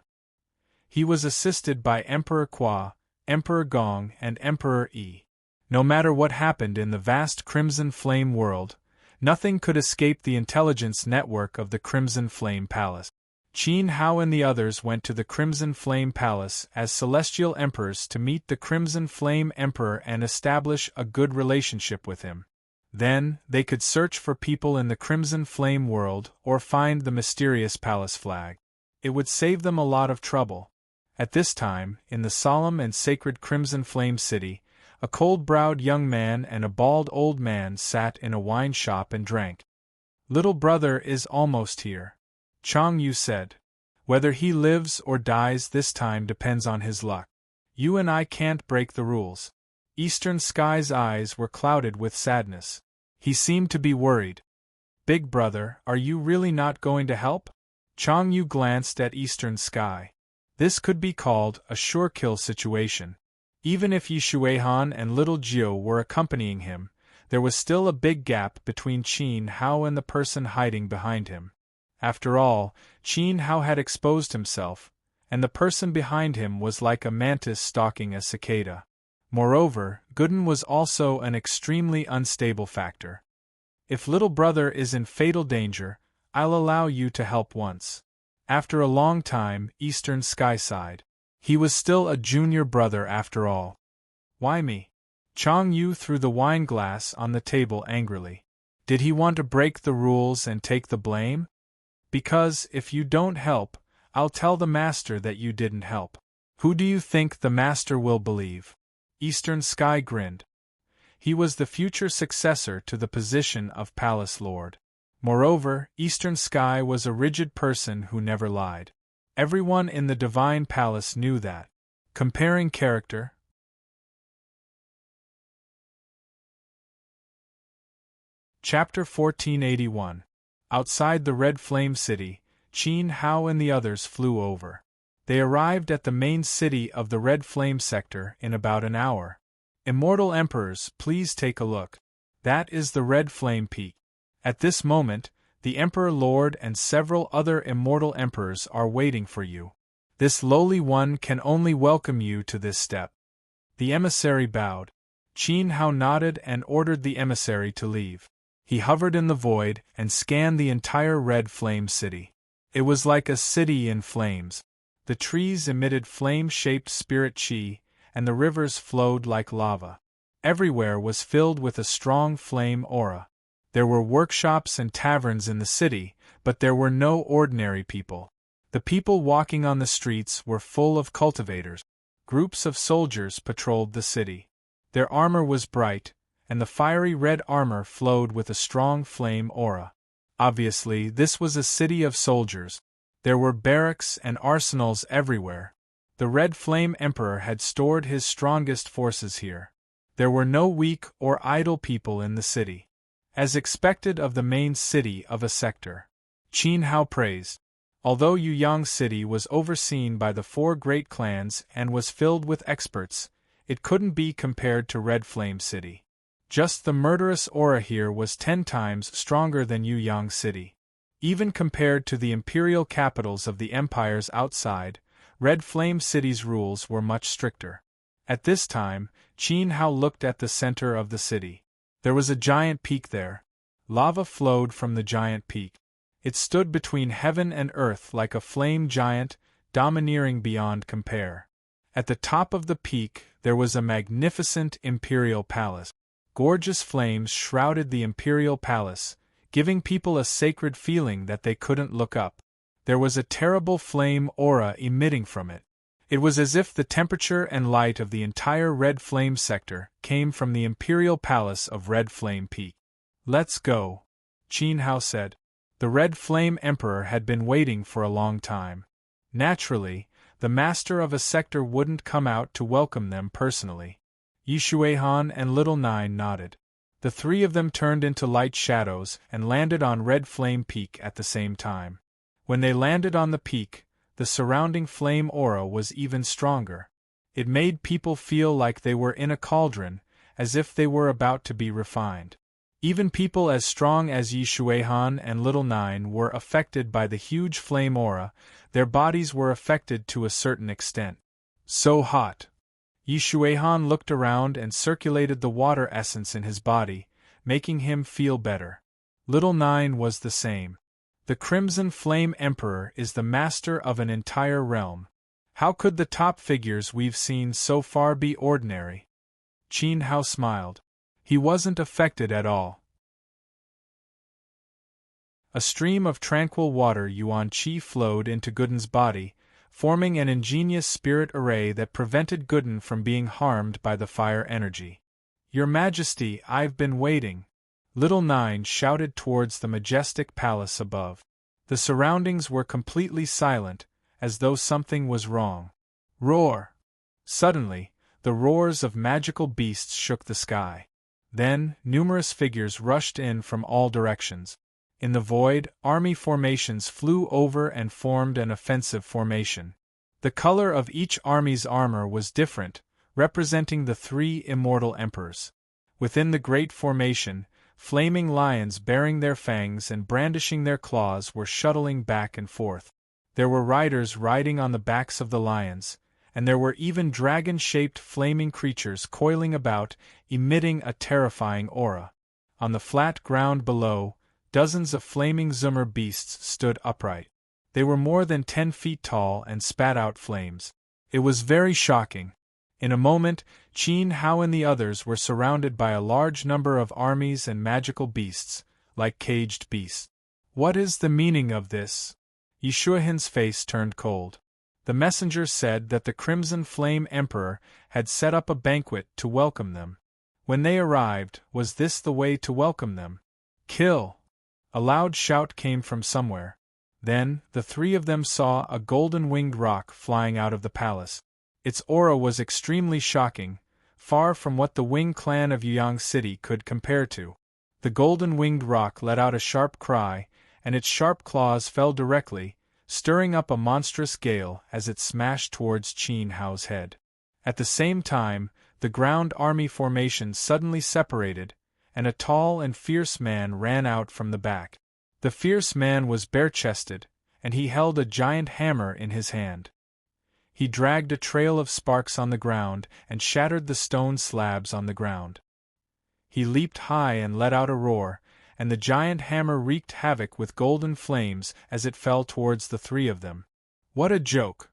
He was assisted by Emperor Qua, Emperor Gong, and Emperor Yi. No matter what happened in the vast Crimson Flame world, nothing could escape the intelligence network of the Crimson Flame Palace. Qin Hao and the others went to the Crimson Flame Palace as celestial emperors to meet the Crimson Flame Emperor and establish a good relationship with him. Then, they could search for people in the Crimson Flame world or find the mysterious palace flag. It would save them a lot of trouble. At this time, in the solemn and sacred Crimson Flame City, a cold-browed young man and a bald old man sat in a wine shop and drank. "Little brother is almost here," Chang Yu said. "Whether he lives or dies this time depends on his luck. You and I can't break the rules." Eastern Sky's eyes were clouded with sadness. He seemed to be worried. "Big brother, are you really not going to help?" Chang Yu glanced at Eastern Sky. This could be called a sure-kill situation. Even if Yi Xuehan and Little Jiu were accompanying him, there was still a big gap between Qin Hao and the person hiding behind him. After all, Qin Hao had exposed himself, and the person behind him was like a mantis stalking a cicada. Moreover, Gooden was also an extremely unstable factor. "If little brother is in fatal danger, I'll allow you to help once." After a long time, Eastern Sky sighed. He was still a junior brother after all. "Why me?" Chang Yu threw the wine glass on the table angrily. Did he want to break the rules and take the blame? "Because, if you don't help, I'll tell the master that you didn't help." "Who do you think the master will believe?" Eastern Sky grinned. He was the future successor to the position of Palace Lord. Moreover, Eastern Sky was a rigid person who never lied. Everyone in the Divine Palace knew that. Comparing character. Chapter 1481. Outside the Red Flame City, Qin Hao and the others flew over. They arrived at the main city of the Red Flame sector in about an hour. "Immortal Emperors, please take a look. That is the Red Flame Peak. At this moment, the Emperor Lord and several other immortal emperors are waiting for you. This lowly one can only welcome you to this step." The emissary bowed. Qin Hao nodded and ordered the emissary to leave. He hovered in the void and scanned the entire Red Flame City. It was like a city in flames. The trees emitted flame-shaped spirit chi, and the rivers flowed like lava. Everywhere was filled with a strong flame aura. There were workshops and taverns in the city, but there were no ordinary people. The people walking on the streets were full of cultivators. Groups of soldiers patrolled the city. Their armor was bright, and the fiery red armor flowed with a strong flame aura. Obviously, this was a city of soldiers. There were barracks and arsenals everywhere. The Red Flame Emperor had stored his strongest forces here. There were no weak or idle people in the city. As expected of the main city of a sector. Qin Hao praised. Although Yuyang City was overseen by the 4 great clans and was filled with experts, it couldn't be compared to Red Flame City. Just the murderous aura here was 10 times stronger than Yuyang City. Even compared to the imperial capitals of the empires outside, Red Flame City's rules were much stricter. At this time, Qin Hao looked at the center of the city. There was a giant peak there. Lava flowed from the giant peak. It stood between heaven and earth like a flame giant, domineering beyond compare. At the top of the peak, there was a magnificent imperial palace. Gorgeous flames shrouded the imperial palace, giving people a sacred feeling that they couldn't look up. There was a terrible flame aura emitting from it. It was as if the temperature and light of the entire Red Flame sector came from the imperial palace of Red Flame Peak. "Let's go," Qin Hao said. The Red Flame Emperor had been waiting for a long time. Naturally, the master of a sector wouldn't come out to welcome them personally. Yi Xuehan and Little Nine nodded. The three of them turned into light shadows and landed on Red Flame Peak at the same time. When they landed on the peak, the surrounding flame aura was even stronger. It made people feel like they were in a cauldron, as if they were about to be refined. Even people as strong as Yi Shuihan and Little Nine were affected by the huge flame aura. Their bodies were affected to a certain extent. So hot. Yi Shuihan looked around and circulated the water essence in his body, making him feel better. Little Nine was the same. The Crimson Flame Emperor is the master of an entire realm. How could the top figures we've seen so far be ordinary? Qin Hao smiled. He wasn't affected at all. A stream of tranquil water Yuan Qi flowed into Gooden's body, forming an ingenious spirit array that prevented Gooden from being harmed by the fire energy. Your Majesty, I've been waiting. Little Nine shouted towards the majestic palace above. The surroundings were completely silent, as though something was wrong. Roar! Suddenly, the roars of magical beasts shook the sky. Then, numerous figures rushed in from all directions. In the void, army formations flew over and formed an offensive formation. The color of each army's armor was different, representing the three immortal emperors. Within the great formation, flaming lions bearing their fangs and brandishing their claws were shuttling back and forth. There were riders riding on the backs of the lions, and there were even dragon-shaped flaming creatures coiling about, emitting a terrifying aura. On the flat ground below, dozens of flaming Zumur beasts stood upright. They were more than 10 feet tall and spat out flames. It was very shocking. In a moment, Qin Hao and the others were surrounded by a large number of armies and magical beasts, like caged beasts. What is the meaning of this? Yi Shuihan's face turned cold. The messenger said that the Crimson Flame Emperor had set up a banquet to welcome them. When they arrived, was this the way to welcome them? Kill! A loud shout came from somewhere. Then, the three of them saw a golden-winged roc flying out of the palace. Its aura was extremely shocking, far from what the Wing clan of Yuyang City could compare to. The golden-winged roc let out a sharp cry, and its sharp claws fell directly, stirring up a monstrous gale as it smashed towards Qin Hao's head. At the same time, the ground army formation suddenly separated, and a tall and fierce man ran out from the back. The fierce man was bare-chested, and he held a giant hammer in his hand. He dragged a trail of sparks on the ground and shattered the stone slabs on the ground. He leaped high and let out a roar, and the giant hammer wreaked havoc with golden flames as it fell towards the three of them. What a joke!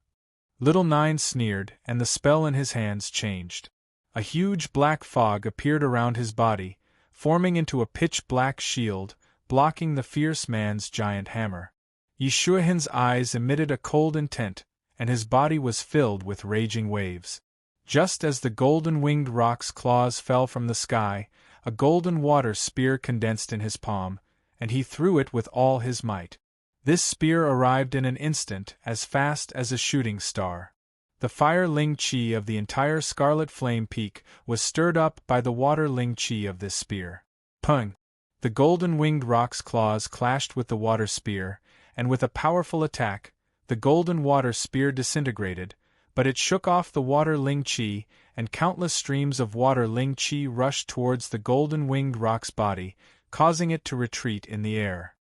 Little Nine sneered, and the spell in his hands changed. A huge black fog appeared around his body, forming into a pitch-black shield, blocking the fierce man's giant hammer. Yi Shuihan's eyes emitted a cold intent, and his body was filled with raging waves. Just as the golden-winged roc's claws fell from the sky, a golden water spear condensed in his palm, and he threw it with all his might. This spear arrived in an instant, as fast as a shooting star. The fire Ling Qi of the entire Scarlet Flame Peak was stirred up by the water Ling Qi of this spear. Pung! The golden-winged roc's claws clashed with the water spear, and with a powerful attack, the golden water spear disintegrated, but it shook off the water Ling Qi, and countless streams of water Ling Qi rushed towards the golden-winged roc's body, causing it to retreat in the air.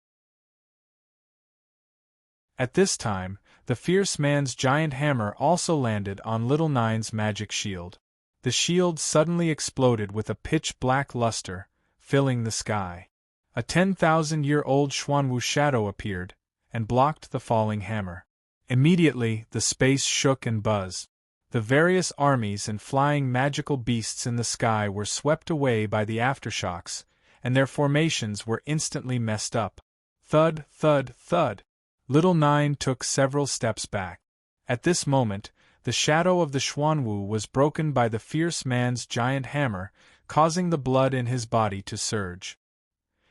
At this time, the fierce man's giant hammer also landed on Little Nine's magic shield. The shield suddenly exploded with a pitch-black luster, filling the sky. A 10,000-year-old Xuanwu shadow appeared, and blocked the falling hammer. Immediately, the space shook and buzzed. The various armies and flying magical beasts in the sky were swept away by the aftershocks, and their formations were instantly messed up. Thud, thud, thud! Little Nine took several steps back. At this moment, the shadow of the Xuanwu was broken by the fierce man's giant hammer, causing the blood in his body to surge.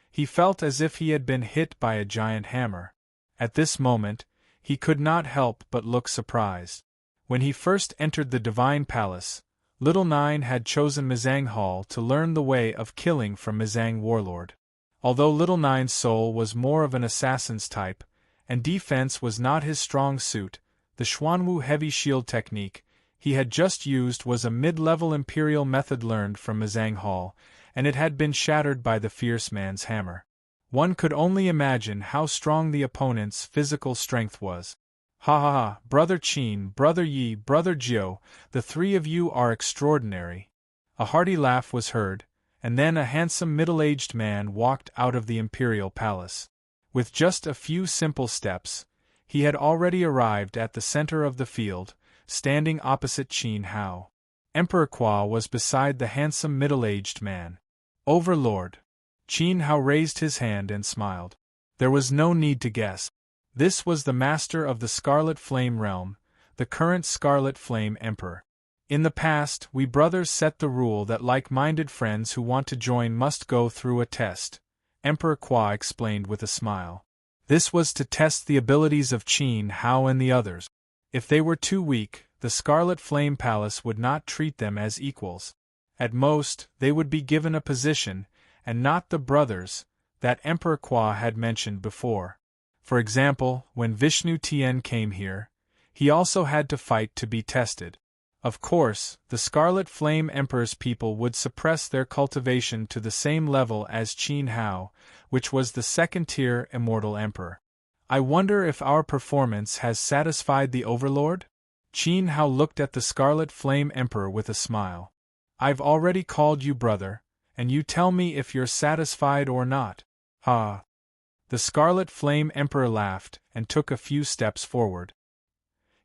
He felt as if he had been hit by a giant hammer. At this moment, he could not help but look surprised. When he first entered the Divine Palace, Little Nine had chosen Mizang Hall to learn the way of killing from Mizang Warlord. Although Little Nine's soul was more of an assassin's type, and defense was not his strong suit, the Xuanwu heavy shield technique he had just used was a mid-level imperial method learned from Mizang Hall, and it had been shattered by the fierce man's hammer. One could only imagine how strong the opponent's physical strength was. Ha ha ha, Brother Qin, Brother Yi, Brother Jiu, the three of you are extraordinary. A hearty laugh was heard, and then a handsome middle-aged man walked out of the imperial palace. With just a few simple steps, he had already arrived at the center of the field, standing opposite Qin Hao. Emperor Qua was beside the handsome middle-aged man. Overlord. Qin Hao raised his hand and smiled. There was no need to guess. This was the master of the Scarlet Flame realm, the current Scarlet Flame Emperor. In the past, we brothers set the rule that like-minded friends who want to join must go through a test, Emperor Qua explained with a smile. This was to test the abilities of Qin Hao and the others. If they were too weak, the Scarlet Flame Palace would not treat them as equals. At most, they would be given a position, and not the brothers, that Emperor Qua had mentioned before. For example, when Vishnu Tien came here, he also had to fight to be tested. Of course, the Scarlet Flame Emperor's people would suppress their cultivation to the same level as Qin Hao, which was the second-tier Immortal Emperor. I wonder if our performance has satisfied the Overlord? Qin Hao looked at the Scarlet Flame Emperor with a smile. I've already called you brother, and you tell me if you're satisfied or not. Ha! The Scarlet Flame Emperor laughed and took a few steps forward.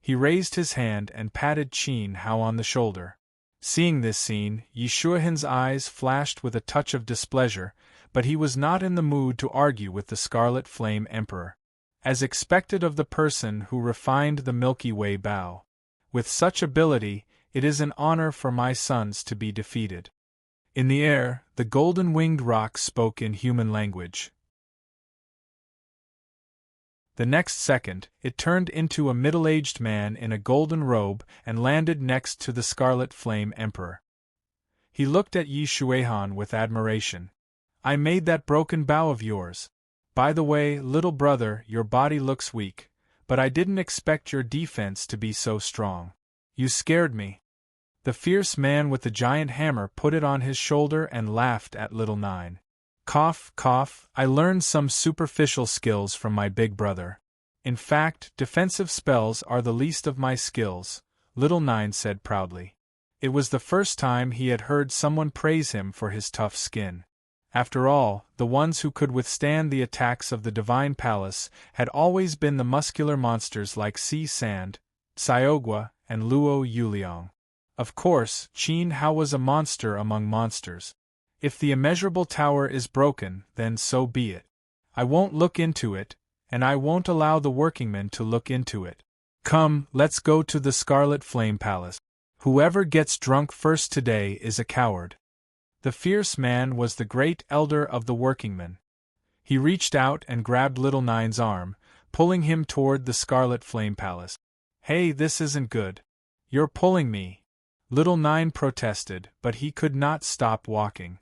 He raised his hand and patted Qin Hao on the shoulder. Seeing this scene, Yi Shuihan's eyes flashed with a touch of displeasure, but he was not in the mood to argue with the Scarlet Flame Emperor. As expected of the person who refined the Milky Way bow. With such ability, it is an honor for my sons to be defeated. In the air, the golden-winged roc spoke in human language. The next second, it turned into a middle-aged man in a golden robe and landed next to the Scarlet Flame Emperor. He looked at Yi Shuihan with admiration. I made that broken bow of yours. By the way, little brother, your body looks weak, but I didn't expect your defense to be so strong. You scared me. The fierce man with the giant hammer put it on his shoulder and laughed at Little Nine. Cough, cough, I learned some superficial skills from my big brother. In fact, defensive spells are the least of my skills, Little Nine said proudly. It was the first time he had heard someone praise him for his tough skin. After all, the ones who could withstand the attacks of the Divine Palace had always been the muscular monsters like Sea Sand, Xiaogua, and Luo Yuliang. Of course, Qin Hao was a monster among monsters. If the immeasurable tower is broken, then so be it. I won't look into it, and I won't allow the workingmen to look into it. Come, let's go to the Scarlet Flame Palace. Whoever gets drunk first today is a coward. The fierce man was the great elder of the workingmen. He reached out and grabbed Little Nine's arm, pulling him toward the Scarlet Flame Palace. Hey, this isn't good. You're pulling me. Little Nine protested, but he could not stop walking.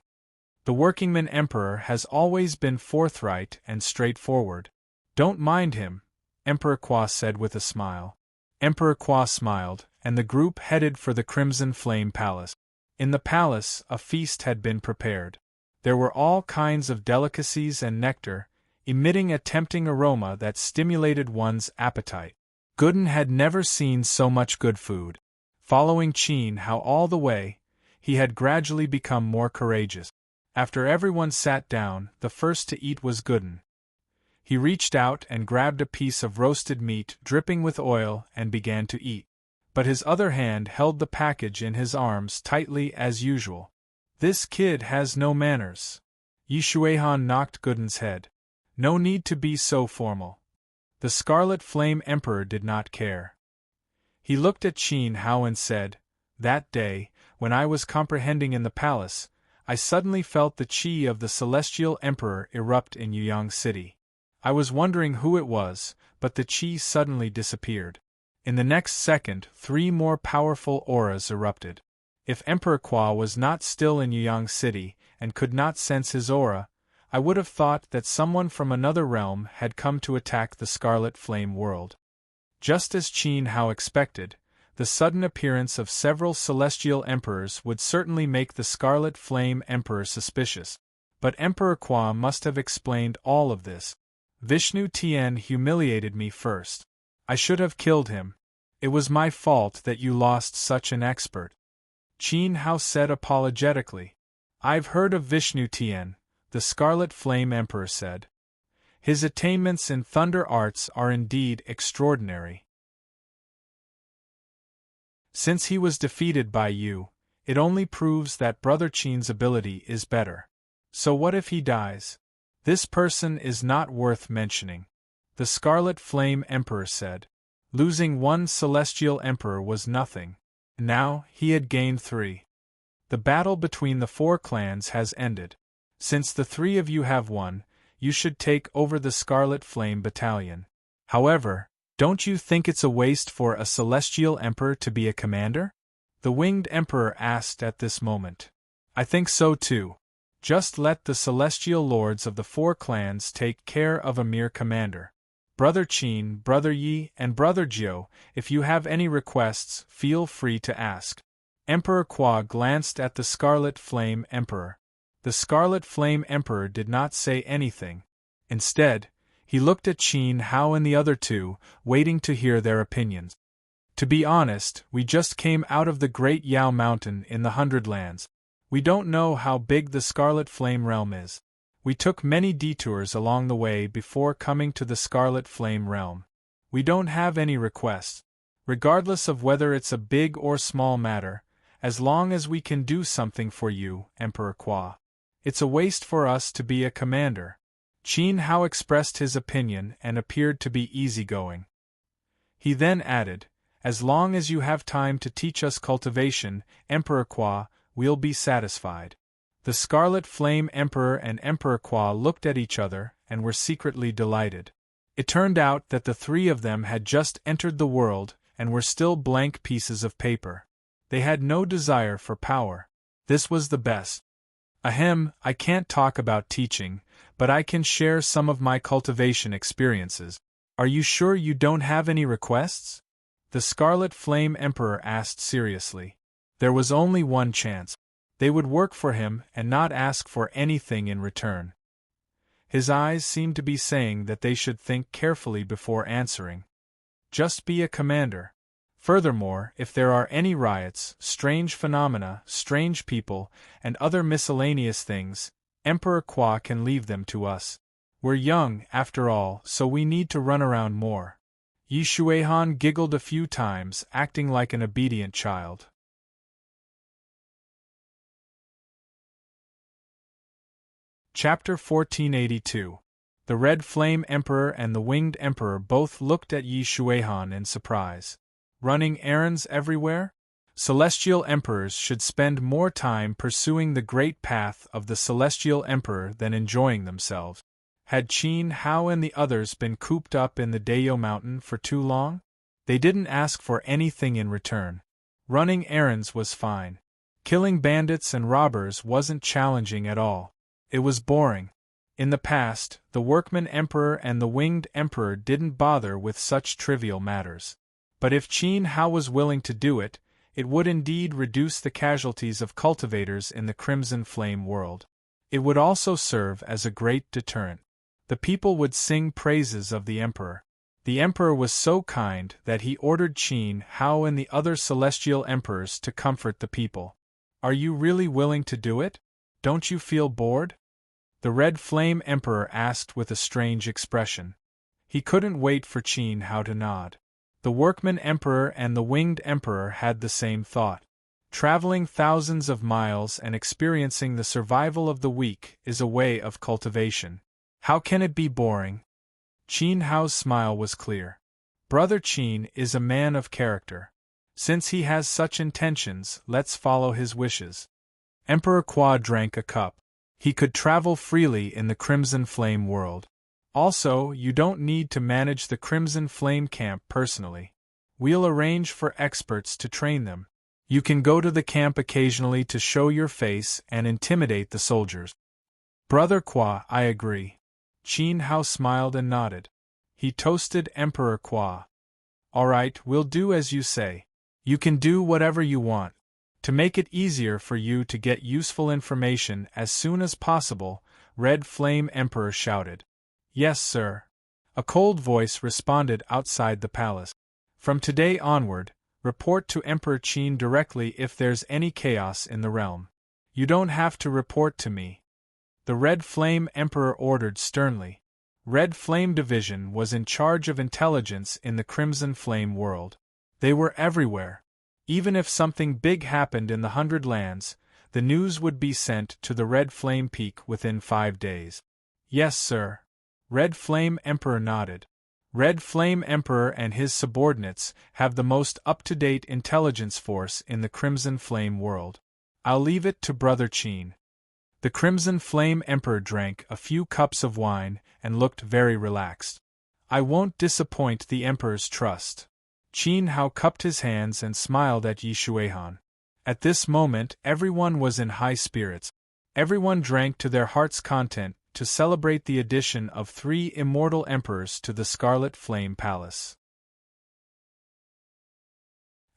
The workingman emperor has always been forthright and straightforward. Don't mind him, Emperor Qua said with a smile. Emperor Qua smiled, and the group headed for the Crimson Flame Palace. In the palace, a feast had been prepared. There were all kinds of delicacies and nectar, emitting a tempting aroma that stimulated one's appetite. Gooden had never seen so much good food. Following Qin Hao all the way, he had gradually become more courageous. After everyone sat down, the first to eat was Gooden. He reached out and grabbed a piece of roasted meat dripping with oil and began to eat. But his other hand held the package in his arms tightly as usual. This kid has no manners. Yi Shuihan knocked Gooden's head. No need to be so formal. The Scarlet Flame Emperor did not care. He looked at Qin Hao and said, That day, when I was comprehending in the palace, I suddenly felt the qi of the Celestial Emperor erupt in Yuyang City. I was wondering who it was, but the qi suddenly disappeared. In the next second, 3 more powerful auras erupted. If Emperor Kwa was not still in Yuyang City and could not sense his aura, I would have thought that someone from another realm had come to attack the Scarlet Flame world. Just as Qin Hao expected, the sudden appearance of several celestial emperors would certainly make the Scarlet Flame Emperor suspicious. But Emperor Kwa must have explained all of this. Vishnu Tien humiliated me first. I should have killed him. It was my fault that you lost such an expert. Qin Hao said apologetically. I've heard of Vishnu Tien, the Scarlet Flame Emperor said. His attainments in thunder arts are indeed extraordinary. Since he was defeated by you, it only proves that Brother Qin's ability is better. So what if he dies? This person is not worth mentioning. The Scarlet Flame Emperor said. Losing one celestial emperor was nothing. Now, he had gained 3. The battle between the 4 clans has ended. Since the 3 of you have won, you should take over the Scarlet Flame Battalion. However, don't you think it's a waste for a celestial emperor to be a commander? The Winged Emperor asked at this moment. I think so too. Just let the celestial lords of the 4 clans take care of a mere commander. Brother Qin, Brother Yi, and Brother Jiu, if you have any requests, feel free to ask. Emperor Kwa glanced at the Scarlet Flame Emperor. The Scarlet Flame Emperor did not say anything. Instead, he looked at Qin Hao and the other 2, waiting to hear their opinions. To be honest, we just came out of the Great Yao Mountain in the Hundred Lands. We don't know how big the Scarlet Flame Realm is. We took many detours along the way before coming to the Scarlet Flame Realm. We don't have any requests. Regardless of whether it's a big or small matter, as long as we can do something for you, Emperor Kwa. It's a waste for us to be a commander. Qin Hao expressed his opinion and appeared to be easygoing. He then added, as long as you have time to teach us cultivation, Emperor Kwa, we'll be satisfied. The Scarlet Flame Emperor and Emperor Kwa looked at each other and were secretly delighted. It turned out that the 3 of them had just entered the world and were still blank pieces of paper. They had no desire for power. This was the best. Ahem, I can't talk about teaching, but I can share some of my cultivation experiences. Are you sure you don't have any requests? The Scarlet Flame Emperor asked seriously. There was only one chance. They would work for him and not ask for anything in return. His eyes seemed to be saying that they should think carefully before answering. Just be a commander. Furthermore, if there are any riots, strange phenomena, strange people, and other miscellaneous things, Emperor Kwa can leave them to us. We're young, after all, so we need to run around more. Yi Shuihan giggled a few times, acting like an obedient child. Chapter 1482. The Red Flame Emperor and the Winged Emperor both looked at Yi Shuihan in surprise. Running errands everywhere? Celestial emperors should spend more time pursuing the great path of the Celestial Emperor than enjoying themselves. Had Qin Hao and the others been cooped up in the Dayo Mountain for too long? They didn't ask for anything in return. Running errands was fine. Killing bandits and robbers wasn't challenging at all. It was boring. In the past, the Workman Emperor and the Winged Emperor didn't bother with such trivial matters. But if Qin Hao was willing to do it, it would indeed reduce the casualties of cultivators in the Crimson Flame world. It would also serve as a great deterrent. The people would sing praises of the Emperor. The Emperor was so kind that he ordered Qin Hao and the other celestial emperors to comfort the people. Are you really willing to do it? Don't you feel bored? The Red Flame Emperor asked with a strange expression. He couldn't wait for Qin Hao to nod. The Workman Emperor and the Winged Emperor had the same thought. Traveling thousands of miles and experiencing the survival of the weak is a way of cultivation. How can it be boring? Qin Hao's smile was clear. Brother Qin is a man of character. Since he has such intentions, let's follow his wishes. Emperor Kwa drank a cup. He could travel freely in the Crimson Flame world. Also, you don't need to manage the Crimson Flame camp personally. We'll arrange for experts to train them. You can go to the camp occasionally to show your face and intimidate the soldiers. Brother Kwa, I agree. Qin Hao smiled and nodded. He toasted Emperor Kwa. All right, we'll do as you say. You can do whatever you want. To make it easier for you to get useful information as soon as possible, Red Flame Emperor shouted. Yes, sir. A cold voice responded outside the palace. From today onward, report to Emperor Qin directly if there's any chaos in the realm. You don't have to report to me. The Red Flame Emperor ordered sternly. Red Flame Division was in charge of intelligence in the Crimson Flame world. They were everywhere. Even if something big happened in the 100 Lands, the news would be sent to the Red Flame Peak within 5 days. Yes, sir. Red Flame Emperor nodded. Red Flame Emperor and his subordinates have the most up-to-date intelligence force in the Crimson Flame world. I'll leave it to Brother Qin. The Crimson Flame Emperor drank a few cups of wine and looked very relaxed. I won't disappoint the Emperor's trust. Qin Hao cupped his hands and smiled at Yi Shuihan. At this moment, everyone was in high spirits. Everyone drank to their heart's content to celebrate the addition of 3 immortal emperors to the Scarlet Flame Palace.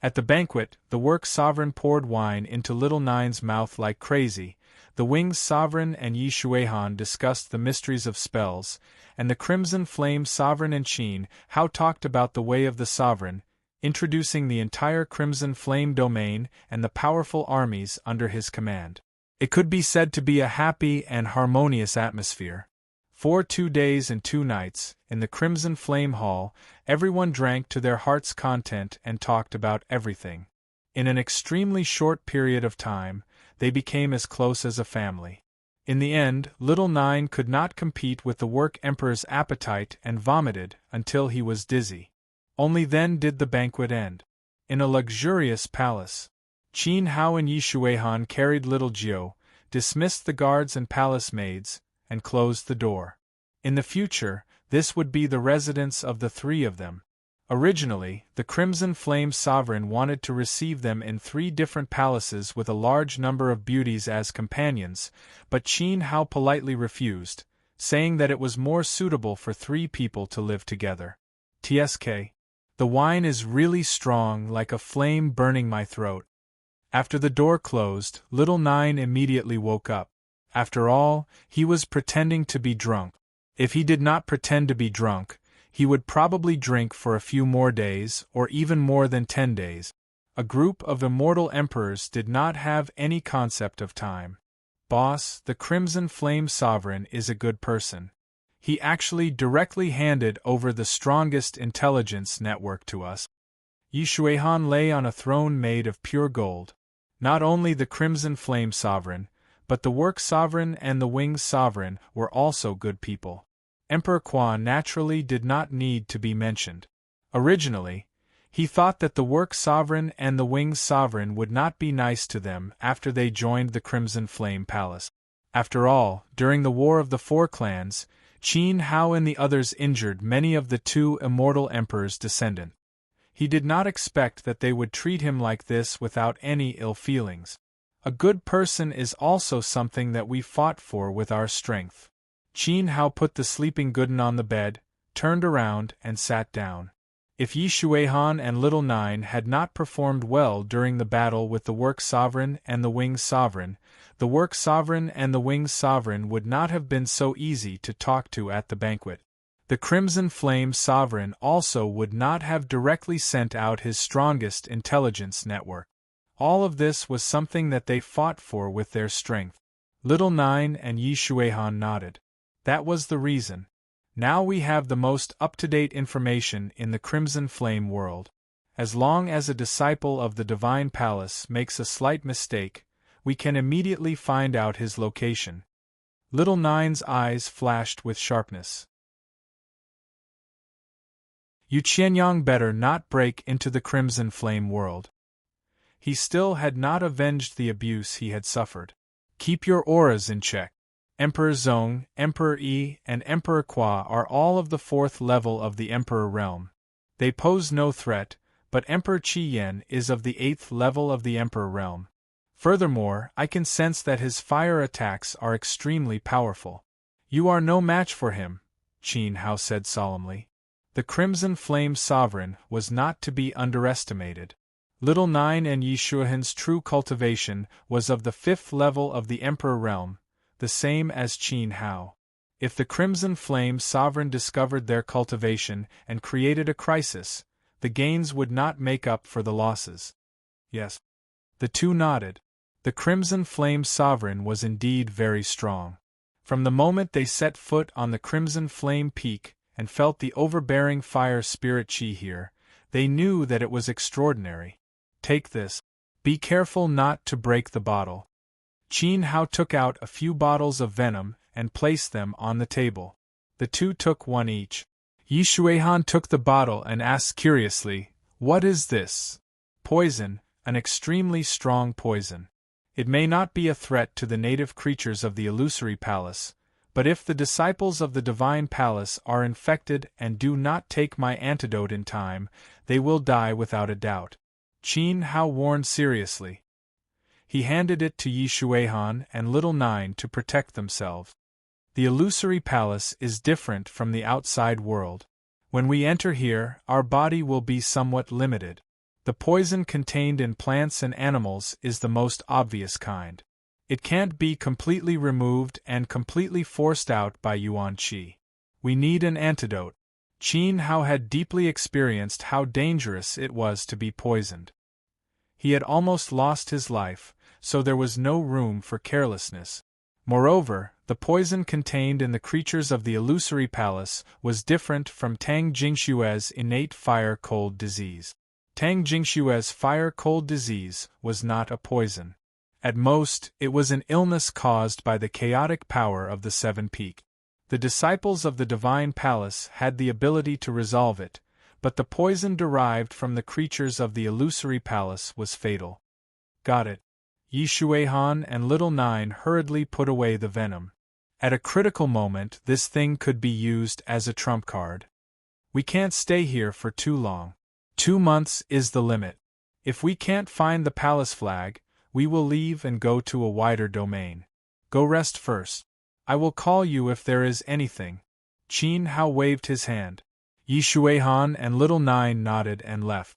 At the banquet, the Work Sovereign poured wine into Little Nine's mouth like crazy, the Winged Sovereign and Yi Shuihan discussed the mysteries of spells, and the Crimson Flame Sovereign and Qin Hao talked about the way of the Sovereign, introducing the entire Crimson Flame domain and the powerful armies under his command. It could be said to be a happy and harmonious atmosphere. For 2 days and 2 nights, in the Crimson Flame Hall, everyone drank to their heart's content and talked about everything. In an extremely short period of time, they became as close as a family. In the end, Little Nine could not compete with the Work Emperor's appetite and vomited until he was dizzy. Only then did the banquet end. In a luxurious palace, Qin Hao and Yi Shuihan carried Little Jiu, dismissed the guards and palace maids, and closed the door. In the future, this would be the residence of the 3 of them. Originally, the Crimson Flame Sovereign wanted to receive them in 3 different palaces with a large number of beauties as companions, but Qin Hao politely refused, saying that it was more suitable for 3 people to live together. TSK. The wine is really strong, like a flame burning my throat. After the door closed, Little Nine immediately woke up. After all, he was pretending to be drunk. If he did not pretend to be drunk, he would probably drink for a few more days, or even more than 10 days. A group of immortal emperors did not have any concept of time. Boss, the Crimson Flame Sovereign is a good person. He actually directly handed over the strongest intelligence network to us. Yi Shuihan lay on a throne made of pure gold. Not only the Crimson Flame Sovereign, but the Work Sovereign and the Winged Sovereign were also good people. Emperor Quan naturally did not need to be mentioned. Originally, he thought that the Work Sovereign and the Winged Sovereign would not be nice to them after they joined the Crimson Flame Palace. After all, during the War of the 4 Clans, Qin Hao and the others injured many of the 2 immortal emperors' descendants. He did not expect that they would treat him like this without any ill feelings. A good person is also something that we fought for with our strength. Qin Hao put the sleeping Gooden on the bed, turned around, and sat down. If Yi Shuihan and Little Nine had not performed well during the battle with the Work Sovereign and the Winged Sovereign, the Work Sovereign and the Winged Sovereign would not have been so easy to talk to at the banquet. The Crimson Flame Sovereign also would not have directly sent out his strongest intelligence network. All of this was something that they fought for with their strength. Little Nine and Yi Shuihan nodded. That was the reason. Now we have the most up-to-date information in the Crimson Flame world. As long as a disciple of the Divine Palace makes a slight mistake, we can immediately find out his location. Little Nine's eyes flashed with sharpness. Yu Qianyang better not break into the Crimson Flame world. He still had not avenged the abuse he had suffered. Keep your auras in check. Emperor Zong, Emperor Yi, and Emperor Kwa are all of the 4th level of the Emperor realm. They pose no threat, but Emperor Qi Yan is of the 8th level of the Emperor realm. Furthermore, I can sense that his fire attacks are extremely powerful. You are no match for him, Qin Hao said solemnly. The Crimson Flame Sovereign was not to be underestimated. Little Nine and Yi Shuihan's true cultivation was of the 5th level of the Emperor realm, the same as Qin Hao. If the Crimson Flame Sovereign discovered their cultivation and created a crisis, the gains would not make up for the losses. Yes. The two nodded. The Crimson Flame Sovereign was indeed very strong. From the moment they set foot on the Crimson Flame Peak and felt the overbearing fire spirit Qi here, they knew that it was extraordinary. Take this. Be careful not to break the bottle. Qin Hao took out a few bottles of venom and placed them on the table. The two took one each. Yi Shuihan took the bottle and asked curiously, "What is this?" "Poison, an extremely strong poison. It may not be a threat to the native creatures of the illusory palace, but if the disciples of the divine palace are infected and do not take my antidote in time, they will die without a doubt," Qin Hao warned seriously. He handed it to Yi Shuihan and Little Nine to protect themselves. The illusory palace is different from the outside world. When we enter here, our body will be somewhat limited. The poison contained in plants and animals is the most obvious kind. It can't be completely removed and completely forced out by Yuan Qi. We need an antidote. Qin Hao had deeply experienced how dangerous it was to be poisoned. He had almost lost his life, so there was no room for carelessness. Moreover, the poison contained in the creatures of the illusory palace was different from Tang Jingshue's innate fire-cold disease. Tang Jingshue's fire-cold disease was not a poison. At most, it was an illness caused by the chaotic power of the Seven Peak. The disciples of the Divine Palace had the ability to resolve it, but the poison derived from the creatures of the illusory palace was fatal. Got it. Yi Shuihan and Little Nine hurriedly put away the venom. At a critical moment, this thing could be used as a trump card. We can't stay here for too long. 2 months is the limit. If we can't find the palace flag, we will leave and go to a wider domain. Go rest first. I will call you if there is anything. Qin Hao waved his hand. Yi Shuihan and Little Nine nodded and left.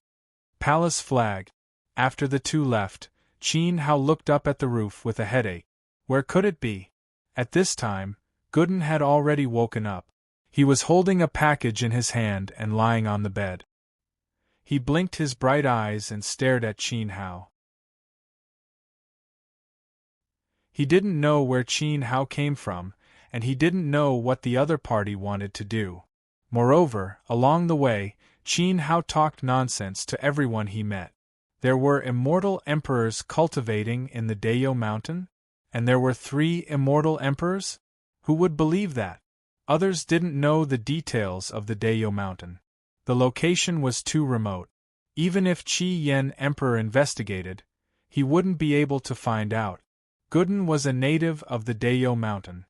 Palace flag. After the two left, Qin Hao looked up at the roof with a headache. Where could it be? At this time, Gooden had already woken up. He was holding a package in his hand and lying on the bed. He blinked his bright eyes and stared at Qin Hao. He didn't know where Qin Hao came from, and he didn't know what the other party wanted to do. Moreover, along the way, Qin Hao talked nonsense to everyone he met. There were immortal emperors cultivating in the Dayo Mountain? And there were 3 immortal emperors? Who would believe that? Others didn't know the details of the Dayo Mountain. The location was too remote. Even if Qi Yan Emperor investigated, he wouldn't be able to find out. Gooden was a native of the Dayo Mountain.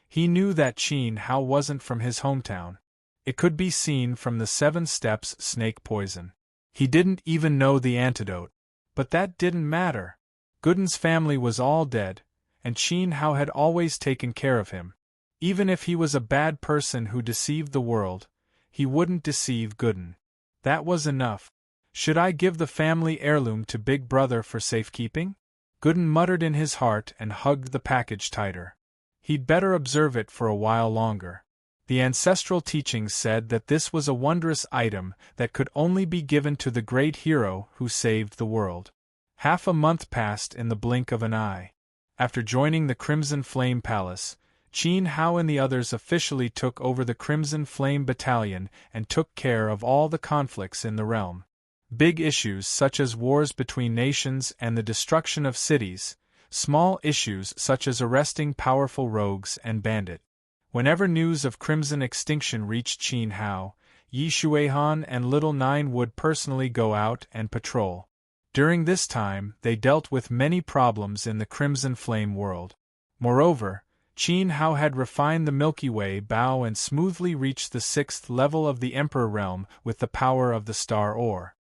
He knew that Qin Hao wasn't from his hometown. It could be seen from the 7 steps snake poison. He didn't even know the antidote. But that didn't matter. Gooden's family was all dead, and Qin Hao had always taken care of him. Even if he was a bad person who deceived the world, he wouldn't deceive Gooden. That was enough. Should I give the family heirloom to Big Brother for safekeeping? Gooden muttered in his heart and hugged the package tighter. He'd better observe it for a while longer. The ancestral teachings said that this was a wondrous item that could only be given to the great hero who saved the world. Half a month passed in the blink of an eye. After joining the Crimson Flame Palace, Qin Hao and the others officially took over the Crimson Flame Battalion and took care of all the conflicts in the realm. Big issues such as wars between nations and the destruction of cities, small issues such as arresting powerful rogues and bandits. Whenever news of Crimson extinction reached Qin Hao, Yi Shuihan and Little Nine would personally go out and patrol. During this time, they dealt with many problems in the Crimson Flame world. Moreover, Qin Hao had refined the Milky Way bow and smoothly reached the 6th level of the Emperor realm with the power of the star ore.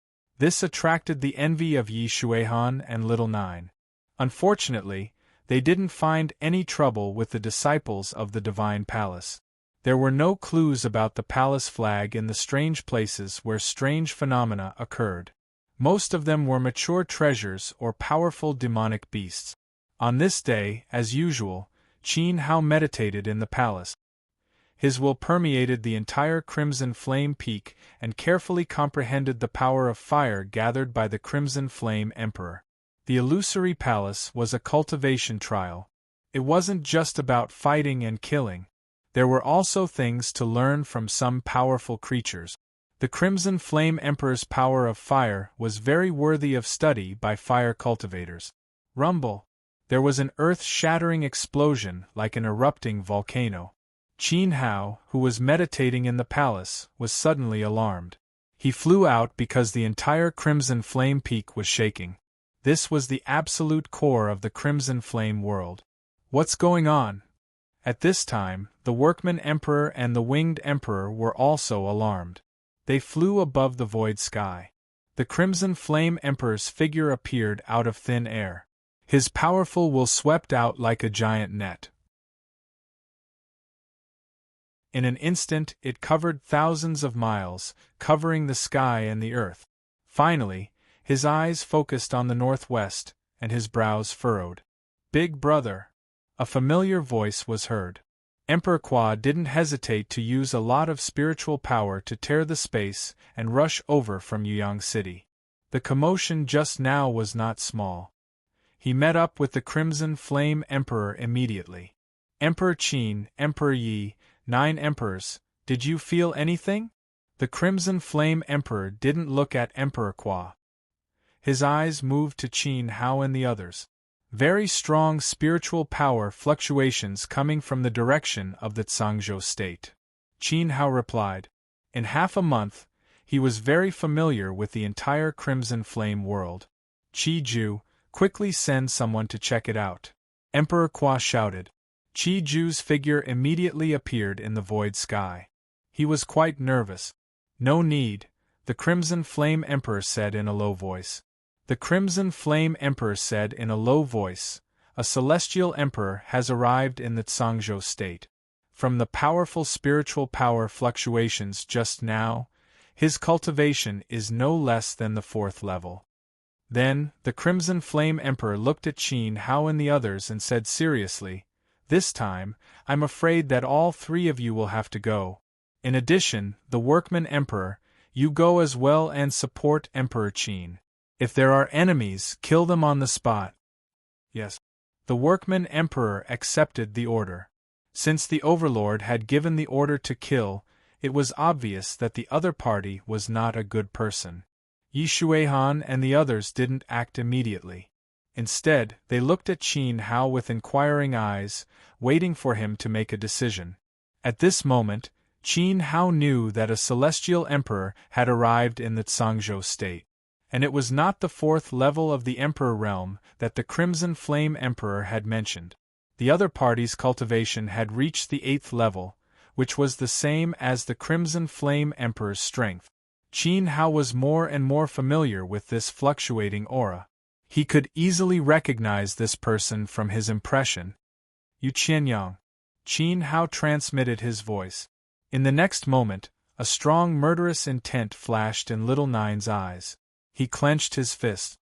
This attracted the envy of Yi Shuihan and Little Nine. Unfortunately, they didn't find any trouble with the disciples of the Divine Palace. There were no clues about the palace flag in the strange places where strange phenomena occurred. Most of them were mature treasures or powerful demonic beasts. On this day, as usual, Qin Hao meditated in the palace. His will permeated the entire Crimson Flame Peak and carefully comprehended the power of fire gathered by the Crimson Flame Emperor. The illusory palace was a cultivation trial. It wasn't just about fighting and killing. There were also things to learn from some powerful creatures. The Crimson Flame Emperor's power of fire was very worthy of study by fire cultivators. Rumble! There was an earth-shattering explosion like an erupting volcano. Qin Hao, who was meditating in the palace, was suddenly alarmed. He flew out because the entire Crimson Flame Peak was shaking. This was the absolute core of the Crimson Flame world. What's going on? At this time, the Workman Emperor and the Winged Emperor were also alarmed. They flew above the void sky. The Crimson Flame Emperor's figure appeared out of thin air. His powerful will swept out like a giant net. In an instant it covered thousands of miles, covering the sky and the earth. Finally, his eyes focused on the northwest, and his brows furrowed. "Big brother!" A familiar voice was heard. Emperor Kwa didn't hesitate to use a lot of spiritual power to tear the space and rush over from Yuyang City. The commotion just now was not small. He met up with the Crimson Flame Emperor immediately. "Emperor Qin, Emperor Yi, 9 emperors, did you feel anything?" The Crimson Flame Emperor didn't look at Emperor Kwa. His eyes moved to Qin Hao and the others. Very strong spiritual power fluctuations coming from the direction of the Tsangzhou state. Qin Hao replied. In half a month, he was very familiar with the entire Crimson Flame world. "Qi Ju, quickly send someone to check it out," Emperor Kwa shouted. Qi Ju's figure immediately appeared in the void sky. He was quite nervous. "No need," the Crimson Flame Emperor said in a low voice. The Crimson Flame Emperor said in a low voice, "A celestial emperor has arrived in the Tsangzhou state. From the powerful spiritual power fluctuations just now, his cultivation is no less than the 4th level." Then, the Crimson Flame Emperor looked at Qin Hao and the others and said seriously, "This time, I'm afraid that all 3 of you will have to go. In addition, the Workman Emperor, you go as well and support Emperor Qin. If there are enemies, kill them on the spot." Yes. The Workman Emperor accepted the order. Since the Overlord had given the order to kill, it was obvious that the other party was not a good person. Yi Shuihan and the others didn't act immediately. Instead, they looked at Qin Hao with inquiring eyes, waiting for him to make a decision. At this moment, Qin Hao knew that a celestial emperor had arrived in the Tsangzhou state. And it was not the 4th level of the Emperor realm that the Crimson Flame Emperor had mentioned. The other party's cultivation had reached the 8th level, which was the same as the Crimson Flame Emperor's strength. Qin Hao was more and more familiar with this fluctuating aura. He could easily recognize this person from his impression. "Yu Qianyang." Qin Hao transmitted his voice. In the next moment, a strong murderous intent flashed in Little Nine's eyes. He clenched his fist.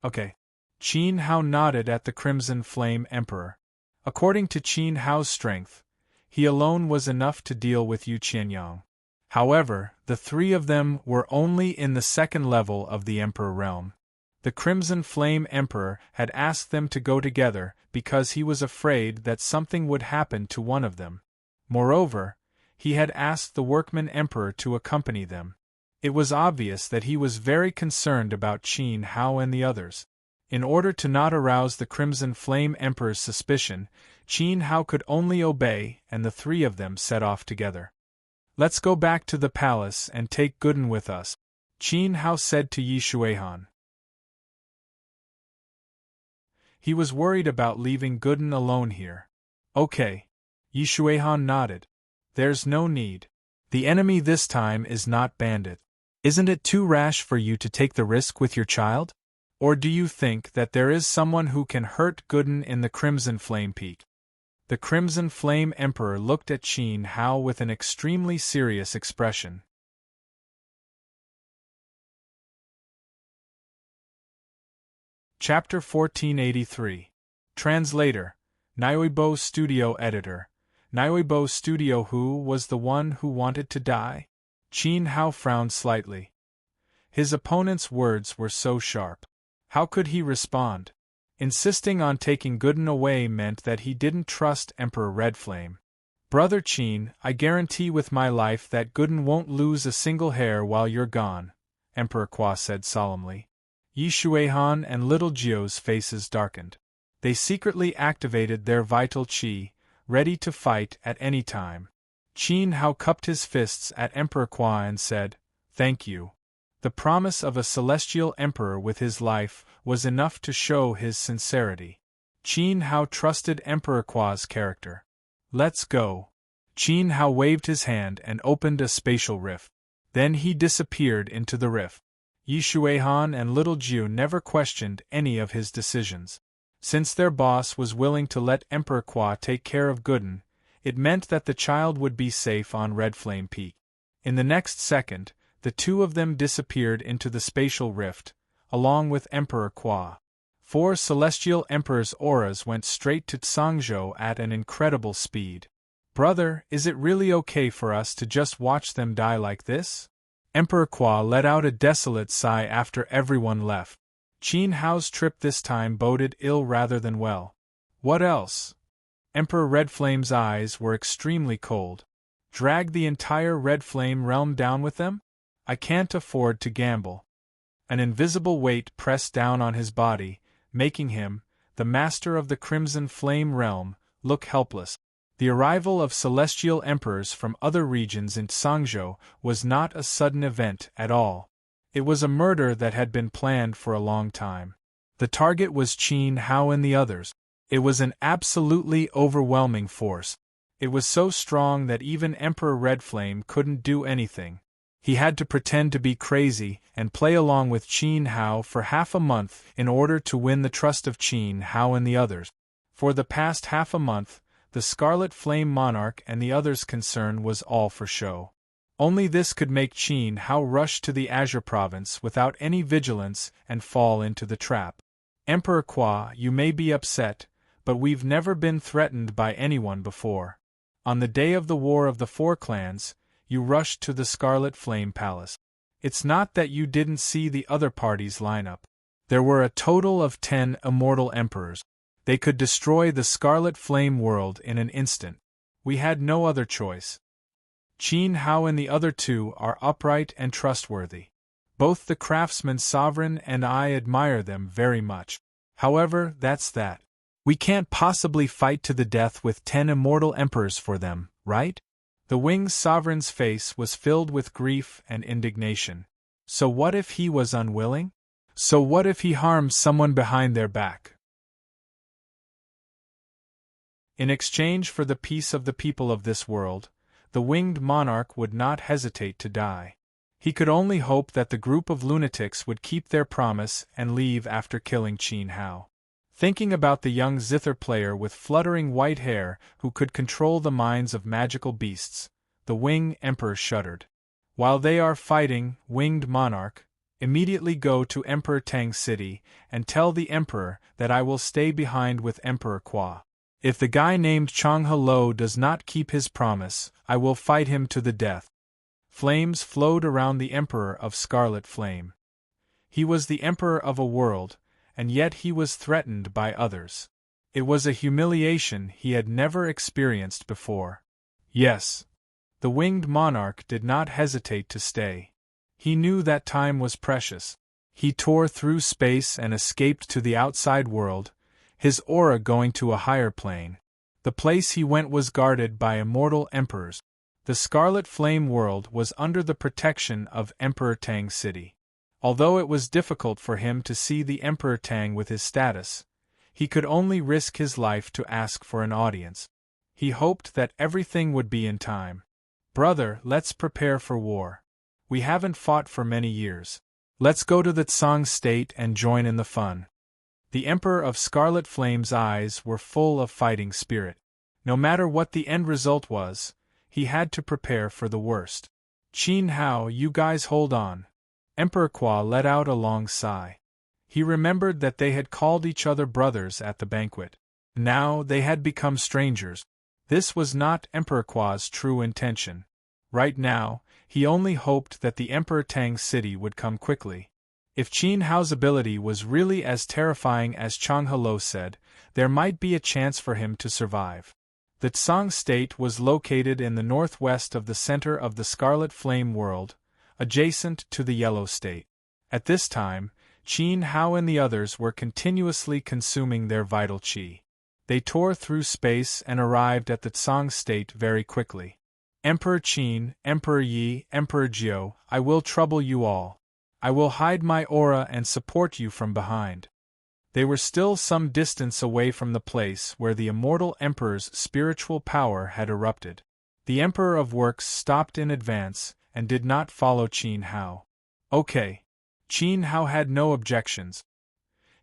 "Okay." Qin Hao nodded at the Crimson Flame Emperor. According to Qin Hao's strength, he alone was enough to deal with Yu Qianyang. However, the 3 of them were only in the 2nd level of the Emperor realm. The Crimson Flame Emperor had asked them to go together because he was afraid that something would happen to one of them. Moreover, he had asked the Workman Emperor to accompany them. It was obvious that he was very concerned about Qin Hao and the others. In order to not arouse the Crimson Flame Emperor's suspicion, Qin Hao could only obey, and the 3 of them set off together. "Let's go back to the palace and take Gooden with us," Qin Hao said to Yi Shuihan. He was worried about leaving Gooden alone here. "Okay." Yi Shuihan nodded. "There's no need. The enemy this time is not bandit. Isn't it too rash for you to take the risk with your child? Or do you think that there is someone who can hurt Gooden in the Crimson Flame Peak? The Crimson Flame Emperor looked at Qin Hao with an extremely serious expression. Chapter 1483. Translator, Naiweibo Studio Editor. Naiweibo Studio. Who was the one who wanted to die? Qin Hao frowned slightly. His opponent's words were so sharp. How could he respond? Insisting on taking Gooden away meant that he didn't trust Emperor Redflame. Brother Qin, I guarantee with my life that Gooden won't lose a single hair while you're gone, Emperor Kwa said solemnly. Yi Shuihan and Little Jio's faces darkened. They secretly activated their vital qi, ready to fight at any time. Qin Hao cupped his fists at Emperor Kwa and said, "Thank you." The promise of a celestial emperor with his life was enough to show his sincerity. Qin Hao trusted Emperor Kwa's character. Let's go. Qin Hao waved his hand and opened a spatial rift. Then he disappeared into the rift. Yi Shuihan and Little Jiu never questioned any of his decisions. Since their boss was willing to let Emperor Kwa take care of Gooden, it meant that the child would be safe on Red Flame Peak. In the next second, the two of them disappeared into the spatial rift, along with Emperor Kwa. 4 celestial emperors' auras went straight to Tsangzhou at an incredible speed. Brother, is it really okay for us to just watch them die like this? Emperor Kwa let out a desolate sigh after everyone left. Qin Hao's trip this time boded ill rather than well. What else? Emperor Red Flame's eyes were extremely cold. Drag the entire Red Flame realm down with them? I can't afford to gamble. An invisible weight pressed down on his body, making him, the master of the Crimson Flame realm, look helpless. The arrival of celestial emperors from other regions in Tsangzhou was not a sudden event at all. It was a murder that had been planned for a long time. The target was Qin Hao and the others. It was an absolutely overwhelming force. It was so strong that even Emperor Red Flame couldn't do anything. He had to pretend to be crazy and play along with Qin Hao for half a month in order to win the trust of Qin Hao and the others. For the past half a month, the Scarlet Flame Monarch and the others' concern was all for show. Only this could make Qin Hao rush to the Azure Province without any vigilance and fall into the trap. Emperor Kwa, you may be upset, but we've never been threatened by anyone before. On the day of the War of the Four Clans, you rushed to the Scarlet Flame Palace. It's not that you didn't see the other parties line up. There were a total of 10 immortal emperors. They could destroy the Scarlet Flame world in an instant. We had no other choice. Qin Hao and the other two are upright and trustworthy. Both the Craftsman Sovereign and I admire them very much. However, that's that. We can't possibly fight to the death with 10 immortal emperors for them, right? The Winged Sovereign's face was filled with grief and indignation. So what if he was unwilling? So what if he harmed someone behind their back? In exchange for the peace of the people of this world, the Winged Monarch would not hesitate to die. He could only hope that the group of lunatics would keep their promise and leave after killing Qin Hao. Thinking about the young zither player with fluttering white hair who could control the minds of magical beasts, the Winged Emperor shuddered. While they are fighting, Winged Monarch, immediately go to Emperor Tang City and tell the Emperor that I will stay behind with Emperor Kwa. If the guy named Chang Hello does not keep his promise, I will fight him to the death. Flames flowed around the Emperor of Scarlet Flame. He was the Emperor of a world, and yet he was threatened by others. It was a humiliation he had never experienced before. Yes. The Winged Monarch did not hesitate to stay. He knew that time was precious. He tore through space and escaped to the outside world, his aura going to a higher plane. The place he went was guarded by immortal emperors. The Scarlet Flame world was under the protection of Emperor Tang City. Although it was difficult for him to see the Emperor Tang with his status, he could only risk his life to ask for an audience. He hoped that everything would be in time. Brother, let's prepare for war. We haven't fought for many years. Let's go to the Tsang state and join in the fun. The Emperor of Scarlet Flame's eyes were full of fighting spirit. No matter what the end result was, he had to prepare for the worst. Qin Hao, you guys hold on. Emperor Kwa let out a long sigh. He remembered that they had called each other brothers at the banquet. Now they had become strangers. This was not Emperor Kwa's true intention. Right now, he only hoped that the Emperor Tang's city would come quickly. If Qin Hao's ability was really as terrifying as Chang Helo said, there might be a chance for him to survive. The Tsang state was located in the northwest of the center of the Scarlet Flame world, adjacent to the Yellow state. At this time, Qin Hao and the others were continuously consuming their vital qi. They tore through space and arrived at the Tsang state very quickly. Emperor Qin, Emperor Yi, Emperor Jiao, I will trouble you all. I will hide my aura and support you from behind. They were still some distance away from the place where the immortal Emperor's spiritual power had erupted. The Emperor of Works stopped in advance and did not follow Qin Hao. Okay. Qin Hao had no objections.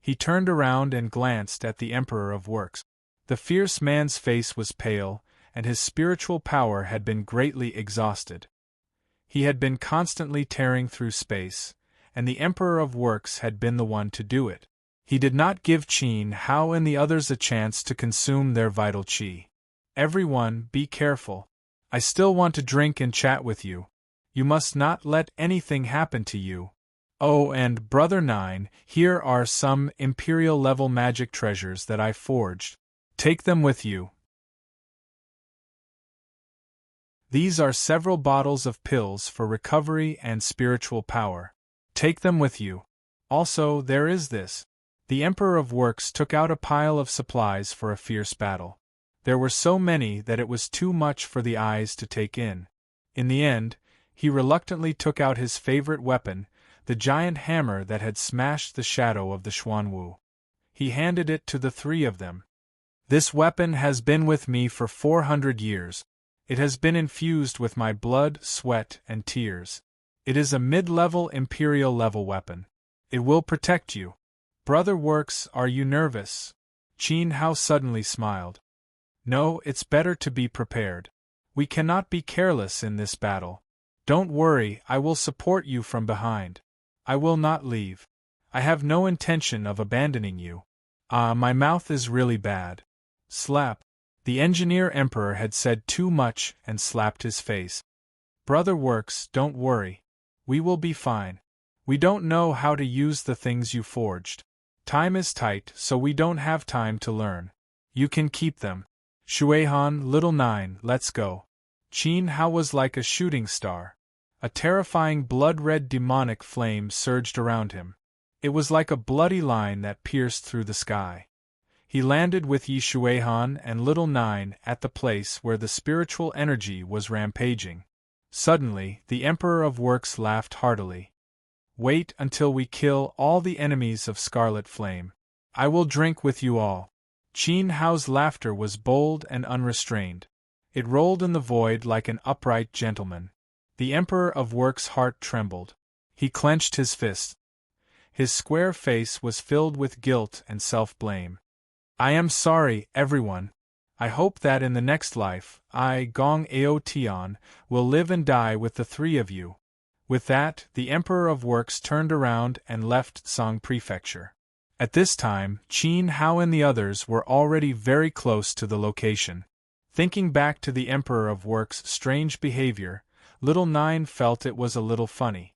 He turned around and glanced at the Emperor of Works. The fierce man's face was pale, and his spiritual power had been greatly exhausted. He had been constantly tearing through space, and the Emperor of Works had been the one to do it. He did not give Qin Hao and the others a chance to consume their vital qi. Everyone, be careful. I still want to drink and chat with you. You must not let anything happen to you. Oh, and Brother Nine, here are some Imperial-level magic treasures that I forged. Take them with you. These are several bottles of pills for recovery and spiritual power. Take them with you. Also, there is this. The Emperor of Works took out a pile of supplies for a fierce battle. There were so many that it was too much for the eyes to take in. In the end, he reluctantly took out his favorite weapon, the giant hammer that had smashed the shadow of the Xuanwu. He handed it to the three of them. This weapon has been with me for 400 years. It has been infused with my blood, sweat, and tears. It is a mid-level Imperial-level weapon. It will protect you. Brother Works, are you nervous? Qin Hao suddenly smiled. No, it's better to be prepared. We cannot be careless in this battle. Don't worry, I will support you from behind. I will not leave. I have no intention of abandoning you. My mouth is really bad. Slap. The engineer emperor had said too much and slapped his face. Brother Works, don't worry. We will be fine. We don't know how to use the things you forged. Time is tight, so we don't have time to learn. You can keep them. Shueihan, Little Nine, let's go. Qin Hao was like a shooting star. A terrifying blood-red demonic flame surged around him. It was like a bloody line that pierced through the sky. He landed with Yi Shueihan and Little Nine at the place where the spiritual energy was rampaging. Suddenly, the Emperor of Works laughed heartily. Wait until we kill all the enemies of Scarlet Flame. I will drink with you all. Qin Hao's laughter was bold and unrestrained. It rolled in the void like an upright gentleman. The Emperor of Works' heart trembled. He clenched his fist. His square face was filled with guilt and self-blame. I am sorry, everyone. I hope that in the next life, I, Gong Ao Tian, will live and die with the three of you. With that, the Emperor of Works turned around and left Tsang Prefecture. At this time, Qin Hao and the others were already very close to the location. Thinking back to the Emperor of Works' strange behavior, Little Nine felt it was a little funny.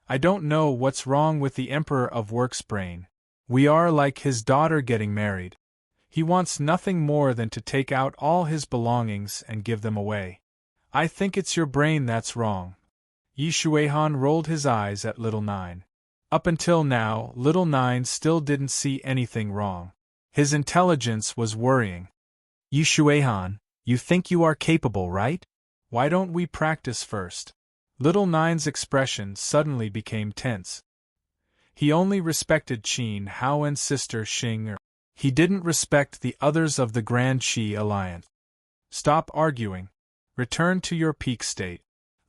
I don't know what's wrong with the Emperor of Works' brain. We are like his daughter getting married. He wants nothing more than to take out all his belongings and give them away. I think it's your brain that's wrong. Yi Shueihan rolled his eyes at Little Nine. Up until now, Little Nine still didn't see anything wrong. His intelligence was worrying. Yi Shueihan, you think you are capable, right? Why don't we practice first? Little Nine's expression suddenly became tense. He only respected Qin Hao and sister Xing. He didn't respect the others of the Grand Qi Alliance. Stop arguing. Return to your peak state.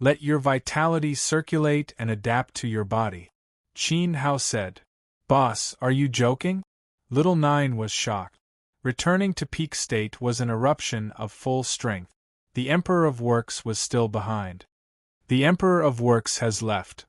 Let your vitality circulate and adapt to your body. Qin Hao said. Boss, are you joking? Little Nine was shocked. Returning to peak state was an eruption of full strength. The Emperor of Works was still behind. The Emperor of Works has left.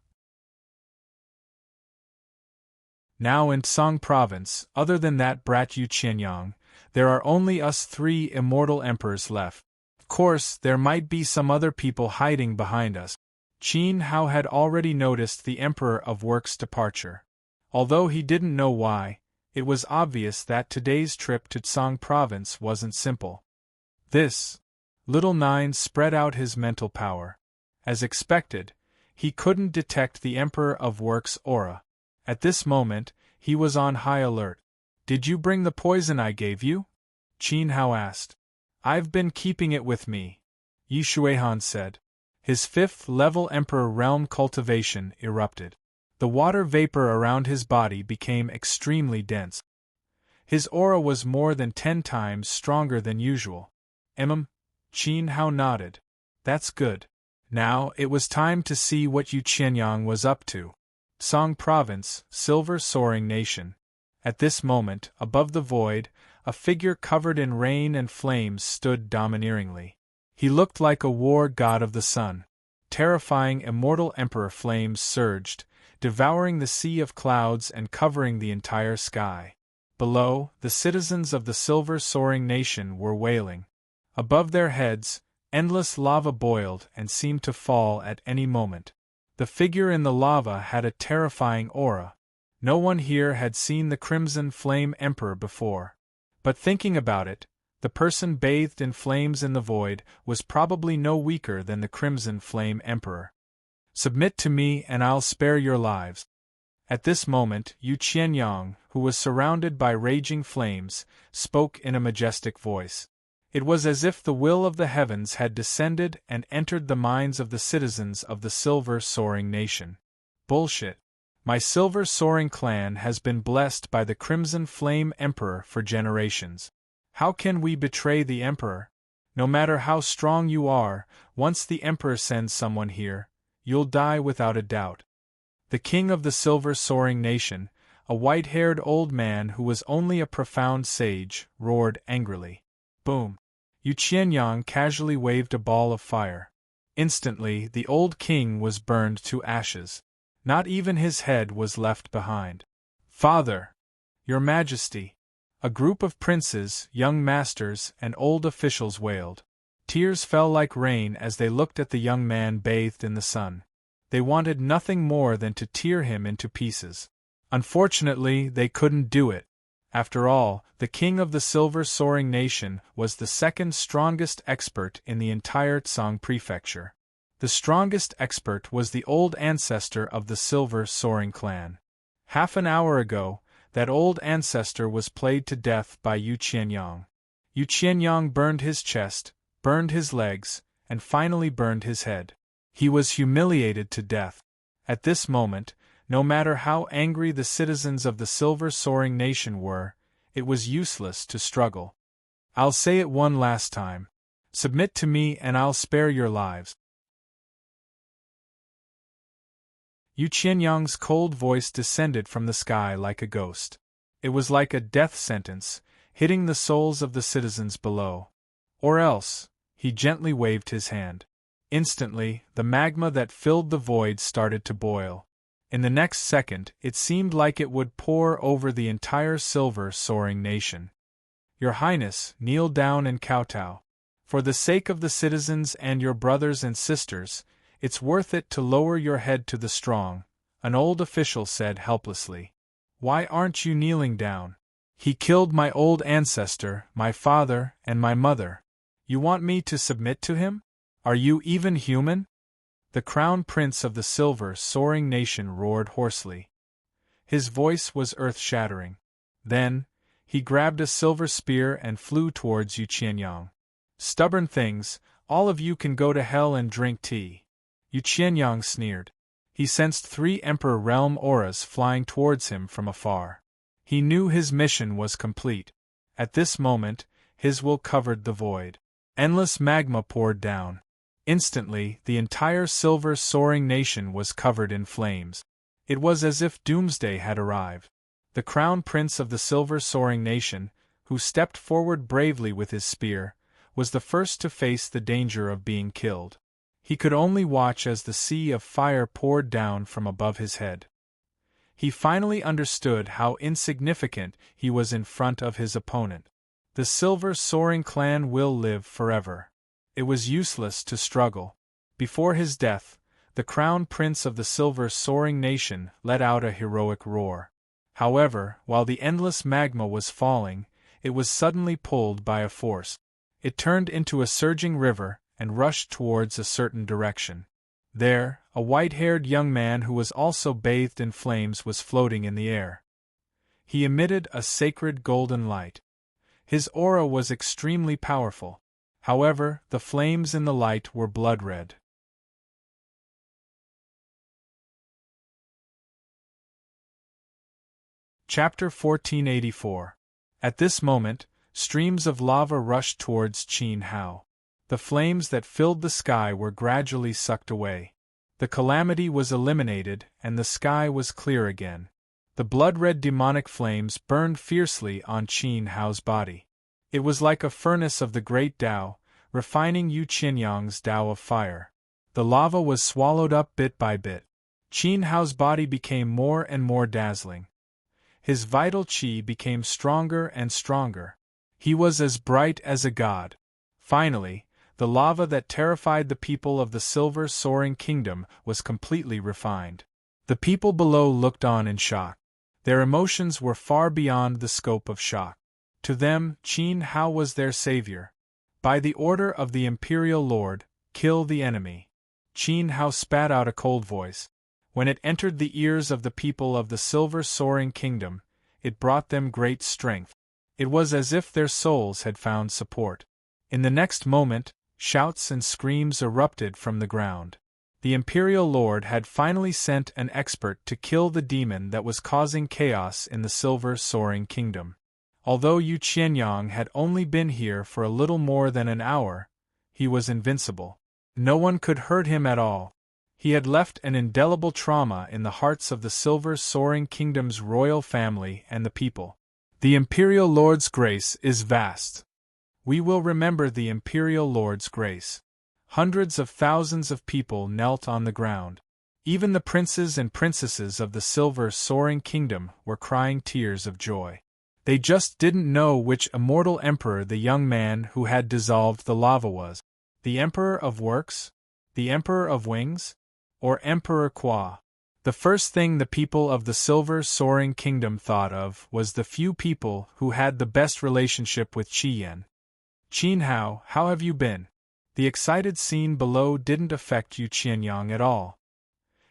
Now in Tsang province, other than that brat Yu Qianyang, there are only us 3 immortal emperors left. Of course, there might be some other people hiding behind us. Qin Hao had already noticed the Emperor of Works' departure. Although he didn't know why, it was obvious that today's trip to Tsang province wasn't simple. Little Nine spread out his mental power. As expected, he couldn't detect the Emperor of Works' aura. At this moment, he was on high alert. Did you bring the poison I gave you? Qin Hao asked. I've been keeping it with me, Yi Shuihan said. His 5th-level Emperor realm cultivation erupted. The water vapor around his body became extremely dense. His aura was more than 10 times stronger than usual. Qin Hao nodded. That's good. Now, it was time to see what Yu Qianyang was up to. Tsang Province, Silver Soaring Nation. At this moment, above the void, a figure covered in rain and flames stood domineeringly. He looked like a war god of the sun. Terrifying immortal emperor flames surged, devouring the sea of clouds and covering the entire sky. Below, the citizens of the Silver Soaring Nation were wailing. Above their heads, endless lava boiled and seemed to fall at any moment. The figure in the lava had a terrifying aura. No one here had seen the Crimson Flame Emperor before. But thinking about it, the person bathed in flames in the void was probably no weaker than the Crimson Flame Emperor. Submit to me and I'll spare your lives. At this moment, Yu Qianyang, who was surrounded by raging flames, spoke in a majestic voice. It was as if the will of the heavens had descended and entered the minds of the citizens of the Silver Soaring Nation. Bullshit. My Silver Soaring clan has been blessed by the Crimson Flame Emperor for generations. How can we betray the Emperor? No matter how strong you are, once the Emperor sends someone here, you'll die without a doubt. The king of the Silver Soaring Nation, a white-haired old man who was only a profound sage, roared angrily. Boom! Yu Qianyang casually waved a ball of fire. Instantly, the old king was burned to ashes. Not even his head was left behind. Father! Your Majesty! A group of princes, young masters, and old officials wailed. Tears fell like rain as they looked at the young man bathed in the sun. They wanted nothing more than to tear him into pieces. Unfortunately, they couldn't do it. After all, the king of the Silver Soaring Nation was the second strongest expert in the entire Tsang prefecture. The strongest expert was the old ancestor of the Silver Soaring clan. Half an hour ago, that old ancestor was played to death by Yu Qianyang. Yu Qianyang burned his chest, burned his legs, and finally burned his head. He was humiliated to death. At this moment, no matter how angry the citizens of the Silver Soaring Nation were, it was useless to struggle. I'll say it one last time. Submit to me and I'll spare your lives. Yu Qianyang's cold voice descended from the sky like a ghost. It was like a death sentence, hitting the souls of the citizens below. Or else, he gently waved his hand. Instantly, the magma that filled the void started to boil. In the next second, it seemed like it would pour over the entire Silver Soaring Nation. Your Highness, kneel down and kowtow. For the sake of the citizens and your brothers and sisters, it's worth it to lower your head to the strong, an old official said helplessly. Why aren't you kneeling down? He killed my old ancestor, my father, and my mother. You want me to submit to him? Are you even human? The Crown Prince of the Silver Soaring Nation roared hoarsely. His voice was earth-shattering. Then, he grabbed a silver spear and flew towards Yu Qianyang. Stubborn things, all of you can go to hell and drink tea. Yu Qianyang sneered. He sensed 3 Emperor Realm auras flying towards him from afar. He knew his mission was complete. At this moment, his will covered the void. Endless magma poured down. Instantly, the entire silver soaring nation was covered in flames. It was as if doomsday had arrived. The crown prince of the silver soaring nation, who stepped forward bravely with his spear, was the first to face the danger of being killed. He could only watch as the sea of fire poured down from above his head. He finally understood how insignificant he was in front of his opponent. The silver soaring clan will live forever. It was useless to struggle. Before his death, the crown prince of the silver soaring nation let out a heroic roar. However, while the endless magma was falling, it was suddenly pulled by a force. It turned into a surging river and rushed towards a certain direction. There, a white-haired young man who was also bathed in flames was floating in the air. He emitted a sacred golden light. His aura was extremely powerful. However, the flames in the light were blood-red. Chapter 1484. At this moment, streams of lava rushed towards Qin Hao. The flames that filled the sky were gradually sucked away. The calamity was eliminated, and the sky was clear again. The blood-red demonic flames burned fiercely on Qin Hao's body. It was like a furnace of the great Tao, refining Yu Qianyang's Tao of fire. The lava was swallowed up bit by bit. Qin Hao's body became more and more dazzling. His vital qi became stronger and stronger. He was as bright as a god. Finally, the lava that terrified the people of the silver soaring kingdom was completely refined. The people below looked on in shock. Their emotions were far beyond the scope of shock. To them, Qin Hao was their savior. By the order of the imperial lord, kill the enemy. Qin Hao spat out a cold voice. When it entered the ears of the people of the silver soaring kingdom, it brought them great strength. It was as if their souls had found support. In the next moment, shouts and screams erupted from the ground. The imperial lord had finally sent an expert to kill the demon that was causing chaos in the silver soaring kingdom. Although Yu Qianyang had only been here for a little more than an hour, he was invincible. No one could hurt him at all. He had left an indelible trauma in the hearts of the silver soaring kingdom's royal family and the people. The imperial lord's grace is vast. We will remember the imperial lord's grace. Hundreds of thousands of people knelt on the ground. Even the princes and princesses of the silver soaring kingdom were crying tears of joy. They just didn't know which immortal emperor the young man who had dissolved the lava was. The Emperor of Works? The Emperor of Wings? Or Emperor Qua? The first thing the people of the silver soaring kingdom thought of was the few people who had the best relationship with Qi Yan. Qin Hao, how have you been? The excited scene below didn't affect Yu Qianyang at all.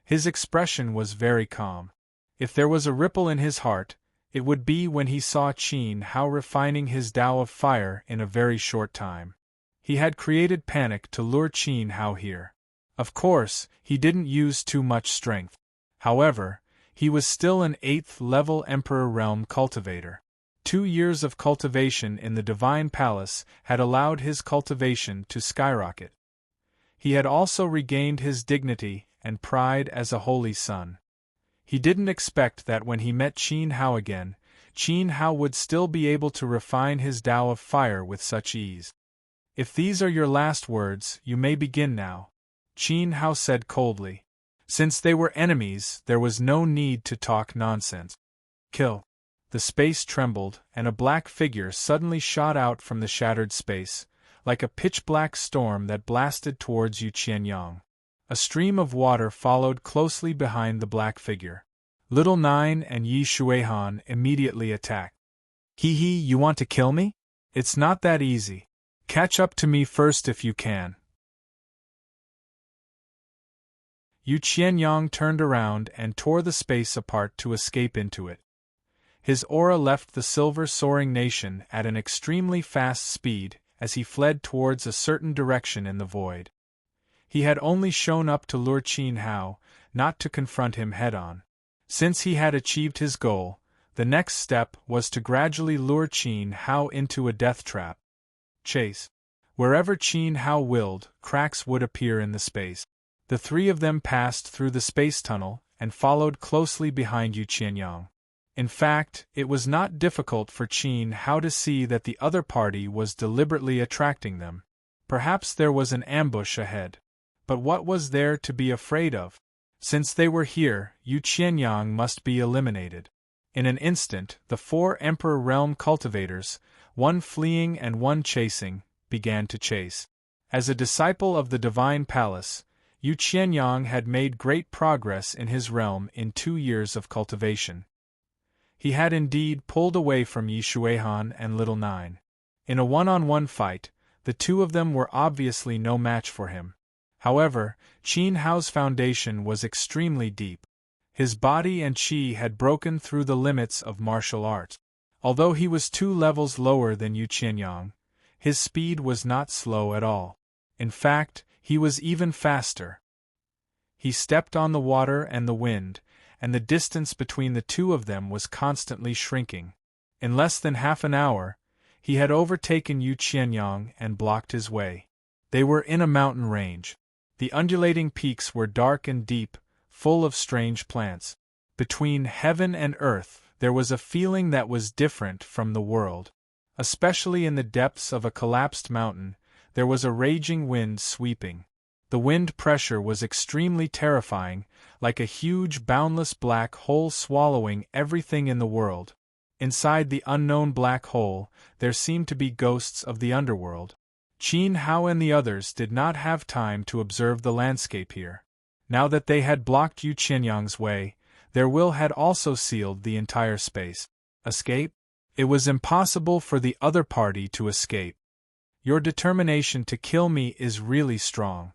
His expression was very calm. If there was a ripple in his heart, it would be when he saw Qin Hao refining his Tao of fire in a very short time. He had created panic to lure Qin Hao here. Of course, he didn't use too much strength. However, he was still an 8th-level Emperor Realm cultivator. 2 years of cultivation in the Divine Palace had allowed his cultivation to skyrocket. He had also regained his dignity and pride as a holy son. He didn't expect that when he met Qin Hao again, Qin Hao would still be able to refine his Tao of fire with such ease. If these are your last words, you may begin now, Qin Hao said coldly. Since they were enemies, there was no need to talk nonsense. Kill. The space trembled, and a black figure suddenly shot out from the shattered space, like a pitch-black storm that blasted towards Yu Qianyang. A stream of water followed closely behind the black figure. Little Nine and Yi Shuihan immediately attacked. Hee hee, you want to kill me? It's not that easy. Catch up to me first if you can. Yu Qianyang turned around and tore the space apart to escape into it. His aura left the silver soaring nation at an extremely fast speed as he fled towards a certain direction in the void. He had only shown up to lure Qin Hao, not to confront him head-on. Since he had achieved his goal, the next step was to gradually lure Qin Hao into a death trap. Chase. Wherever Qin Hao willed, cracks would appear in the space. The three of them passed through the space tunnel and followed closely behind Yu Qianyang. In fact, it was not difficult for Qin Hao to see that the other party was deliberately attracting them. Perhaps there was an ambush ahead. But what was there to be afraid of? Since they were here, Yu Qianyang must be eliminated. In an instant, the 4 Emperor Realm cultivators, one fleeing and one chasing, began to chase. As a disciple of the Divine Palace, Yu Qianyang had made great progress in his realm in 2 years of cultivation. He had indeed pulled away from Yi Shuihan and Little Nine. In a one-on-one fight, the two of them were obviously no match for him. However, Qin Hao's foundation was extremely deep. His body and qi had broken through the limits of martial art. Although he was 2 levels lower than Yu Qianyang, his speed was not slow at all. In fact, he was even faster. He stepped on the water and the wind, and the distance between the two of them was constantly shrinking. In less than half an hour, he had overtaken Yu Qianyang and blocked his way. They were in a mountain range. The undulating peaks were dark and deep, full of strange plants. Between heaven and earth, there was a feeling that was different from the world. Especially in the depths of a collapsed mountain, there was a raging wind sweeping. The wind pressure was extremely terrifying, like a huge boundless black hole swallowing everything in the world. Inside the unknown black hole, there seemed to be ghosts of the underworld. Qin Hao and the others did not have time to observe the landscape here. Now that they had blocked Yu Qianyang's way, their will had also sealed the entire space. Escape? It was impossible for the other party to escape. Your determination to kill me is really strong.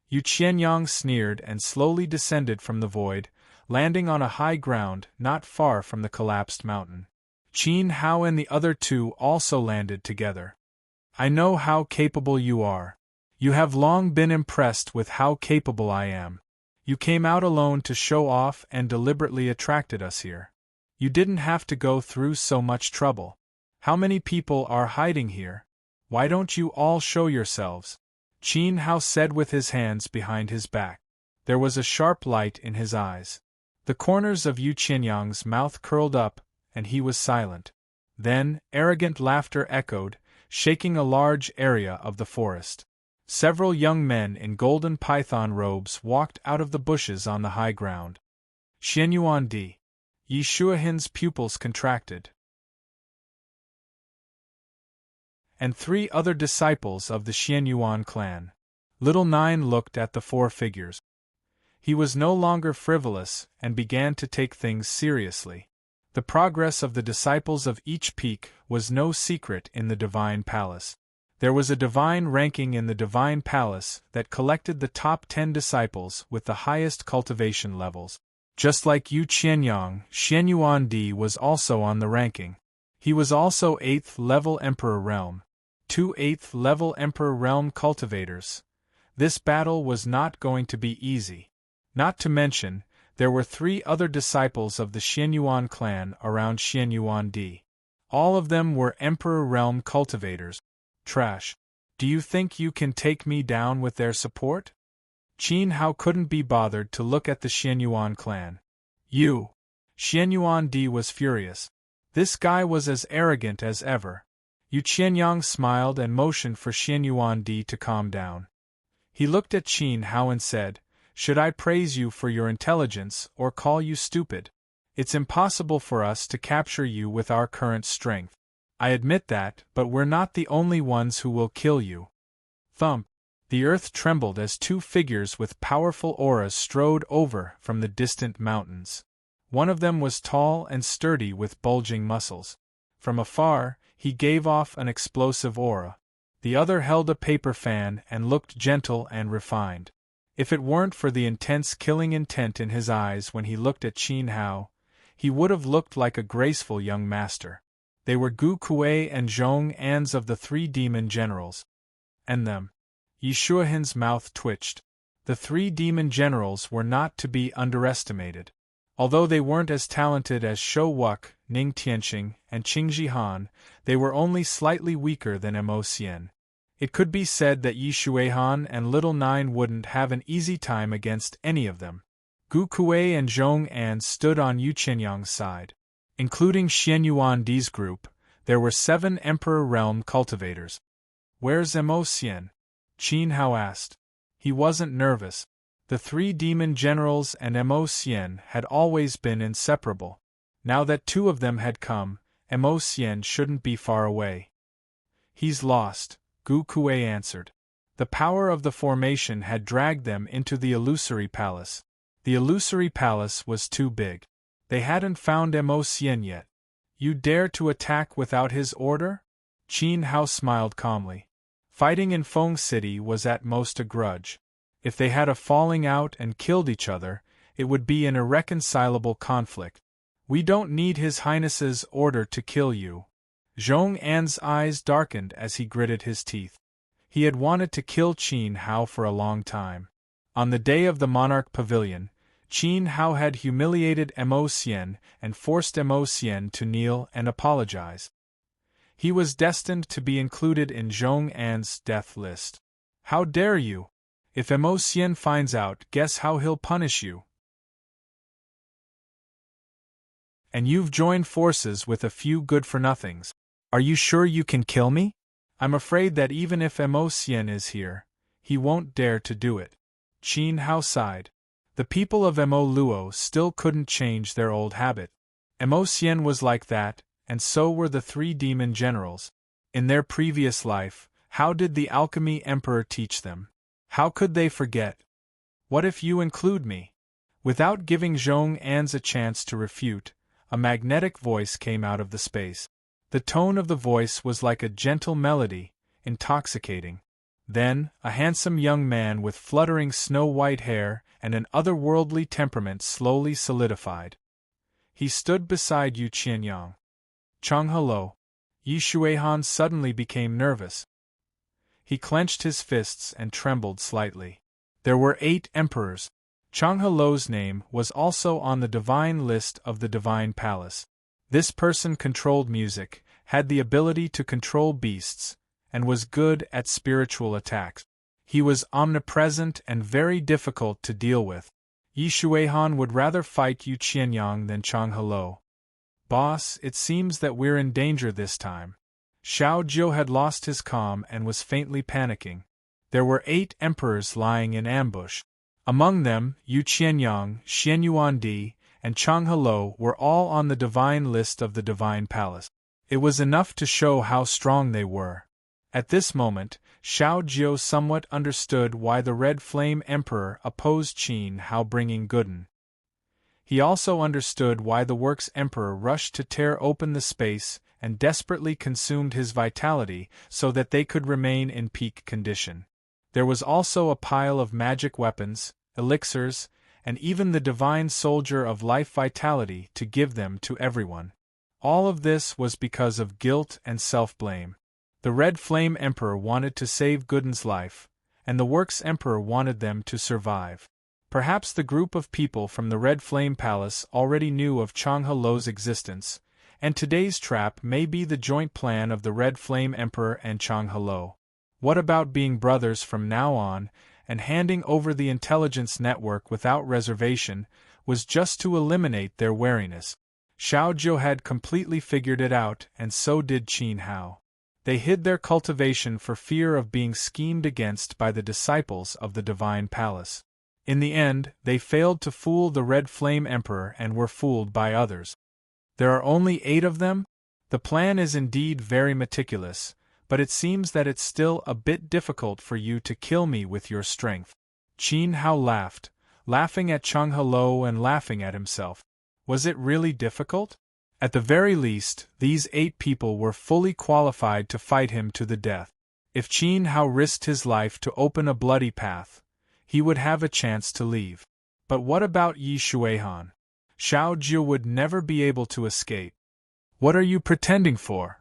Yu Qianyang sneered and slowly descended from the void, landing on a high ground not far from the collapsed mountain. Qin Hao and the other two also landed together. I know how capable you are. You have long been impressed with how capable I am. You came out alone to show off and deliberately attracted us here. You didn't have to go through so much trouble. How many people are hiding here? Why don't you all show yourselves? Qin Hao said with his hands behind his back. There was a sharp light in his eyes. The corners of Yu Qianyang's mouth curled up, and he was silent. Then, arrogant laughter echoed, shaking a large area of the forest. Several young men in golden python robes walked out of the bushes on the high ground. Xianyuan Di. Yi Shuihan's pupils contracted. And 3 other disciples of the Xianyuan clan. Little Nine looked at the 4 figures. He was no longer frivolous and began to take things seriously. The progress of the disciples of each peak was no secret in the Divine Palace. There was a divine ranking in the Divine Palace that collected the top 10 disciples with the highest cultivation levels. Just like Yu Qianyang, Xianyuan Di was also on the ranking. He was also 8th level Emperor Realm. 2 8th level Emperor Realm cultivators. This battle was not going to be easy. Not to mention, there were 3 other disciples of the Xianyuan clan around Xianyuan Di. All of them were Emperor Realm cultivators. Trash. Do you think you can take me down with their support? Qin Hao couldn't be bothered to look at the Xianyuan clan. You! Xianyuan Di was furious. This guy was as arrogant as ever. Yu Qianyang smiled and motioned for Xianyuan Di to calm down. He looked at Qin Hao and said, "Should I praise you for your intelligence or call you stupid? It's impossible for us to capture you with our current strength. I admit that, but we're not the only ones who will kill you." Thump! The earth trembled as 2 figures with powerful auras strode over from the distant mountains. One of them was tall and sturdy with bulging muscles. From afar, he gave off an explosive aura. The other held a paper fan and looked gentle and refined. If it weren't for the intense killing intent in his eyes when he looked at Qin Hao, he would have looked like a graceful young master. They were Gu Kuei and Zhong Ans of the 3 demon generals. And them. Yi Shuihan's mouth twitched. The 3 demon generals were not to be underestimated. Although they weren't as talented as Shou Wuk, Ning Tianqing, and Qing Jihan, they were only slightly weaker than Mo Xian. It could be said that Yi Shuihan and Little Nine wouldn't have an easy time against any of them. Gu Kuei and Zhong An stood on Yu Qianyang's side. Including Xian Yuandi's group, there were 7 Emperor Realm cultivators. "Where's Mo Xian?" Qin Hao asked. He wasn't nervous. The 3 demon generals and Mo Xian had always been inseparable. Now that 2 of them had come, Mo Xian shouldn't be far away. "He's lost," Gu Kuei answered. The power of the formation had dragged them into the illusory palace. The illusory palace was too big. They hadn't found Mo Xian yet. "You dare to attack without his order?" Qin Hao smiled calmly. Fighting in Feng City was at most a grudge. If they had a falling out and killed each other, it would be an irreconcilable conflict. "We don't need His Highness's order to kill you." Zhong An's eyes darkened as he gritted his teeth. He had wanted to kill Qin Hao for a long time. On the day of the Monarch Pavilion, Qin Hao had humiliated Mo Xian and forced Mo Xian to kneel and apologize. He was destined to be included in Zhong An's death list. "How dare you? If Mo Xian finds out, guess how he'll punish you. And you've joined forces with a few good-for-nothings. Are you sure you can kill me? I'm afraid that even if Mo Xian is here, he won't dare to do it." Qin Hao sighed. The people of Mo Luo still couldn't change their old habit. Mo Xian was like that, and so were the 3 demon generals. In their previous life, how did the Alchemy Emperor teach them? How could they forget? "What if you include me?" Without giving Zhong An's a chance to refute, a magnetic voice came out of the space. The tone of the voice was like a gentle melody, intoxicating. Then, a handsome young man with fluttering snow-white hair and an otherworldly temperament slowly solidified. He stood beside Yu Qianyang. "Chang Hello." Yi Shuihan suddenly became nervous. He clenched his fists and trembled slightly. There were 8 emperors. Chang Helo's name was also on the divine list of the divine palace. This person controlled music, had the ability to control beasts, and was good at spiritual attacks. He was omnipresent and very difficult to deal with. Yi Shuihan would rather fight Yu Qianyang than Chang Helo. "Boss, it seems that we're in danger this time." Xiao Jiu had lost his calm and was faintly panicking. There were 8 emperors lying in ambush. Among them, Yu Qianyang, Xian Yuandi, and Chang Helo were all on the divine list of the divine palace. It was enough to show how strong they were. At this moment, Xiao Jiu somewhat understood why the Red Flame Emperor opposed Qin Hao bringing Gooden. He also understood why the Works Emperor rushed to tear open the space and desperately consumed his vitality so that they could remain in peak condition. There was also a pile of magic weapons, elixirs, and even the divine soldier of life vitality to give them to everyone. All of this was because of guilt and self-blame. The Red Flame Emperor wanted to save Gooden's life, and the Works Emperor wanted them to survive. Perhaps the group of people from the Red Flame Palace already knew of Chang Helo's existence, and today's trap may be the joint plan of the Red Flame Emperor and Chang Helo. What about being brothers from now on, and handing over the intelligence network without reservation was just to eliminate their wariness. Xiao Jiu had completely figured it out, and so did Qin Hao. They hid their cultivation for fear of being schemed against by the disciples of the Divine Palace. In the end, they failed to fool the Red Flame Emperor and were fooled by others. There are only 8 of them? The plan is indeed very meticulous, but it seems that it's still a bit difficult for you to kill me with your strength. Qin Hao laughed, laughing at Chang Helo and laughing at himself. Was it really difficult? At the very least, these 8 people were fully qualified to fight him to the death. If Qin Hao risked his life to open a bloody path, he would have a chance to leave. But what about Yi Shuihan? Xiao Jiu would never be able to escape. What are you pretending for?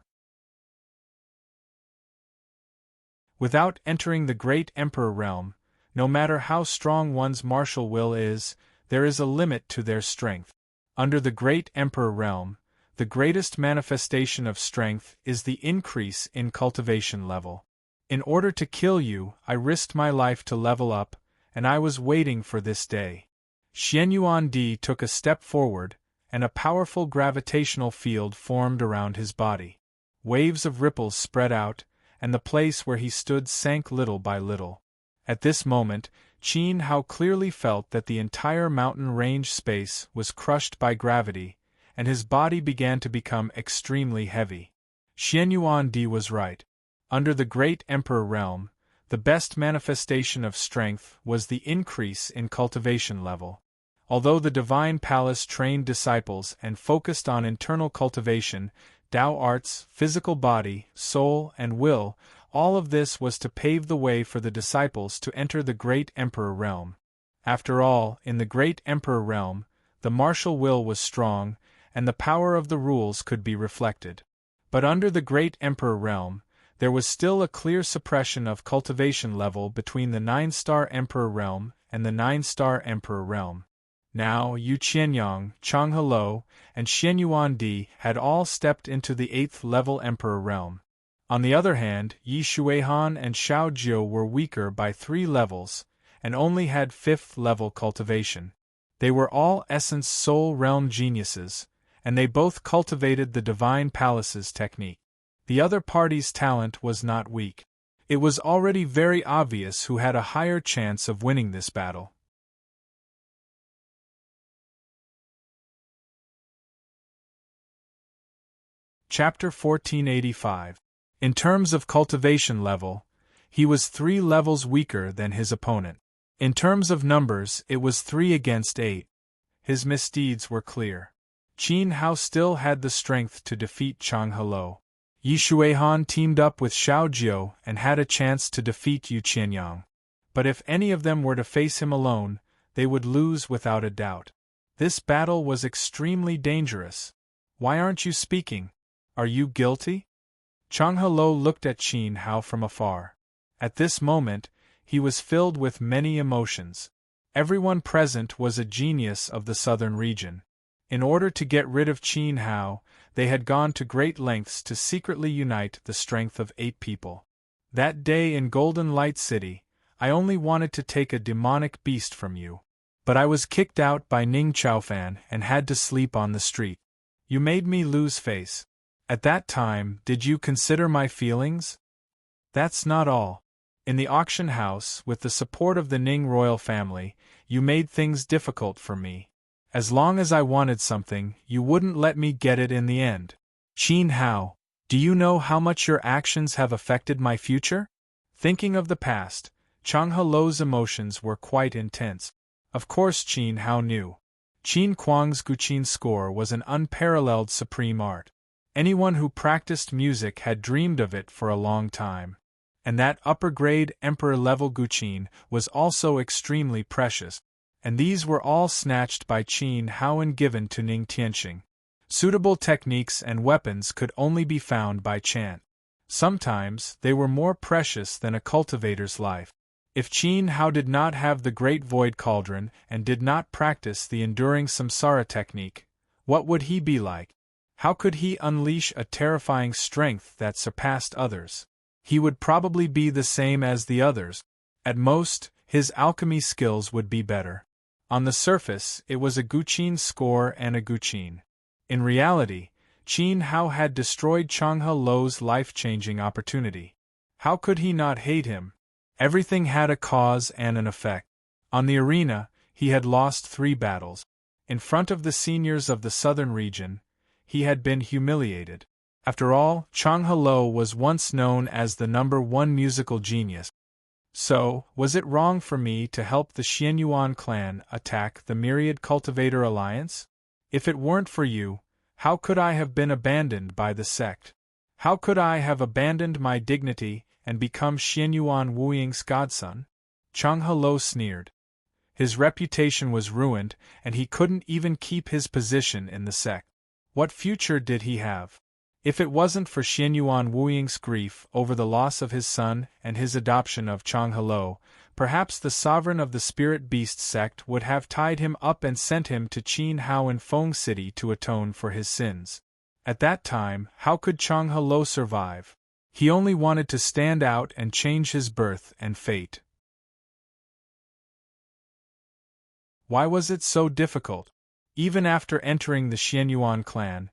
Without entering the Great Emperor realm, no matter how strong one's martial will is, there is a limit to their strength. Under the Great Emperor realm, the greatest manifestation of strength is the increase in cultivation level. In order to kill you, I risked my life to level up, and I was waiting for this day. Xianyuan Di took a step forward, and a powerful gravitational field formed around his body. Waves of ripples spread out, and the place where he stood sank little by little. At this moment, Qin Hao clearly felt that the entire mountain range space was crushed by gravity, and his body began to become extremely heavy. Xianyuan Di was right. Under the Great Emperor realm, the best manifestation of strength was the increase in cultivation level. Although the Divine Palace trained disciples and focused on internal cultivation, Tao arts, physical body, soul, and will, all of this was to pave the way for the disciples to enter the Great Emperor realm. After all, in the Great Emperor realm, the martial will was strong, and the power of the rules could be reflected. But under the Great Emperor realm, there was still a clear suppression of cultivation level between the 9-star Emperor realm and the 9-star Emperor realm. Now, Yu Qianyang, Chang Helou, and Xianyuan Di had all stepped into the 8th-level Emperor realm. On the other hand, Yi Shuihan and Xiao Jiu were weaker by 3 levels, and only had 5th-level cultivation. They were all Essence Soul Realm geniuses, and they both cultivated the Divine Palace's technique. The other party's talent was not weak. It was already very obvious who had a higher chance of winning this battle. Chapter 1485. In terms of cultivation level, he was 3 levels weaker than his opponent. In terms of numbers, it was 3 against 8. His misdeeds were clear. Qin Hao still had the strength to defeat Chang Helou. Yi Shuihan teamed up with Xiao Jiu and had a chance to defeat Yu Qianyang. But if any of them were to face him alone, they would lose without a doubt. This battle was extremely dangerous. Why aren't you speaking? Are you guilty? Chang Helou looked at Qin Hao from afar. At this moment, he was filled with many emotions. Everyone present was a genius of the southern region. In order to get rid of Qin Hao, they had gone to great lengths to secretly unite the strength of 8 people. That day in Golden Light City, I only wanted to take a demonic beast from you. But I was kicked out by Ning Chaofan and had to sleep on the street. You made me lose face. At that time, did you consider my feelings? That's not all. In the auction house, with the support of the Ning royal family, you made things difficult for me. As long as I wanted something, you wouldn't let me get it in the end. Qin Hao, do you know how much your actions have affected my future? Thinking of the past, Chang Helou's emotions were quite intense. Of course Qin Hao knew. Qin Kuang's Guqin score was an unparalleled supreme art. Anyone who practiced music had dreamed of it for a long time. And that upper-grade emperor-level Guqin was also extremely precious, and these were all snatched by Qin Hao and given to Ning Tianxing. Suitable techniques and weapons could only be found by chance. Sometimes, they were more precious than a cultivator's life. If Qin Hao did not have the Great Void Cauldron and did not practice the enduring samsara technique, what would he be like? How could he unleash a terrifying strength that surpassed others? He would probably be the same as the others. At most, his alchemy skills would be better. On the surface, it was a Guqin score and a Guqin. In reality, Qin Hao had destroyed Chang Helou's life-changing opportunity. How could he not hate him? Everything had a cause and an effect. On the arena, he had lost 3 battles. In front of the seniors of the southern region, he had been humiliated. After all, Chang Helou was once known as the #1 musical genius. So, was it wrong for me to help the Xianyuan clan attack the Myriad Cultivator Alliance? If it weren't for you, how could I have been abandoned by the sect? How could I have abandoned my dignity and become Xianyuan Wuying's godson? Chang Helou sneered. His reputation was ruined, and he couldn't even keep his position in the sect. What future did he have? If it wasn't for Xianyuan Wuying's grief over the loss of his son and his adoption of Chang Helou, perhaps the sovereign of the Spirit Beast sect would have tied him up and sent him to Qin Hao in Feng City to atone for his sins. At that time, how could Chang Helou survive? He only wanted to stand out and change his birth and fate. Why was it so difficult? Even after entering the Xianyuan clan,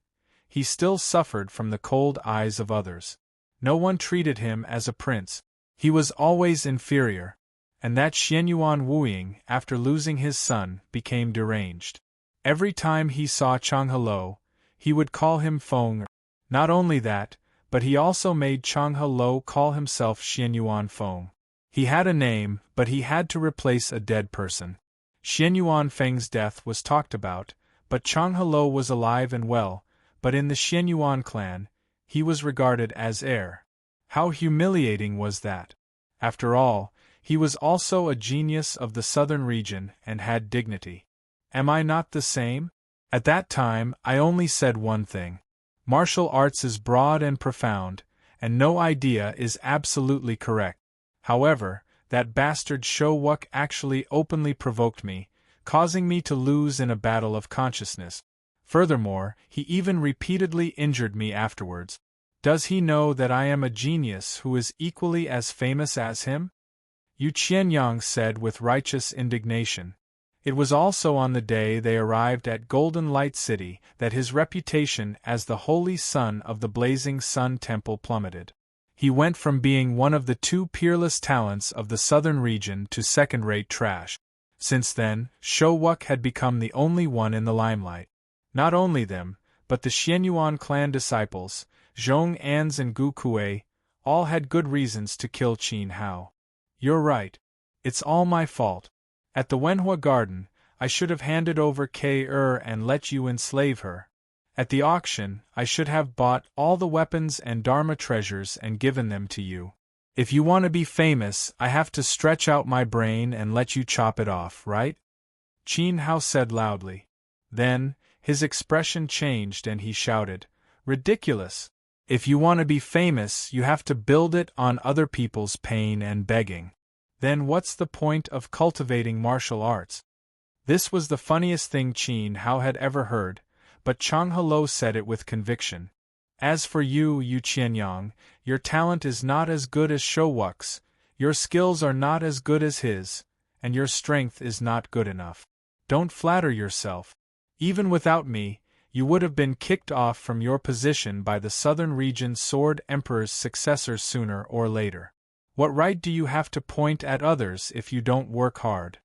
he still suffered from the cold eyes of others. No one treated him as a prince. He was always inferior. And that Xianyuan Wuying, after losing his son, became deranged. Every time he saw Chang Helo, he would call him Feng. Not only that, but he also made Chang Helo call himself Xianyuan Feng. He had a name, but he had to replace a dead person. Xianyuan Feng's death was talked about, but Chang Helo was alive and well, but in the Xianyuan clan, he was regarded as heir. How humiliating was that! After all, he was also a genius of the southern region and had dignity. Am I not the same? At that time, I only said one thing. Martial arts is broad and profound, and no idea is absolutely correct. However, that bastard Showuk actually openly provoked me, causing me to lose in a battle of consciousness. Furthermore, he even repeatedly injured me afterwards. Does he know that I am a genius who is equally as famous as him? Yu Qianyang said with righteous indignation. It was also on the day they arrived at Golden Light City that his reputation as the holy son of the Blazing Sun Temple plummeted. He went from being one of the two peerless talents of the southern region to second-rate trash. Since then, Showuk had become the only one in the limelight. Not only them, but the Xianyuan clan disciples, Zhong Ans and Gu Kuei, all had good reasons to kill Qin Hao. You're right. It's all my fault. At the Wenhua Garden, I should have handed over K-Er and let you enslave her. At the auction, I should have bought all the weapons and Dharma treasures and given them to you. If you want to be famous, I have to stretch out my brain and let you chop it off, right? Qin Hao said loudly. Then, his expression changed and he shouted, Ridiculous! If you want to be famous, you have to build it on other people's pain and begging. Then what's the point of cultivating martial arts? This was the funniest thing Qin Hao had ever heard, but Chang Helo said it with conviction. As for you, Yu Qianyang, your talent is not as good as Showuk's, your skills are not as good as his, and your strength is not good enough. Don't flatter yourself. Even without me, you would have been kicked off from your position by the Southern Region Sword Emperor's successor sooner or later. What right do you have to point at others if you don't work hard?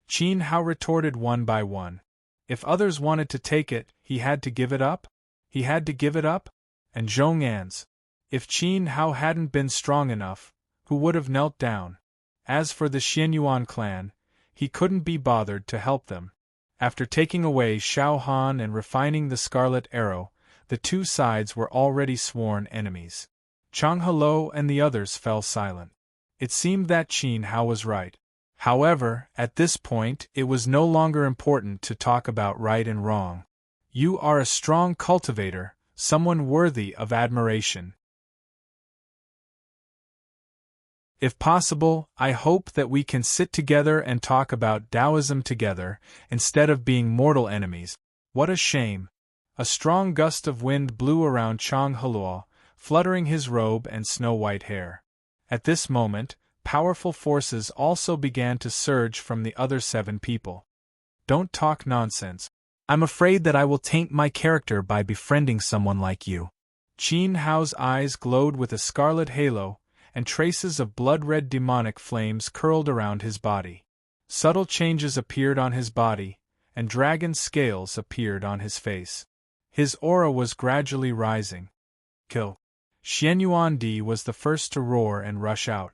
Qin Hao retorted one by one. If others wanted to take it, he had to give it up? He had to give it up? And Zhong Ans. If Qin Hao hadn't been strong enough, who would have knelt down? As for the Xianyuan clan, he couldn't be bothered to help them. After taking away Shao Han and refining the Scarlet Arrow, the two sides were already sworn enemies. Chang Helo and the others fell silent. It seemed that Qin Hao was right. However, at this point, it was no longer important to talk about right and wrong. You are a strong cultivator, someone worthy of admiration. If possible, I hope that we can sit together and talk about Taoism together, instead of being mortal enemies. What a shame! A strong gust of wind blew around Chang Helo, fluttering his robe and snow-white hair. At this moment, powerful forces also began to surge from the other 7 people. Don't talk nonsense. I'm afraid that I will taint my character by befriending someone like you. Qin Hao's eyes glowed with a scarlet halo, and traces of blood-red demonic flames curled around his body. Subtle changes appeared on his body, and dragon scales appeared on his face. His aura was gradually rising. Kill. Xianyuan Di was the first to roar and rush out.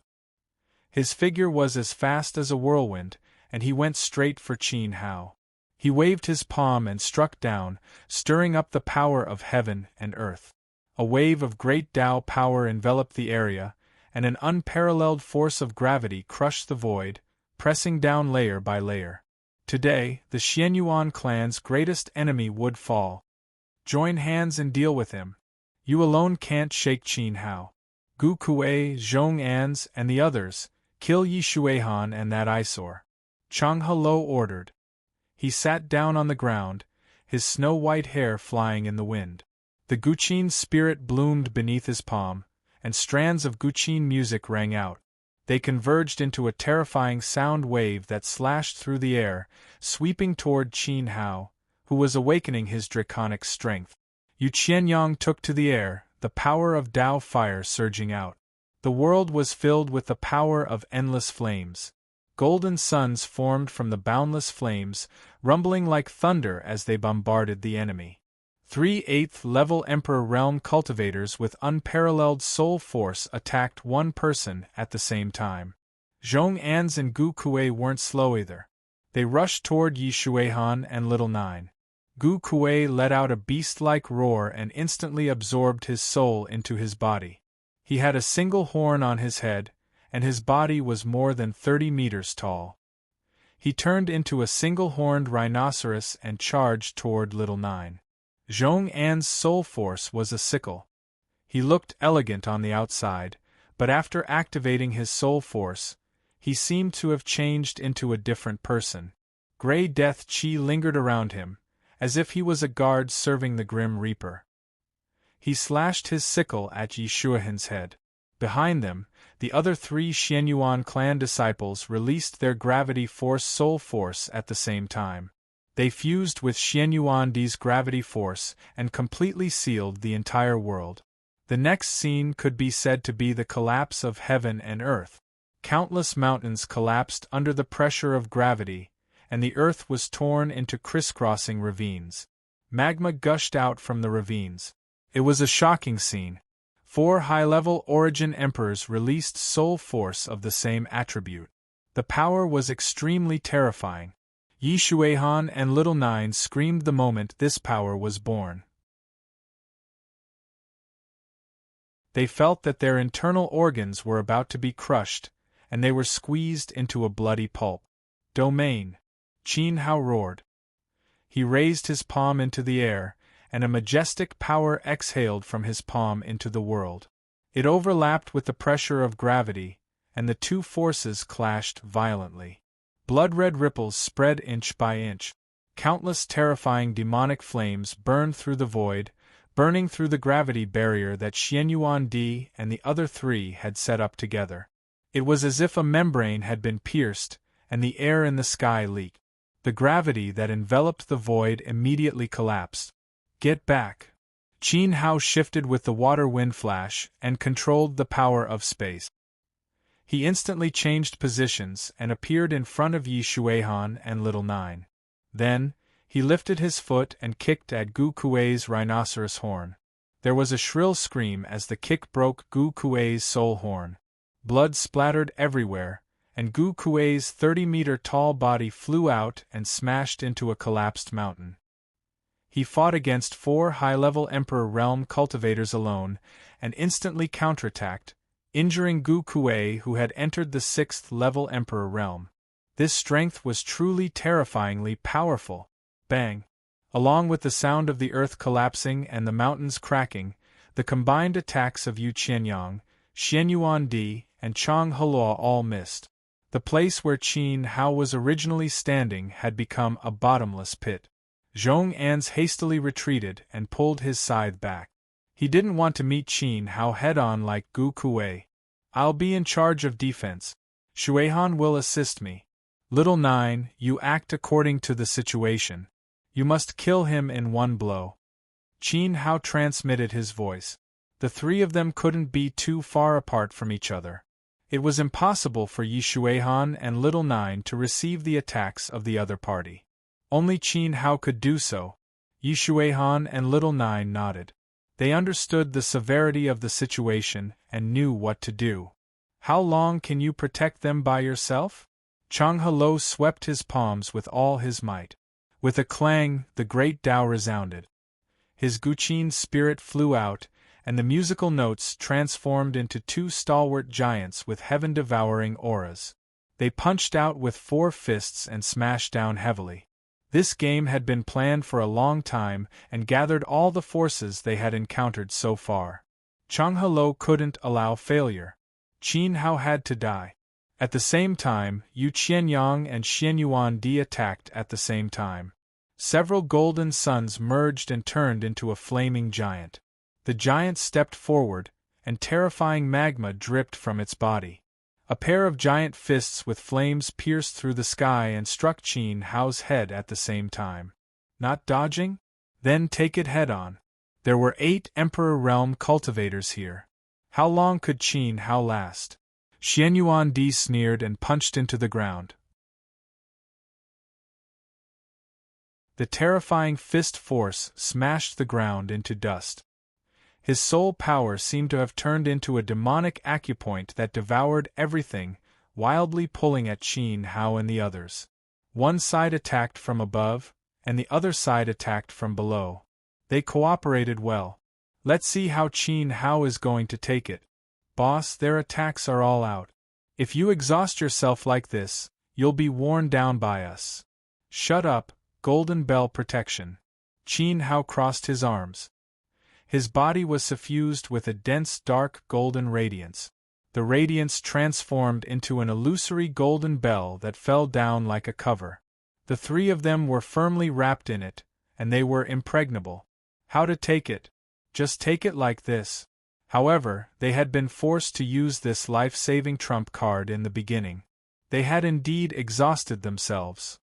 His figure was as fast as a whirlwind, and he went straight for Qin Hao. He waved his palm and struck down, stirring up the power of heaven and earth. A wave of great Tao power enveloped the area, and an unparalleled force of gravity crushed the void, pressing down layer by layer. Today, the Xianyuan clan's greatest enemy would fall. Join hands and deal with him. You alone can't shake Qin Hao. Gu Kuei, Zhong Ans, and the others, kill Yi Shuihan and that eyesore. Chang Helo ordered. He sat down on the ground, his snow-white hair flying in the wind. The Guqin spirit bloomed beneath his palm, and strands of guqin music rang out. They converged into a terrifying sound wave that slashed through the air, sweeping toward Qin Hao, who was awakening his draconic strength. Yu Qianyang took to the air, the power of Tao fire surging out. The world was filled with the power of endless flames. Golden suns formed from the boundless flames, rumbling like thunder as they bombarded the enemy. 3 8th-level Emperor Realm cultivators with unparalleled soul force attacked one person at the same time. Zhong An's and Gu Kuei weren't slow either. They rushed toward Yi Shuihan and Little Nine. Gu Kuei let out a beast-like roar and instantly absorbed his soul into his body. He had a single horn on his head, and his body was more than 30 meters tall. He turned into a single-horned rhinoceros and charged toward Little Nine. Zhong An's soul force was a sickle. He looked elegant on the outside, but after activating his soul force, he seemed to have changed into a different person. Gray death chi lingered around him, as if he was a guard serving the Grim Reaper. He slashed his sickle at Yi Shuihan's head. Behind them, the other 3 Xianyuan clan disciples released their gravity force soul force at the same time. They fused with Xianyuan Di's gravity force and completely sealed the entire world. The next scene could be said to be the collapse of heaven and earth. Countless mountains collapsed under the pressure of gravity, and the earth was torn into crisscrossing ravines. Magma gushed out from the ravines. It was a shocking scene. 4 high-level Origin Emperors released soul force of the same attribute. The power was extremely terrifying. Yi Shuihan and Little Nine screamed the moment this power was born. They felt that their internal organs were about to be crushed, and they were squeezed into a bloody pulp. Domain! Qin Hao roared. He raised his palm into the air, and a majestic power exhaled from his palm into the world. It overlapped with the pressure of gravity, and the two forces clashed violently. Blood-red ripples spread inch by inch. Countless terrifying demonic flames burned through the void, burning through the gravity barrier that Xianyuan Di and the other 3 had set up together. It was as if a membrane had been pierced, and the air in the sky leaked. The gravity that enveloped the void immediately collapsed. Get back! Qin Hao shifted with the water wind flash and controlled the power of space. He instantly changed positions and appeared in front of Yi Shuihan and Little Nine. Then, he lifted his foot and kicked at Gu Kuei's rhinoceros horn. There was a shrill scream as the kick broke Gu Kuei's soul horn. Blood splattered everywhere, and Gu Kuei's 30-meter-tall body flew out and smashed into a collapsed mountain. He fought against 4 high-level Emperor Realm cultivators alone, and instantly counterattacked, injuring Gu Kuei who had entered the 6th-level Emperor Realm. This strength was truly terrifyingly powerful. Bang! Along with the sound of the earth collapsing and the mountains cracking, the combined attacks of Yu Qianyang, Xianyuan Di, and Chang Helaw all missed. The place where Qin Hao was originally standing had become a bottomless pit. Zhong An's hastily retreated and pulled his scythe back. He didn't want to meet Qin Hao head-on like Gu Kuei. I'll be in charge of defense. Shuihan will assist me. Little Nine, you act according to the situation. You must kill him in one blow. Qin Hao transmitted his voice. The 3 of them couldn't be too far apart from each other. It was impossible for Yi Shuihan and Little Nine to receive the attacks of the other party. Only Qin Hao could do so. Yi Shuihan and Little Nine nodded. They understood the severity of the situation and knew what to do. How long can you protect them by yourself? Chang Helaw swept his palms with all his might. With a clang, the great Tao resounded. His guqin spirit flew out, and the musical notes transformed into 2 stalwart giants with heaven-devouring auras. They punched out with 4 fists and smashed down heavily. This game had been planned for a long time and gathered all the forces they had encountered so far. Chang Helaw couldn't allow failure. Qin Hao had to die. At the same time, Yu Qianyang and Xianyuan Di attacked at the same time. Several golden suns merged and turned into a flaming giant. The giant stepped forward, and terrifying magma dripped from its body. A pair of giant fists with flames pierced through the sky and struck Qin Hao's head at the same time. Not dodging? Then take it head-on. There were 8 Emperor Realm cultivators here. How long could Qin Hao last? Xianyuan Di sneered and punched into the ground. The terrifying fist force smashed the ground into dust. His soul power seemed to have turned into a demonic acupoint that devoured everything, wildly pulling at Qin Hao and the others. One side attacked from above, and the other side attacked from below. They cooperated well. Let's see how Qin Hao is going to take it. Boss, their attacks are all out. If you exhaust yourself like this, you'll be worn down by us. Shut up, Golden Bell Protection. Qin Hao crossed his arms. His body was suffused with a dense dark golden radiance. The radiance transformed into an illusory golden bell that fell down like a cover. The 3 of them were firmly wrapped in it, and they were impregnable. How to take it? Just take it like this. However, they had been forced to use this life-saving trump card in the beginning. They had indeed exhausted themselves.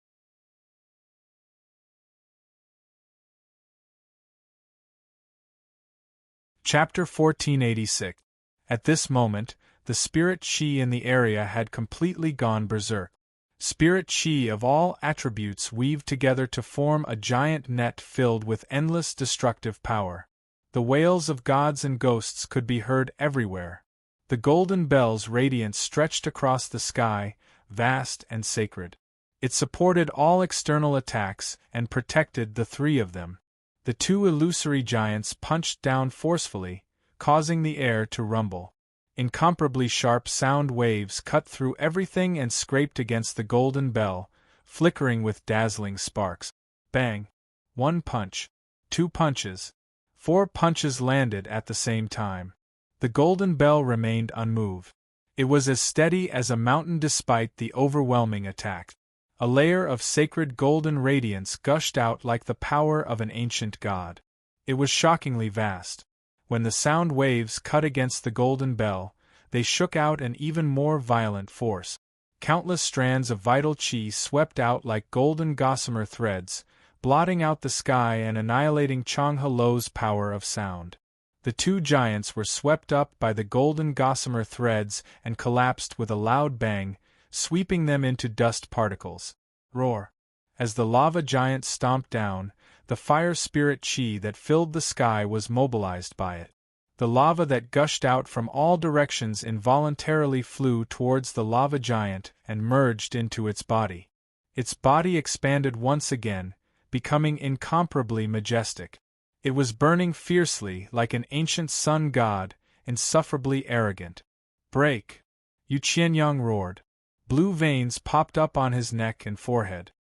Chapter 1486. At this moment, the spirit chi in the area had completely gone berserk. Spirit chi of all attributes weaved together to form a giant net filled with endless destructive power. The wails of gods and ghosts could be heard everywhere. The golden bell's radiance stretched across the sky, vast and sacred. It supported all external attacks and protected the 3 of them. The 2 illusory giants punched down forcefully, causing the air to rumble. Incomparably sharp sound waves cut through everything and scraped against the golden bell, flickering with dazzling sparks. Bang! 1 punch. 2 punches. 4 punches landed at the same time. The golden bell remained unmoved. It was as steady as a mountain despite the overwhelming attack. A layer of sacred golden radiance gushed out like the power of an ancient god. It was shockingly vast. When the sound waves cut against the golden bell, they shook out an even more violent force. Countless strands of vital chi swept out like golden gossamer threads, blotting out the sky and annihilating Changhe Lo's power of sound. The 2 giants were swept up by the golden gossamer threads and collapsed with a loud bang, sweeping them into dust particles. Roar! As the lava giant stomped down, the fire spirit chi that filled the sky was mobilized by it. The lava that gushed out from all directions involuntarily flew towards the lava giant and merged into its body. Its body expanded once again, becoming incomparably majestic. It was burning fiercely like an ancient sun god, insufferably arrogant. Break! Yu Qianyang roared. Blue veins popped up on his neck and forehead.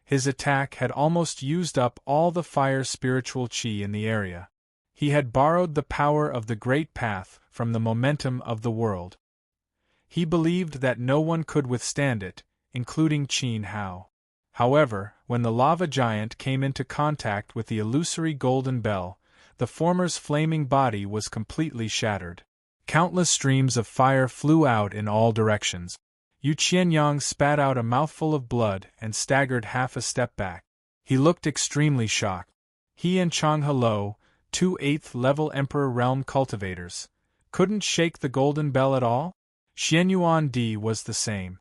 His attack had almost used up all the fire spiritual chi in the area. He had borrowed the power of the Great Path from the momentum of the world. He believed that no one could withstand it, including Qin Hao. However, when the lava giant came into contact with the illusory golden bell, the former's flaming body was completely shattered. Countless streams of fire flew out in all directions. Yu Qianyang spat out a mouthful of blood and staggered half a step back. He looked extremely shocked. He and Changhe Lo, 2 8th-level Emperor Realm cultivators, couldn't shake the golden bell at all? Xianyuan Di was the same.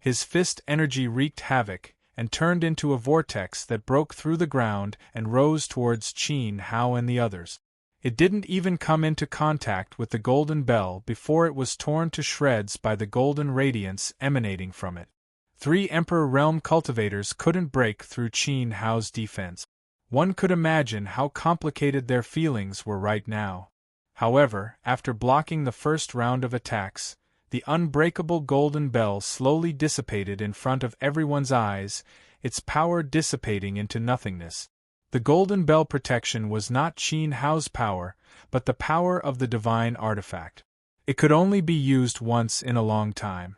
His fist energy wreaked havoc and turned into a vortex that broke through the ground and rose towards Qin Hao and the others. It didn't even come into contact with the golden bell before it was torn to shreds by the golden radiance emanating from it. 3 Emperor Realm cultivators couldn't break through Qin Hao's defense. One could imagine how complicated their feelings were right now. However, after blocking the first round of attacks, the unbreakable golden bell slowly dissipated in front of everyone's eyes, its power dissipating into nothingness. The golden bell protection was not Qin Hao's power, but the power of the divine artifact. It could only be used once in a long time.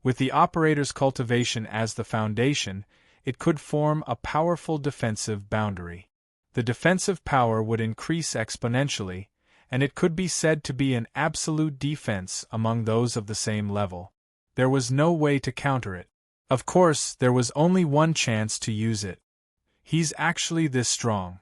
With the operator's cultivation as the foundation, it could form a powerful defensive boundary. the defensive power would increase exponentially, and it could be said to be an absolute defense among those of the same level. There was no way to counter it. Of course, there was only one chance to use it. He's actually this strong.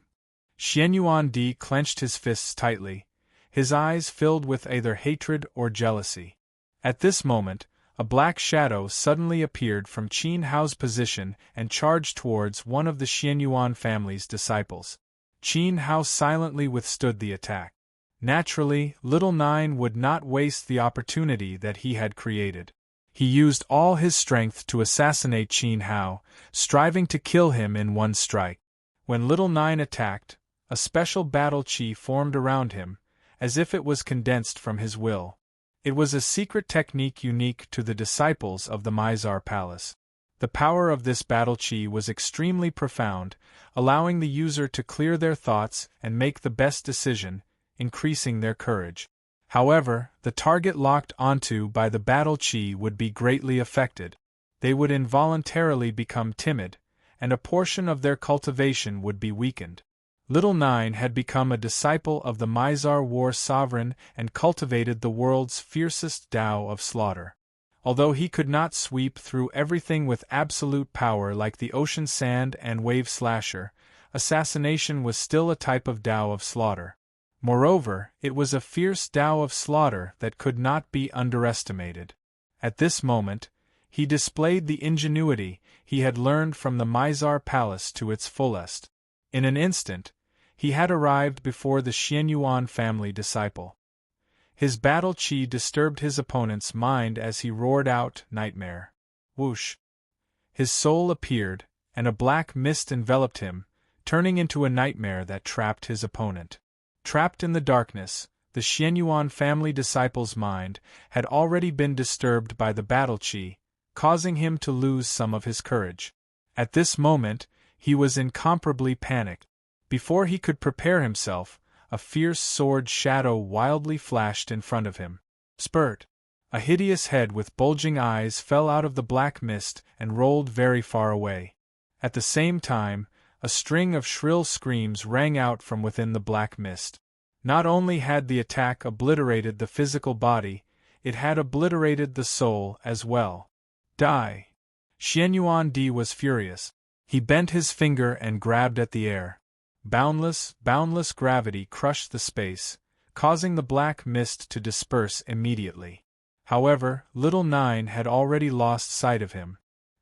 Xianyuan clenched his fists tightly, his eyes filled with either hatred or jealousy. At this moment, a black shadow suddenly appeared from Qin Hao's position and charged towards one of the Xianyuan family's disciples. Qin Hao silently withstood the attack. Naturally, Little Nine would not waste the opportunity that he had created. He used all his strength to assassinate Qin Hao, striving to kill him in one strike. When Little Nine attacked, a special battle chi formed around him, as if it was condensed from his will. It was a secret technique unique to the disciples of the Mizar Palace. The power of this battle chi was extremely profound, allowing the user to clear their thoughts and make the best decision, increasing their courage. However, the target locked onto by the battle chi would be greatly affected. They would involuntarily become timid, and a portion of their cultivation would be weakened. Little Nine had become a disciple of the Mizar War Sovereign and cultivated the world's fiercest Tao of slaughter. Although he could not sweep through everything with absolute power like the ocean sand and wave slasher, assassination was still a type of Tao of slaughter. Moreover, it was a fierce Tao of slaughter that could not be underestimated. At this moment, he displayed the ingenuity he had learned from the Mizar Palace to its fullest. In an instant, he had arrived before the Xianyuan family disciple. His battle chi disturbed his opponent's mind as he roared out, "Nightmare!" Whoosh! His soul appeared, and a black mist enveloped him, turning into a nightmare that trapped his opponent. Trapped in the darkness, the Xianyuan family disciple's mind had already been disturbed by the battle chi, causing him to lose some of his courage. At this moment, he was incomparably panicked. Before he could prepare himself, a fierce sword shadow wildly flashed in front of him. Spurt! A hideous head with bulging eyes fell out of the black mist and rolled very far away. At the same time, a string of shrill screams rang out from within the black mist. Not only had the attack obliterated the physical body, it had obliterated the soul as well. Die! Xianyuan was furious. He bent his finger and grabbed at the air. Boundless gravity crushed the space, causing the black mist to disperse immediately. However, Little Nine had already lost sight of him.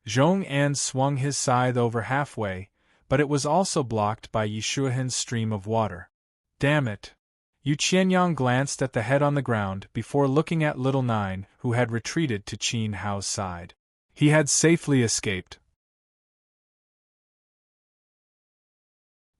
Zhong An swung his scythe over halfway, but it was also blocked by Yishuahan's stream of water. Damn it! Yu Qianyang glanced at the head on the ground before looking at Little Nine, who had retreated to Qin Hao's side. He had safely escaped.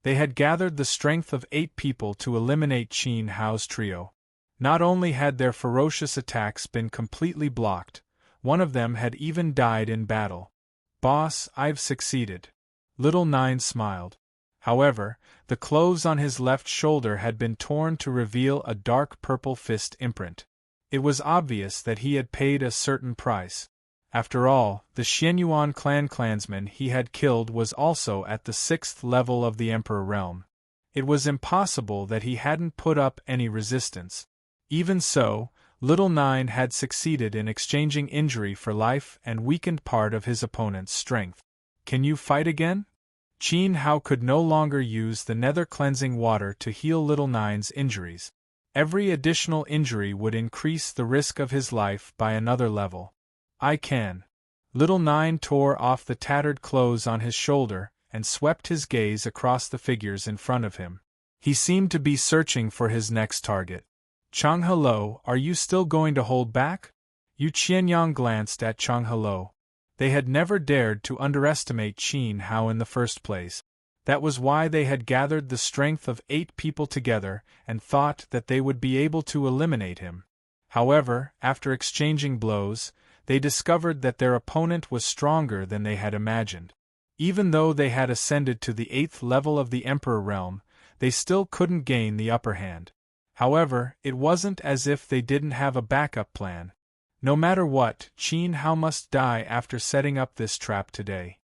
They had gathered the strength of 8 people to eliminate Qin Hao's trio. Not only had their ferocious attacks been completely blocked, one of them had even died in battle. "Boss, I've succeeded." Little Nine smiled. However, the clothes on his left shoulder had been torn to reveal a dark purple fist imprint. It was obvious that he had paid a certain price. After all, the Xianyuan clansman he had killed was also at the 6th level of the Emperor realm. It was impossible that he hadn't put up any resistance. Even so, Little Nine had succeeded in exchanging injury for life and weakened part of his opponent's strength. "Can you fight again?" Qin Hao could no longer use the nether cleansing water to heal Little Nine's injuries. Every additional injury would increase the risk of his life by another level. "I can." Little Nine tore off the tattered clothes on his shoulder and swept his gaze across the figures in front of him. He seemed to be searching for his next target. "Chang Hello, are you still going to hold back?" Yu Qianyang glanced at Chang Hello. They had never dared to underestimate Qin Hao in the first place. That was why they had gathered the strength of 8 people together and thought that they would be able to eliminate him. However, after exchanging blows, they discovered that their opponent was stronger than they had imagined. Even though they had ascended to the 8th level of the Emperor realm, they still couldn't gain the upper hand. However, it wasn't as if they didn't have a backup plan. No matter what, Qin Hao must die after setting up this trap today.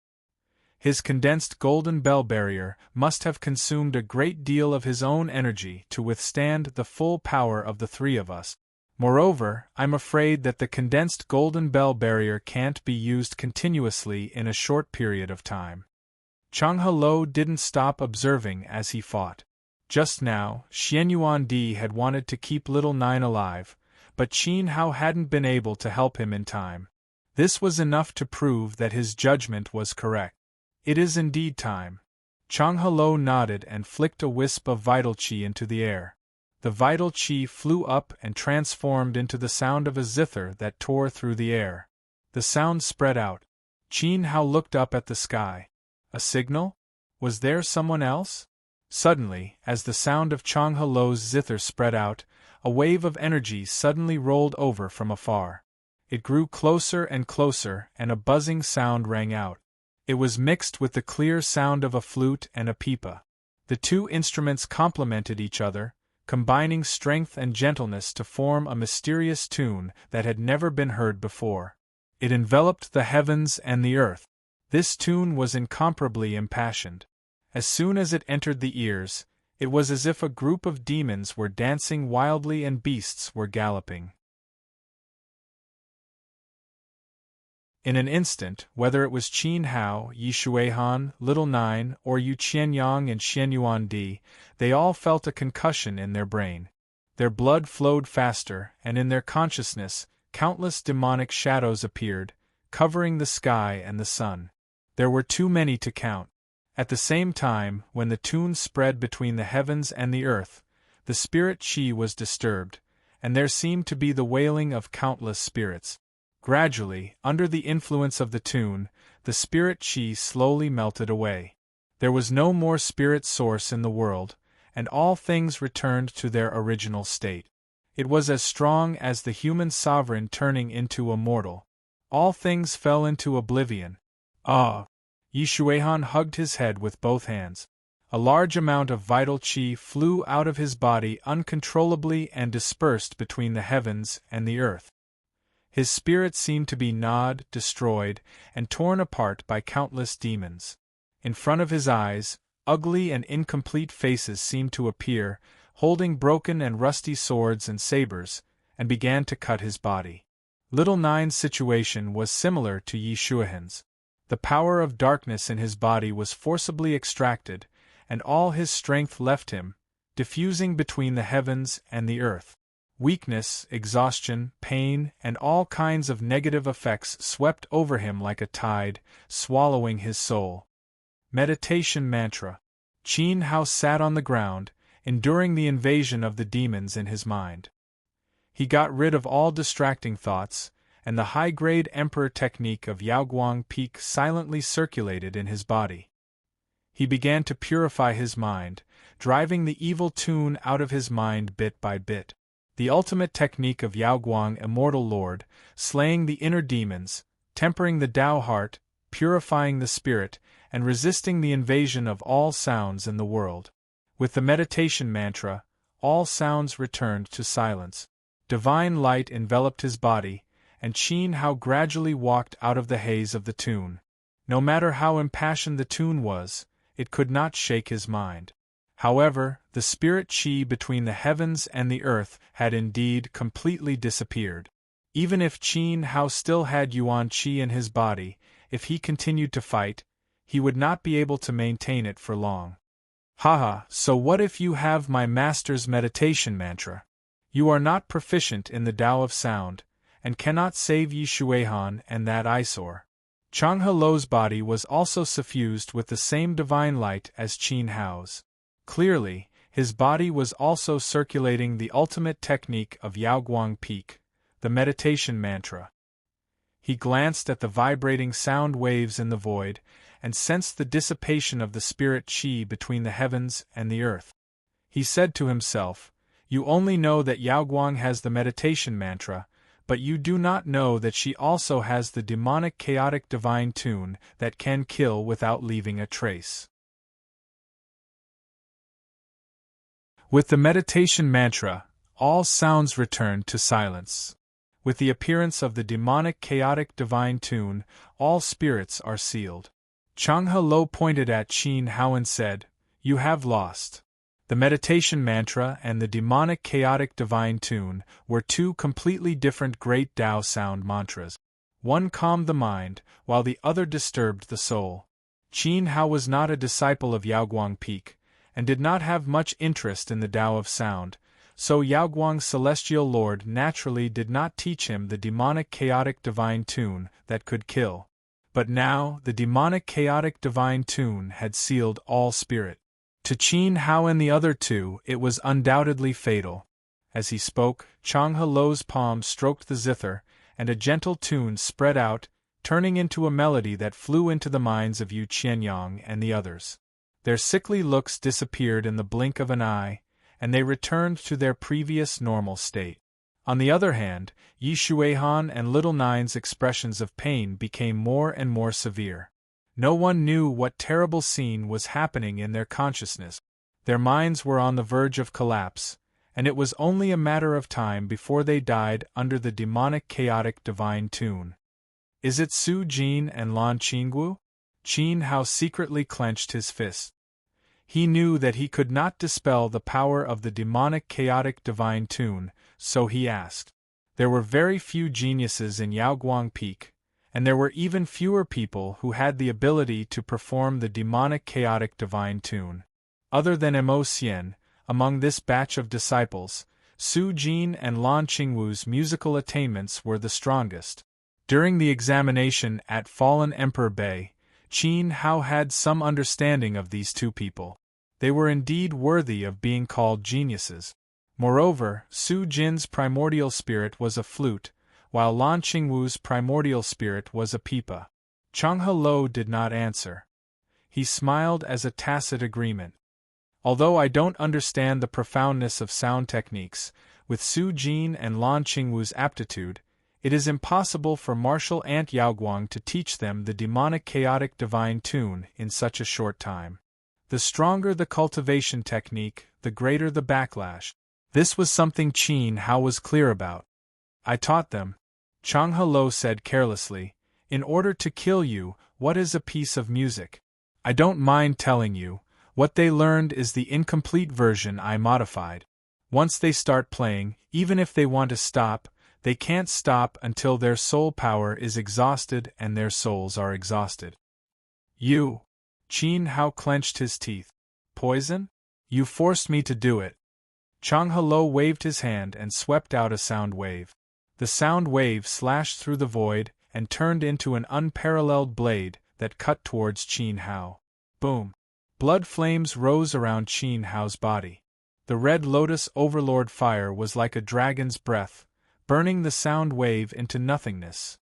His condensed golden bell barrier must have consumed a great deal of his own energy to withstand the full power of the three of us. Moreover, I'm afraid that the condensed golden bell barrier can't be used continuously in a short period of time. Chang He didn't stop observing as he fought. Just now, Xian Yuandi had wanted to keep little Nine alive, but Qin Hao hadn't been able to help him in time. This was enough to prove that his judgment was correct. It is indeed time. Chang He nodded and flicked a wisp of vital qi into the air. The vital qi flew up and transformed into the sound of a zither that tore through the air. The sound spread out. Qin Hao looked up at the sky. A signal? Was there someone else? Suddenly, as the sound of Chang He's zither spread out, a wave of energy suddenly rolled over from afar. It grew closer and closer, and a buzzing sound rang out. It was mixed with the clear sound of a flute and a pipa. The two instruments complemented each other, combining strength and gentleness to form a mysterious tune that had never been heard before. It enveloped the heavens and the earth. This tune was incomparably impassioned. As soon as it entered the ears, it was as if a group of demons were dancing wildly and beasts were galloping. In an instant, whether it was Qin Hao, Yi Shuihan, Little Nine, or Yu Qianyang and Xian Yuandi, they all felt a concussion in their brain. Their blood flowed faster, and in their consciousness, countless demonic shadows appeared, covering the sky and the sun. There were too many to count. At the same time, when the tune spread between the heavens and the earth, the spirit qi was disturbed, and there seemed to be the wailing of countless spirits. Gradually, under the influence of the tune, the spirit qi slowly melted away. There was no more spirit source in the world, and all things returned to their original state. It was as strong as the human sovereign turning into a mortal. All things fell into oblivion. Ah! Yi Shuihan hugged his head with both hands. A large amount of vital qi flew out of his body uncontrollably and dispersed between the heavens and the earth. His spirit seemed to be gnawed, destroyed, and torn apart by countless demons. In front of his eyes, ugly and incomplete faces seemed to appear, holding broken and rusty swords and sabers, and began to cut his body. Little Nine's situation was similar to Yi Shuihan's. The power of darkness in his body was forcibly extracted, and all his strength left him, diffusing between the heavens and the earth. Weakness, exhaustion, pain, and all kinds of negative effects swept over him like a tide, swallowing his soul. Meditation Mantra. Qin Hao sat on the ground, enduring the invasion of the demons in his mind. He got rid of all distracting thoughts, and the high-grade emperor technique of Yaoguang Peak silently circulated in his body. He began to purify his mind, driving the evil tune out of his mind bit by bit. The ultimate technique of Yaoguang Immortal Lord, slaying the inner demons, tempering the Tao heart, purifying the spirit, and resisting the invasion of all sounds in the world. With the meditation mantra, all sounds returned to silence. Divine light enveloped his body, and Qin Hao gradually walked out of the haze of the tune. No matter how impassioned the tune was, it could not shake his mind. However, the spirit qi between the heavens and the earth had indeed completely disappeared. Even if Qin Hao still had Yuan qi in his body, if he continued to fight, he would not be able to maintain it for long. Haha, so what if you have my master's meditation mantra? You are not proficient in the Tao of sound, and cannot save Yi Shuihan and that eyesore. Chang He's body was also suffused with the same divine light as Qin Hao's. Clearly, his body was also circulating the ultimate technique of Yaoguang Peak, the meditation mantra. He glanced at the vibrating sound waves in the void, and sensed the dissipation of the spirit qi between the heavens and the earth. He said to himself, "You only know that Yaoguang has the meditation mantra, but you do not know that she also has the demonic chaotic divine tune that can kill without leaving a trace." With the meditation mantra, all sounds returned to silence. With the appearance of the demonic chaotic divine tune, all spirits are sealed. Changhe Lo pointed at Qin Hao and said, "You have lost." The meditation mantra and the demonic chaotic divine tune were two completely different great Tao sound mantras. One calmed the mind, while the other disturbed the soul. Qin Hao was not a disciple of Yaoguang Peak, and did not have much interest in the Tao of sound, so Yaoguang's celestial lord naturally did not teach him the demonic chaotic divine tune that could kill. But now the demonic chaotic divine tune had sealed all spirit. To Qin Hao and the other two it was undoubtedly fatal. As he spoke, Changhe Lo's palm stroked the zither, and a gentle tune spread out, turning into a melody that flew into the minds of Yu Qianyang and the others. Their sickly looks disappeared in the blink of an eye, and they returned to their previous normal state. On the other hand, Yi Shuihan and Little Nine's expressions of pain became more and more severe. No one knew what terrible scene was happening in their consciousness. Their minds were on the verge of collapse, and it was only a matter of time before they died under the demonic chaotic divine tune. "Is it Su Jin and Lan Qingwu?" Qin Hao secretly clenched his fist. He knew that he could not dispel the power of the demonic chaotic divine tune, so he asked. There were very few geniuses in Yaoguang Peak, and there were even fewer people who had the ability to perform the demonic chaotic divine tune. Other than Mo Xian, among this batch of disciples, Su Jin and Lan Qingwu's musical attainments were the strongest. During the examination at Fallen Emperor Bay, Qin Hao had some understanding of these two people. They were indeed worthy of being called geniuses. Moreover, Su Jin's primordial spirit was a flute, while Lan Qingwu's primordial spirit was a pipa. Changhe Lo did not answer. He smiled as a tacit agreement. Although I don't understand the profoundness of sound techniques, with Su Jin and Lan Qingwu's aptitude, it is impossible for Martial Ant Yaoguang to teach them the demonic chaotic divine tune in such a short time. The stronger the cultivation technique, the greater the backlash. This was something Qin Hao was clear about. "I taught them," Changhe Lo said carelessly, "in order to kill you. What is a piece of music? I don't mind telling you, what they learned is the incomplete version I modified. Once they start playing, even if they want to stop, they can't stop until their soul power is exhausted and their souls are exhausted." "You?" Qin Hao clenched his teeth. "Poison? You forced me to do it." Changhe Lo waved his hand and swept out a sound wave. The sound wave slashed through the void and turned into an unparalleled blade that cut towards Qin Hao. Boom! Blood flames rose around Qin Hao's body. The Red Lotus Overlord fire was like a dragon's breath, burning the sound wave into nothingness.